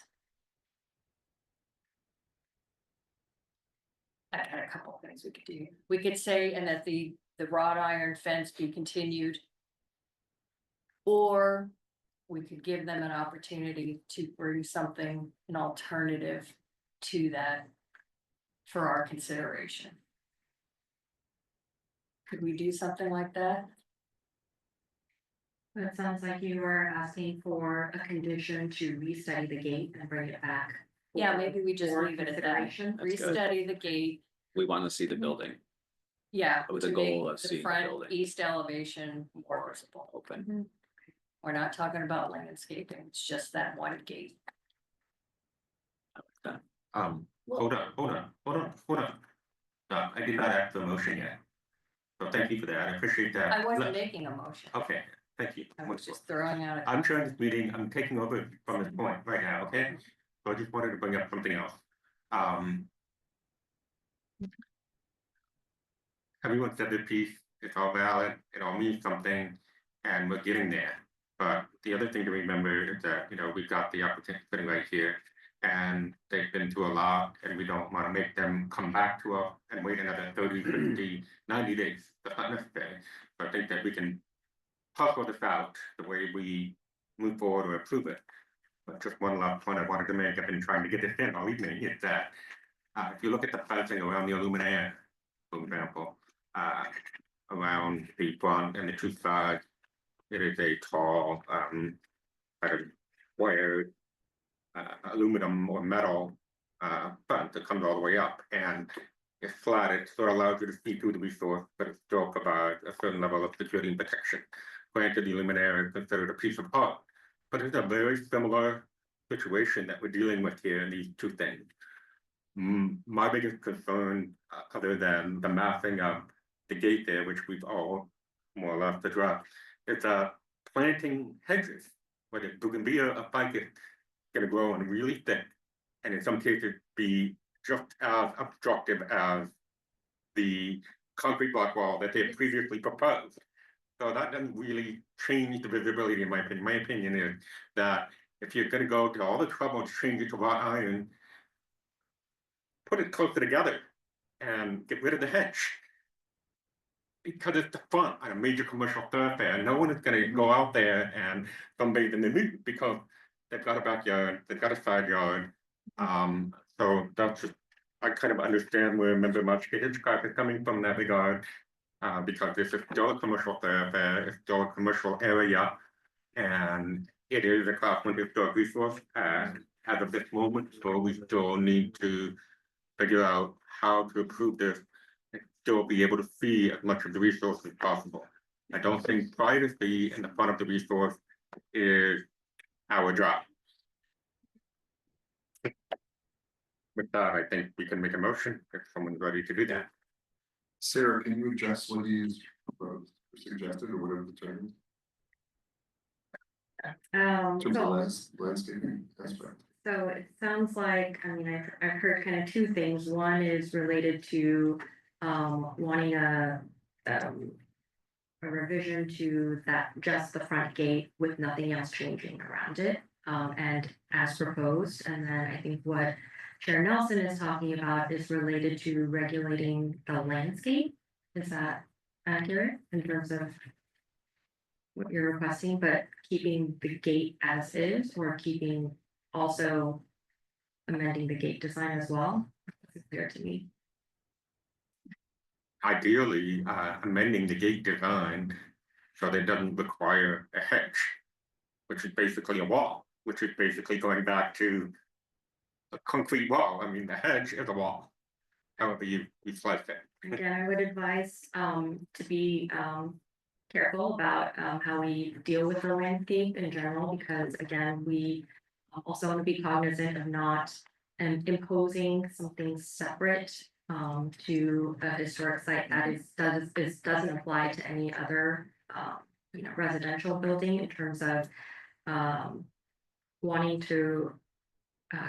I had a couple of things we could do. We could say, and that the wrought iron fence be continued. Or we could give them an opportunity to bring something, an alternative to that for our consideration. Could we do something like that? It sounds like you were asking for a condition to restudy the gate and bring it back. Yeah, maybe we just for leave it at that. consideration. That's good. Restudy the gate, We want to see the building yeah. With the to goal make of the seeing the front building. East elevation more visible. open. We're not talking about landscaping, it's just that one gate. Hold on. I did not ask the motion yet. So thank you for that, I appreciate that. I wasn't making a motion, Okay, thank you. I was just throwing out. I'm trying this meeting, I'm taking over from this point right now, okay? So I just wanted to bring up something else. everyone said their piece, it's all valid, it all means something, and we're getting there. But the other thing to remember is that, we've got the applicant sitting right here, and they've been through a lot, and we don't want to make them come back to us and wait another 30, 50, 90 days. That's not necessary. So I think that we can hustle this out the way we move forward or approve it. But just one last point I wanted to make, I've been trying to get this in all evening, is that if you look at the fencing around the Illuminaire, for example, around the front and the two sides, it is a tall, kind of wired aluminum or metal fence that comes all the way up, and it's flat. It sort of allows you to see through the resource, but it still provides a certain level of security and protection. Granted, the Illuminaire is considered a piece of art, but it's a very similar situation that we're dealing with here in these two things. My biggest concern, other than the massing of the gate there, which we've all more or less addressed, is planting hedges, where the bougainvillea of ficus going to grow and really thick, and in some cases be just as obstructive as the concrete block wall that they had previously proposed. So that doesn't really change the visibility, in my opinion. My opinion is that if you're going to go to all the trouble to change it to wrought iron, put it closer together and get rid of the hedge. Because it's the front on a major commercial thoroughfare. No one is going to go out there and sunbathe in the nude because they've got a backyard, they've got a side yard. So that's just, I kind of understand where Member Machka Hitchcock is coming from in that regard, because this is still a commercial thoroughfare, it's still a commercial area, and it is a Class 1 historic resource. And as of this moment, so we still need to figure out how to approve this and still be able to see as much of the resource as possible. I don't think privacy in the front of the resource is our job. With that, I think we can make a motion if someone's ready to do that. Sarah, can you address what he's suggested or whatever the term is? In terms of landscaping aspect. So it sounds like, I mean, I've heard kind of two things. One is related to wanting a revision to that, just the front gate with nothing else changing around it, and as proposed. And then I think what Chair Nelson is talking about is related to regulating the landscape. Is that accurate in terms of what you're requesting, but keeping the gate as is, or keeping also amending the gate design as well? It's clear to me. Ideally, amending the gate design so that it doesn't require a hedge, which is basically a wall, which is basically going back to a concrete wall. I mean, the hedge is a wall, however you slice it. Again, I would advise to be careful about how we deal with the landscape in general, because again, we also want to be cognizant of not imposing something separate to a historic site that doesn't apply to any other residential building, in terms of wanting to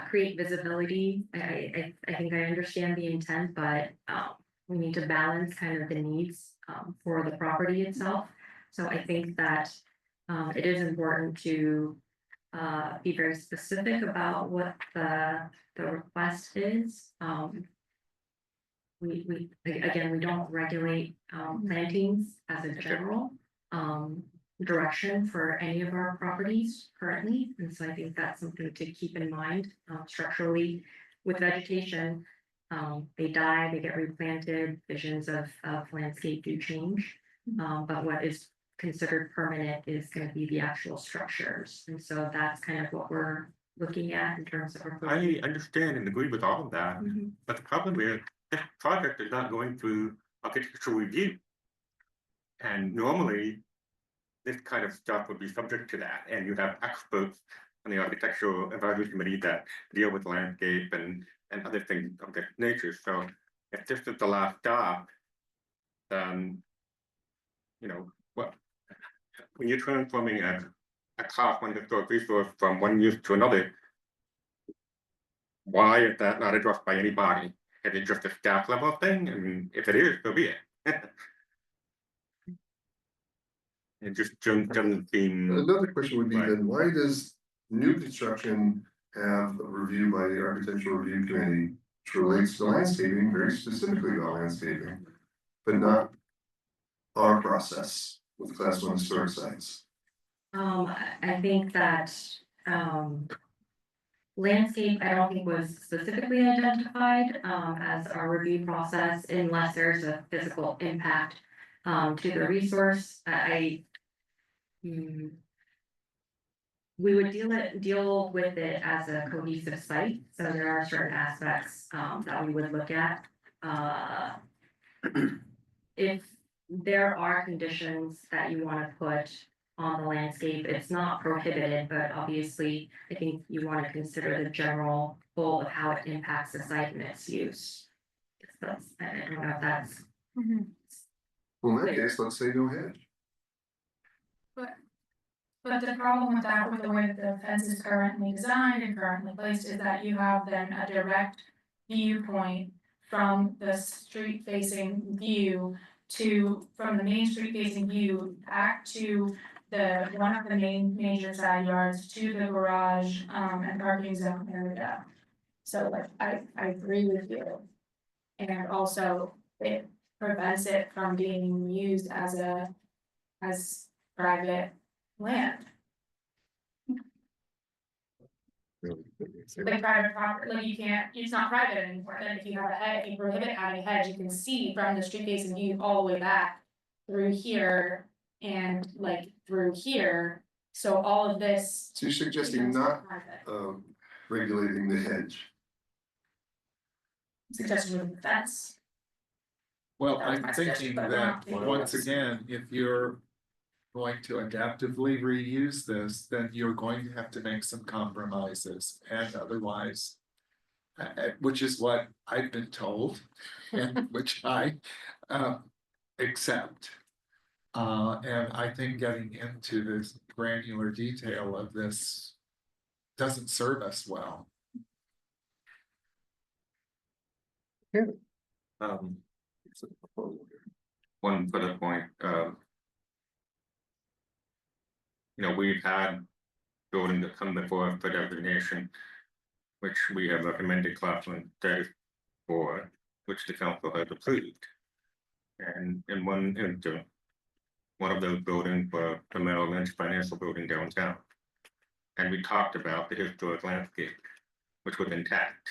create visibility. I think I understand the intent, but we need to balance kind of the needs for the property itself. So I think that it is important to be very specific about what the request is. We don't regulate plantings as a general direction for any of our properties currently, and so I think that's something to keep in mind. Structurally, with vegetation, they die, they get replanted, visions of landscape do change, but what is considered permanent is going to be the actual structures, and so that's kind of what we're looking at in terms of. I understand and agree with all of that, but the problem is this project is not going through architectural review, and normally this kind of stuff would be subject to that, and you have experts on the architectural advisory committee that deal with landscape and other things of this nature. So if this is the last stop, then what, when you're transforming a Class 1 historic resource from one use to another, why is that not addressed by anybody? Is it just a staff level thing? I mean, if it is, so be it. And just jump the theme. Another question would be Right. then, why does new construction have a review by the architectural review committee? Which relates to landscaping, very specifically about landscaping, but not our process with class 1 historic sites. I think that, landscape, I don't think was specifically identified, as our review process unless there's a physical impact, to the resource. We would deal with it as a cohesive site, so there are certain aspects, that we would look at. If there are conditions that you wanna put on the landscape, it's not prohibited, but obviously, I think you wanna consider the general goal of how it impacts the site and its use. I don't know if that's. Well, in that Clear. case, let's say no hedge. But the problem with that, with the way that the fence is currently designed and currently placed, is that you have then a direct viewpoint from the street facing view from the main street facing view back to one of the main major side yards to the garage, and parking zone area. So like, I agree with you. And also, it prevents it from being used as private land. Like private property, like you can't, it's not private anymore, then if you have a hedge, you prohibit having a hedge, you can see from the street facing view all the way back. Through here and like through here, so all of this. So you're suggesting becomes not private. regulating the hedge. Suggestion with the fence. Well, That was I'm my thinking suggestion, but that, not- once again, if you're going to adaptively reuse this, then you're going to have to make some compromises, and otherwise, which is what I've been told, and which I accept. And I think getting into this granular detail of this doesn't serve us well. One further point, we've had buildings that come before us for designation, which we have recommended class 134, which the council has approved. And in one of those buildings were the Merrill Lynch Financial Building downtown. And we talked about the historic landscape, which was intact.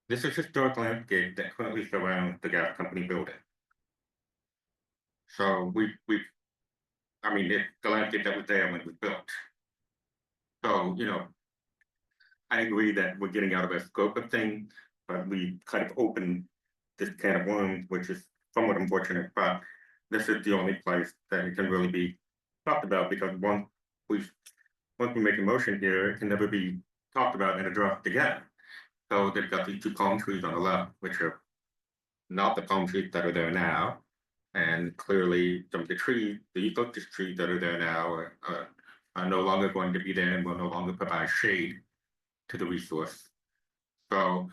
This is historic landscape that currently surrounds the gas company building. So the landscape that was there when it was built. So, I agree that we're getting out of the scope of things, but we kind of opened this can of worms, which is somewhat unfortunate, but this is the only place that it can really be talked about, because once we make a motion here, it can never be talked about and addressed again. So they've got these 2 palm trees on the left, which are not the palm trees that are there now. And clearly some of the trees, the eucalyptus trees that are there now are no longer going to be there and will no longer provide shade to the resource. So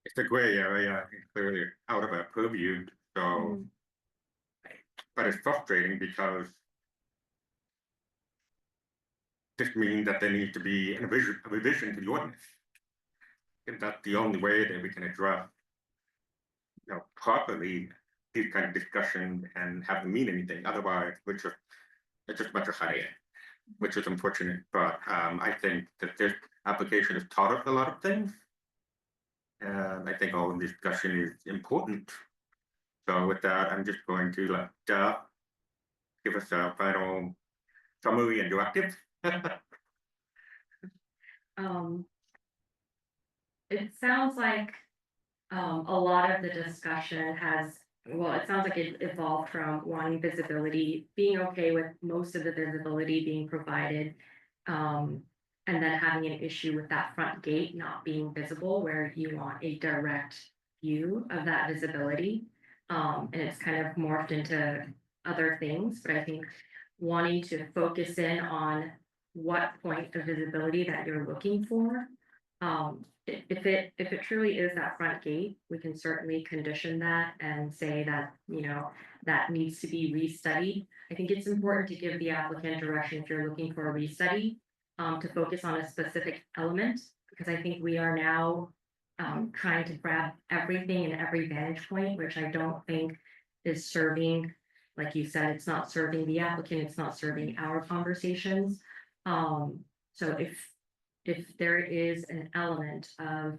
it's a gray area, clearly out of our purview, so. But it's frustrating because this means that there needs to be a revision to the ordinance. And that's the only way that we can address, properly these kind of discussions and have them mean anything. Otherwise, it's just much of headache, which is unfortunate. But I think that this application has taught us a lot of things. And I think all of this discussion is important. So with that, I'm just going to let give us a final summary and directive. It sounds like a lot of the discussion it sounds like it evolved from wanting visibility, being okay with most of the visibility being provided. And then having an issue with that front gate not being visible, where you want a direct view of that visibility. And it's kind of morphed into other things, but I think wanting to focus in on what point of visibility that you're looking for. If it truly is that front gate, we can certainly condition that and say that, you know, that needs to be restudied. I think it's important to give the applicant direction if you're looking for a restudy, to focus on a specific element, because I think we are now trying to grab everything and every vantage point, which I don't think is serving, like you said, it's not serving the applicant, it's not serving our conversations. So if there is an element of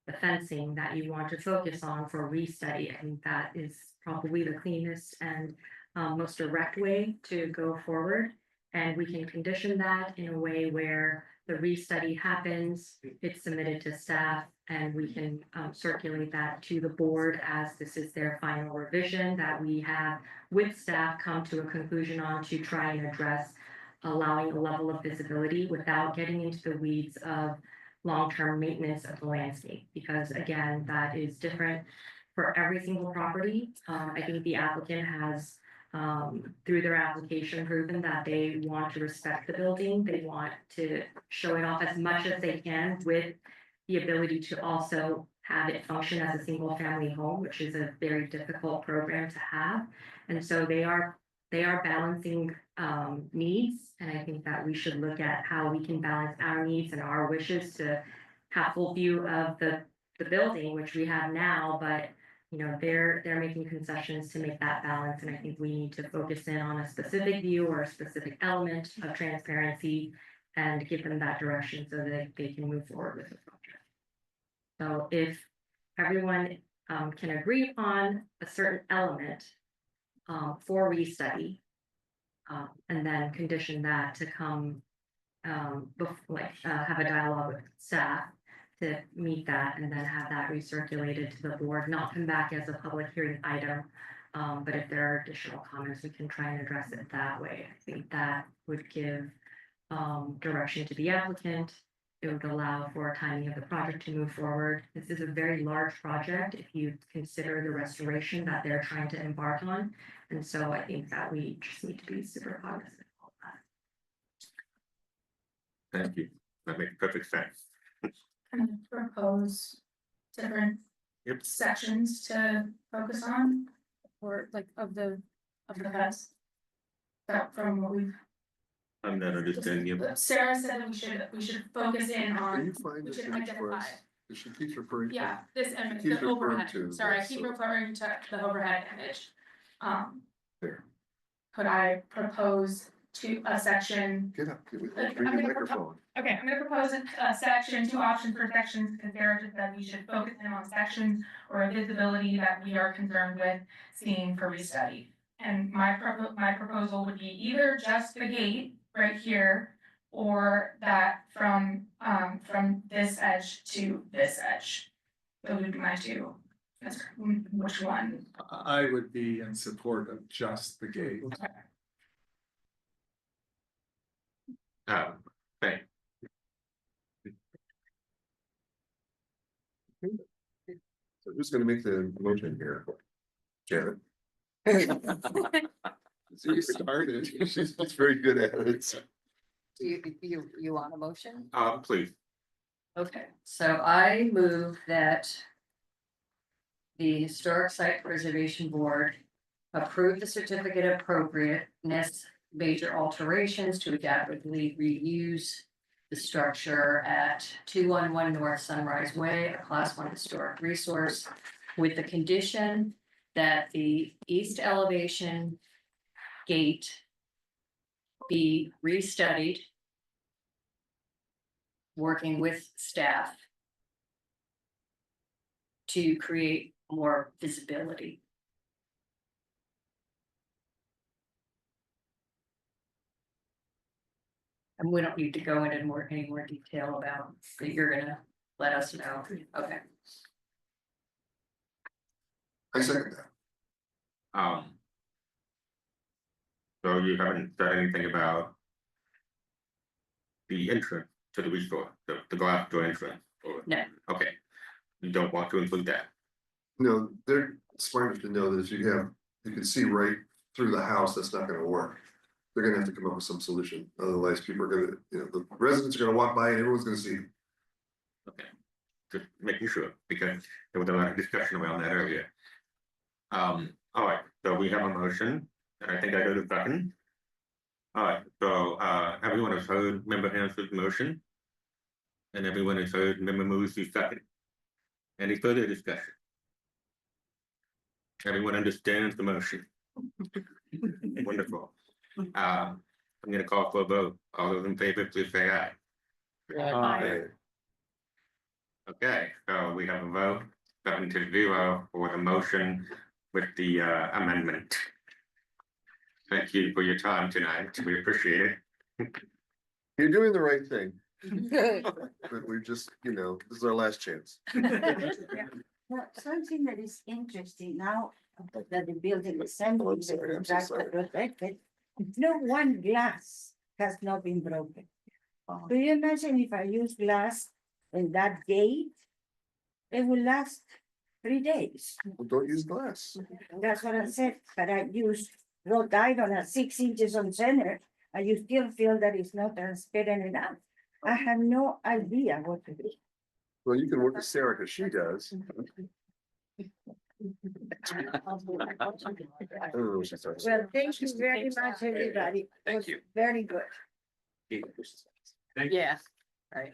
the fencing that you want to focus on for restudy, I think that is probably the cleanest and most direct way to go forward. And we can condition that in a way where the restudy happens, it's submitted to staff, and we can circulate that to the board as this is their final revision that we have with staff come to a conclusion on to try and address allowing a level of visibility without getting into the weeds of long-term maintenance of the landscape, because again, that is different for every single property. I think the applicant has through their application proven that they want to respect the building. They want to show it off as much as they can with the ability to also have it function as a single family home, which is a very difficult program to have. And so they are balancing needs. And I think that we should look at how we can balance our needs and our wishes to have full view of the building, which we have now, but you know, they're making concessions to make that balance. And I think we need to focus in on a specific view or a specific element of transparency and give them that direction so that they can move forward with the project. So if everyone can agree upon a certain element for restudy, and then condition that to come have a dialogue with staff to meet that, and then have that recirculated to the board, not come back as a public hearing item. But if there are additional comments, we can try and address it that way. I think that would give direction to the applicant. It would allow for timing of the project to move forward. This is a very large project if you consider the restoration that they're trying to embark on. And so I think that we just need to be super cognizant of all that. Thank you. That makes perfect sense. Kind of propose different Yep. sections to focus on, or like of the fence. That from what we've. I'm not understanding you. Sarah said that we should focus in Can on, you find we it should for identify. us? She keeps referring to. Yeah, this image, Keeps the referring overhead, to sorry, I this, keep so- referring to the overhead image. There, Could I propose to a section? get up, get with, I'm bring gonna your propose- microphone. Okay, I'm gonna propose a section, two options for sections, because Sarah just said we should focus in on sections or visibility that we are concerned with seeing for restudy. And my proposal would be either just the gate right here, or that from this edge to this edge. Those would be my two. Which one? I would be in support of just the gate. Thank. So who's gonna make the motion here? Janet? You started, she's very good at it. Do you want a motion? Please. Okay, so I move that the Historic Site Preservation Board approve the certificate of appropriateness, major alterations to adaptively reuse the structure at 211 North Sunrise Way, a Class 1 historic resource, with the condition that the east elevation gate be restudied, working with staff to create more visibility. And we don't need to go into any more detail about that. You're gonna let us know. Okay. I second that. So you haven't said anything about the entrance to the resource, the glass door entrance? Or, No. okay, you don't want to include that? No, they're smart enough to know that if you can see right through the house, that's not gonna work. They're gonna have to come up with some solution, otherwise people are gonna, the residents are gonna walk by and everyone's gonna see. Okay, just making sure, because there was a lot of discussion around that earlier. All right, so we have a motion, and I think I go to second. All right, so, everyone has heard Member Hans's motion. And everyone has heard Member Muzi's second. Any further discussion? Everyone understands the motion? Wonderful. I'm gonna call for a vote. All those in favor, please say aye. Aye. Okay, so we have a vote, 7-0 for the motion with the amendment. Thank you for your time tonight. We appreciate it. You're doing the right thing. But we're just, this is our last chance. Well, something that is interesting now, that the building assembly, Oh, I'm sorry, I'm so sorry. protected, no one glass has not been broken. Do you imagine if I use glass in that gate? It will last 3 days. Well, don't use glass. That's what I said, but I used wrought iron at 6 inches on center, and you still feel that it's not transparent enough. I have no idea what to do. Well, you can work with Sarah because she does. I don't know what she's talking about. Well, thank you very much, everybody. It Thank was you. Very good. Yeah, right.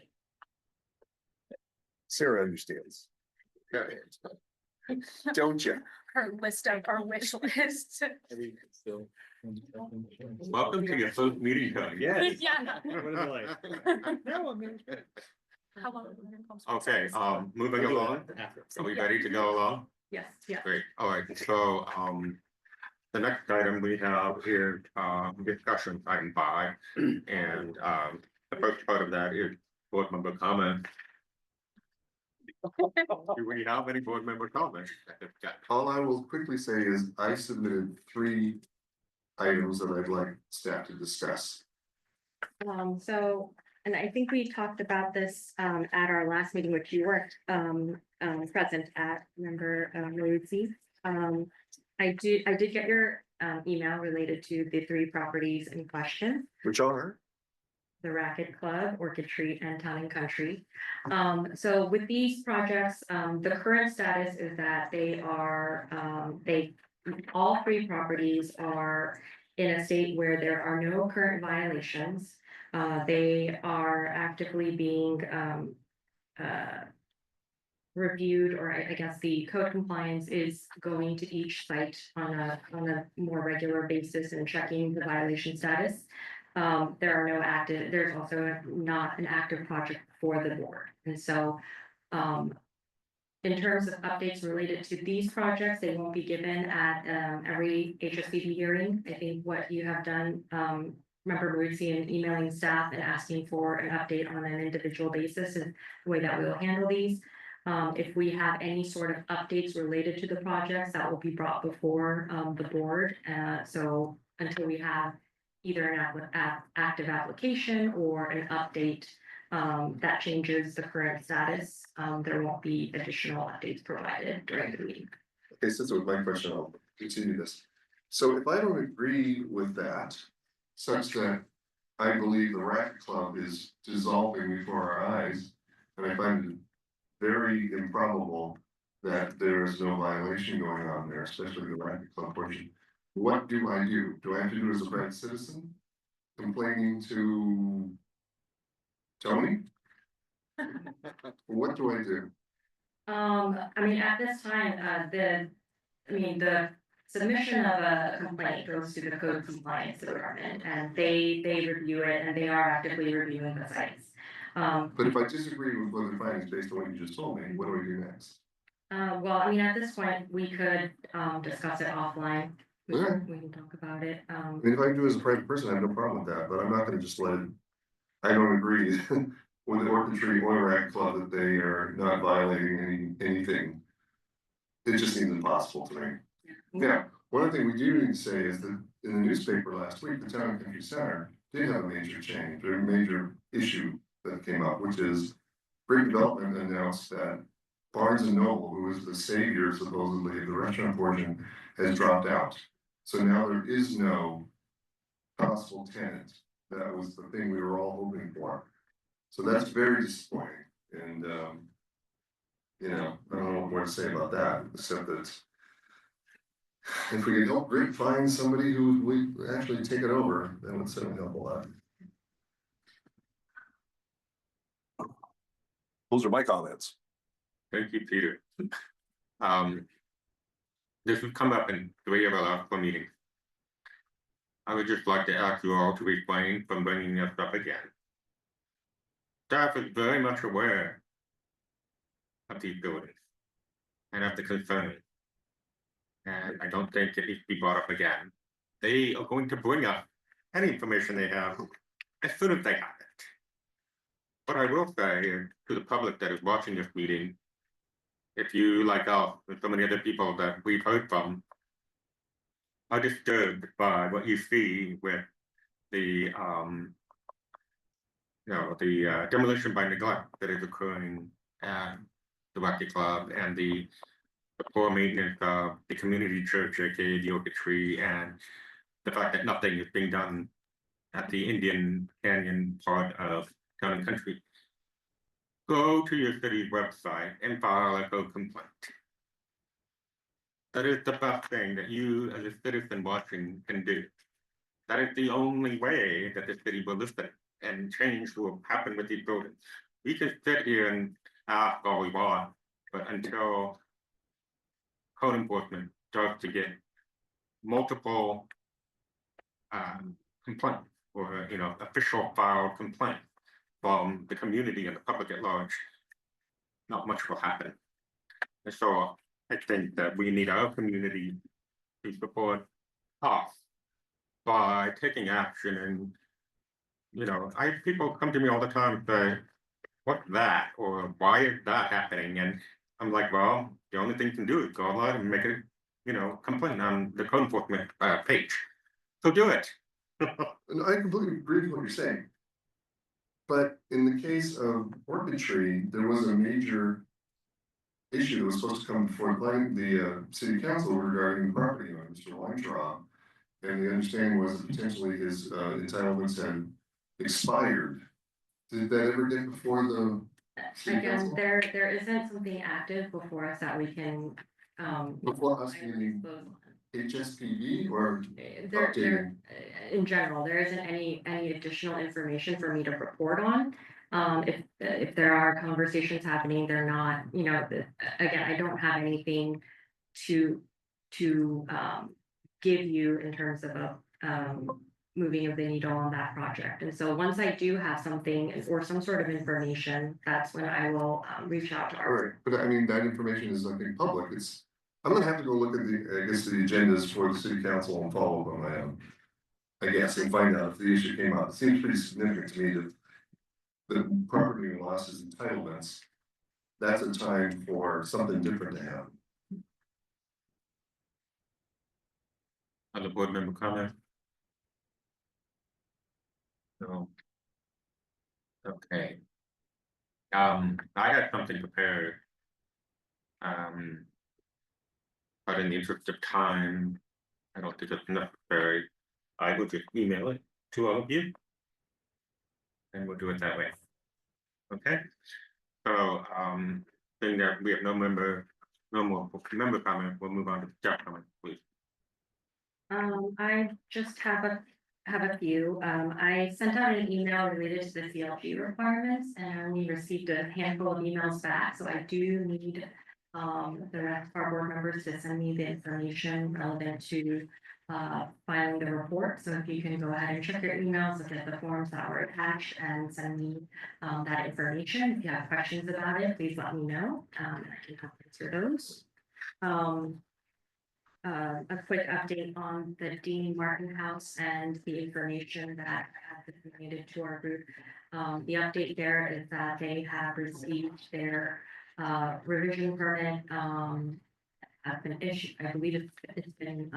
Sarah understands. Don't you? Her list of our wish list. Welcome to your first meeting, Tony. Yes. Yeah. What is it like? How long? Okay, moving along. Are we ready to go along? Yes, yeah. Great, all right, so, the next item we have is, discussion item 5. And, the first part of that is board member comment. Do we have any board member comments? All I will quickly say is I submitted 3 items that I'd like staff to discuss. So, and I think we talked about this, at our last meeting, which you weren't, present at, Member Lucy. I did get your, email related to the 3 properties in question. Which are? The Racket Club, Orchid Tree, and Town and Country. So with these projects, the current status is that they are, all 3 properties are in a state where there are no current violations. They are actively being, reviewed, or I guess the code compliance is going to each site on a more regular basis and checking the violation status. There are no active, there's also not an active project for the board. And so, in terms of updates related to these projects, they won't be given at, every HSBB hearing. I think what you have done, Member Marucci, in emailing staff and asking for an update on an individual basis and the way that we will handle these. If we have any sort of updates related to the projects, that will be brought before, the board. So until we have either an active application or an update that changes the current status, there won't be additional updates provided during the meeting. Okay, since it was my question, I'll continue this. So if I don't agree with that, such that I believe the Racket Club is dissolving before our eyes, and I find it very improbable that there is no violation going on there, especially the Racket Club portion. What do I do? Do I have to do as a private citizen? Complaining to Tony? What do I do? I mean, at this time, the submission of a complaint goes to the code compliance department, and they review it, and they are actively reviewing the sites. But if I disagree with what the findings based on what you just told me, what do I do next? Well, I mean, at this point, we could, discuss it offline. We Okay. can talk about it. I mean, if I can do it as a private person, I have no problem with that, but I'm not gonna just let it. I don't agree with the Orchid Tree or Racket Club that they are not violating anything. It just seems impossible to me. Now, one thing we do need to say is that in the newspaper last week, the Town and Country Center did have a major change, or a major issue that came up, which is Brick Development announced that Barnes and Noble, who is the savior supposedly of the restaurant portion, has dropped out. So now there is no possible tenant. That was the thing we were all hoping for. So that's very disappointing. And, you know, I don't know what more to say about that, except that if we can help Rick find somebody who we actually take it over, that would certainly help a lot. Those are my comments. Thank you, Peter. This would come up in 3 of our last 4 meetings. I would just like to ask you all to refrain from bringing this up again. Staff is very much aware of these buildings and of the concern. And I don't think it needs to be brought up again. They are going to bring up any information they have as soon as they have it. What I will say to the public that is watching this meeting, if you, like us, and so many other people that we've heard from, are disturbed by what you see with the demolition by neglect that is occurring at the Rugby Club and the poor maintenance of the community church, aka the Orchid Tree, and the fact that nothing is being done at the Indian Canyon part of Town and Country. Go to your city's website and file a code complaint. That is the best thing that you as a citizen watching can do. That is the only way that the city will listen and change what will happen with these buildings. We can sit here and ask all we want, but until code enforcement starts to get multiple complaints or official filed complaints from the community and the public at large, not much will happen. And so I think that we need our community to support us by taking action. And people come to me all the time and say, what's that? Or why is that happening? And I'm like, well, the only thing you can do is go online and make a complaint on the code enforcement page. So do it. And I completely agree with what you're saying. But in the case of Orchid Tree, there was a major issue that was supposed to come before the city council regarding the property owner, Mr. Weintraub. And the understanding was that potentially his entitlements had expired. Did that ever get before the city Again, council? there isn't something active before us that we can. Before us meaning HSPB or There, in general, there isn't any additional information for me to report on. If there are conversations happening, they're not, again, I don't have anything to give you in terms of moving of the needle on that project. And so once I do have something or some sort of information, that's when I will reach out to All our. right, but I mean, that information is, I think, public. I'm gonna have to go look at the agendas for the city council and follow up on my own. I guess, and find out if the issue came up. It seems pretty significant to me that the property losses entitlements, that's a time for something different to happen. Other board member comment? No. Okay. I had something prepared. But in the interest of time, I don't think it's necessary. I will just email it to all of you. And we'll do it that way. Okay? So, seeing that we have no more member comment, we'll move on to staff comment, please. I just have a few. I sent out an email related to the CLG requirements and I only received a handful of emails back, so I do need the rest of our board members to send me the information relevant to filing the report. So if you can go ahead and check your emails, look at the forms that were attached and send me that information. If you have questions about it, please let me know and I can help answer those. A quick update on the Dean Martin House and the information that has been related to our group. The update there is that they have received their revision permit has been issued. I believe it's been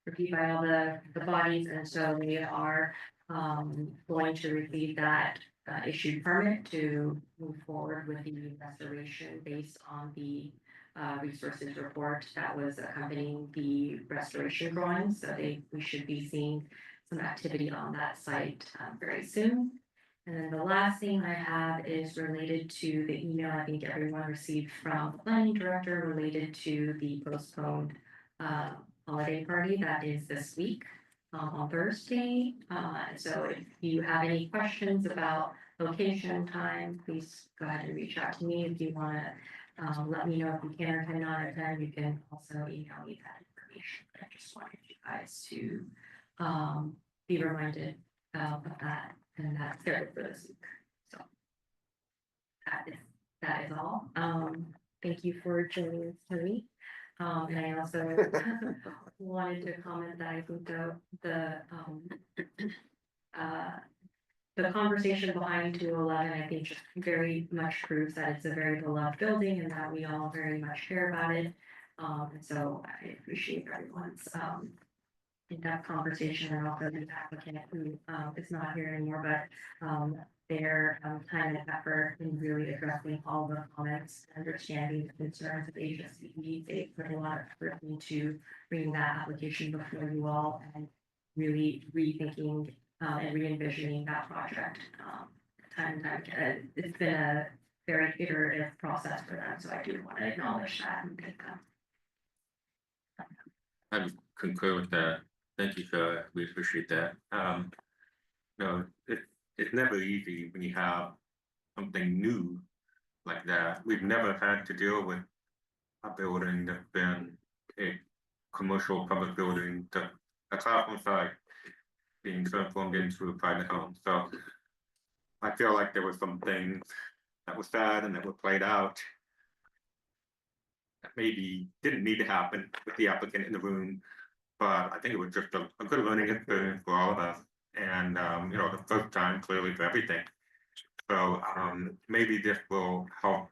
reviewed by all the bodies, and so we are going to receive that issued permit to move forward with the restoration based on the resources report that was accompanying the restoration drawings. So we should be seeing some activity on that site very soon. And then the last thing I have is related to the email I think everyone received from the planning director related to the postponed holiday party that is this week on Thursday. So if you have any questions about location, time, please go ahead and reach out to me. If you want to let me know if you can or cannot attend, you can also email me that information. I just wanted you guys to be reminded of that, and that's scheduled for this week. So that is all. Thank you for joining us, Tony. And I also wanted to comment that I think the conversation behind 211, I think, just very much proves that it's a very beloved building and that we all very much care about it. And so I appreciate everyone's in-depth conversation, and also the applicant who is not here anymore, but their time and effort in really addressing all the comments, understanding the concerns of HSCE. They put a lot of effort into bringing that application before you all and really rethinking and re-envisioning that project. Time and time again, it's been a very iterative process for them, so I do want to acknowledge that and thank them. I concur with that. Thank you, Phil. We appreciate that. No, it's never easy when you have something new like that. We've never had to deal with a building that's been a commercial public building to a classroom site being transformed into a private home. So I feel like there were some things that were sad and that were played out that maybe didn't need to happen with the applicant in the room. But I think it was just a good learning experience for all of us. And, you know, the first time clearly for everything. So maybe this will help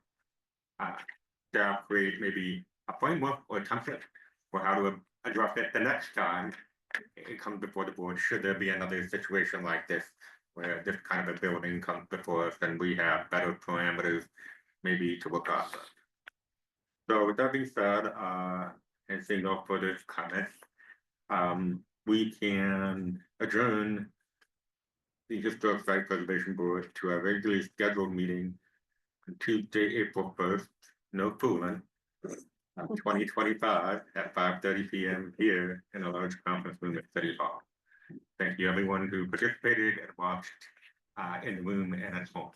staff create maybe a framework or a template for how to address it the next time it comes before the board. Should there be another situation like this, where this kind of a building comes before us, then we have better parameters maybe to look at. So with that being said, and seeing no further comments, we can adjourn the Historic Site Preservation Board to a regularly scheduled meeting on Tuesday, April 1st, no fooling, 2025 at 5:30 p.m. here in a large conference room at City Hall. Thank you everyone who participated and watched in the room and at home.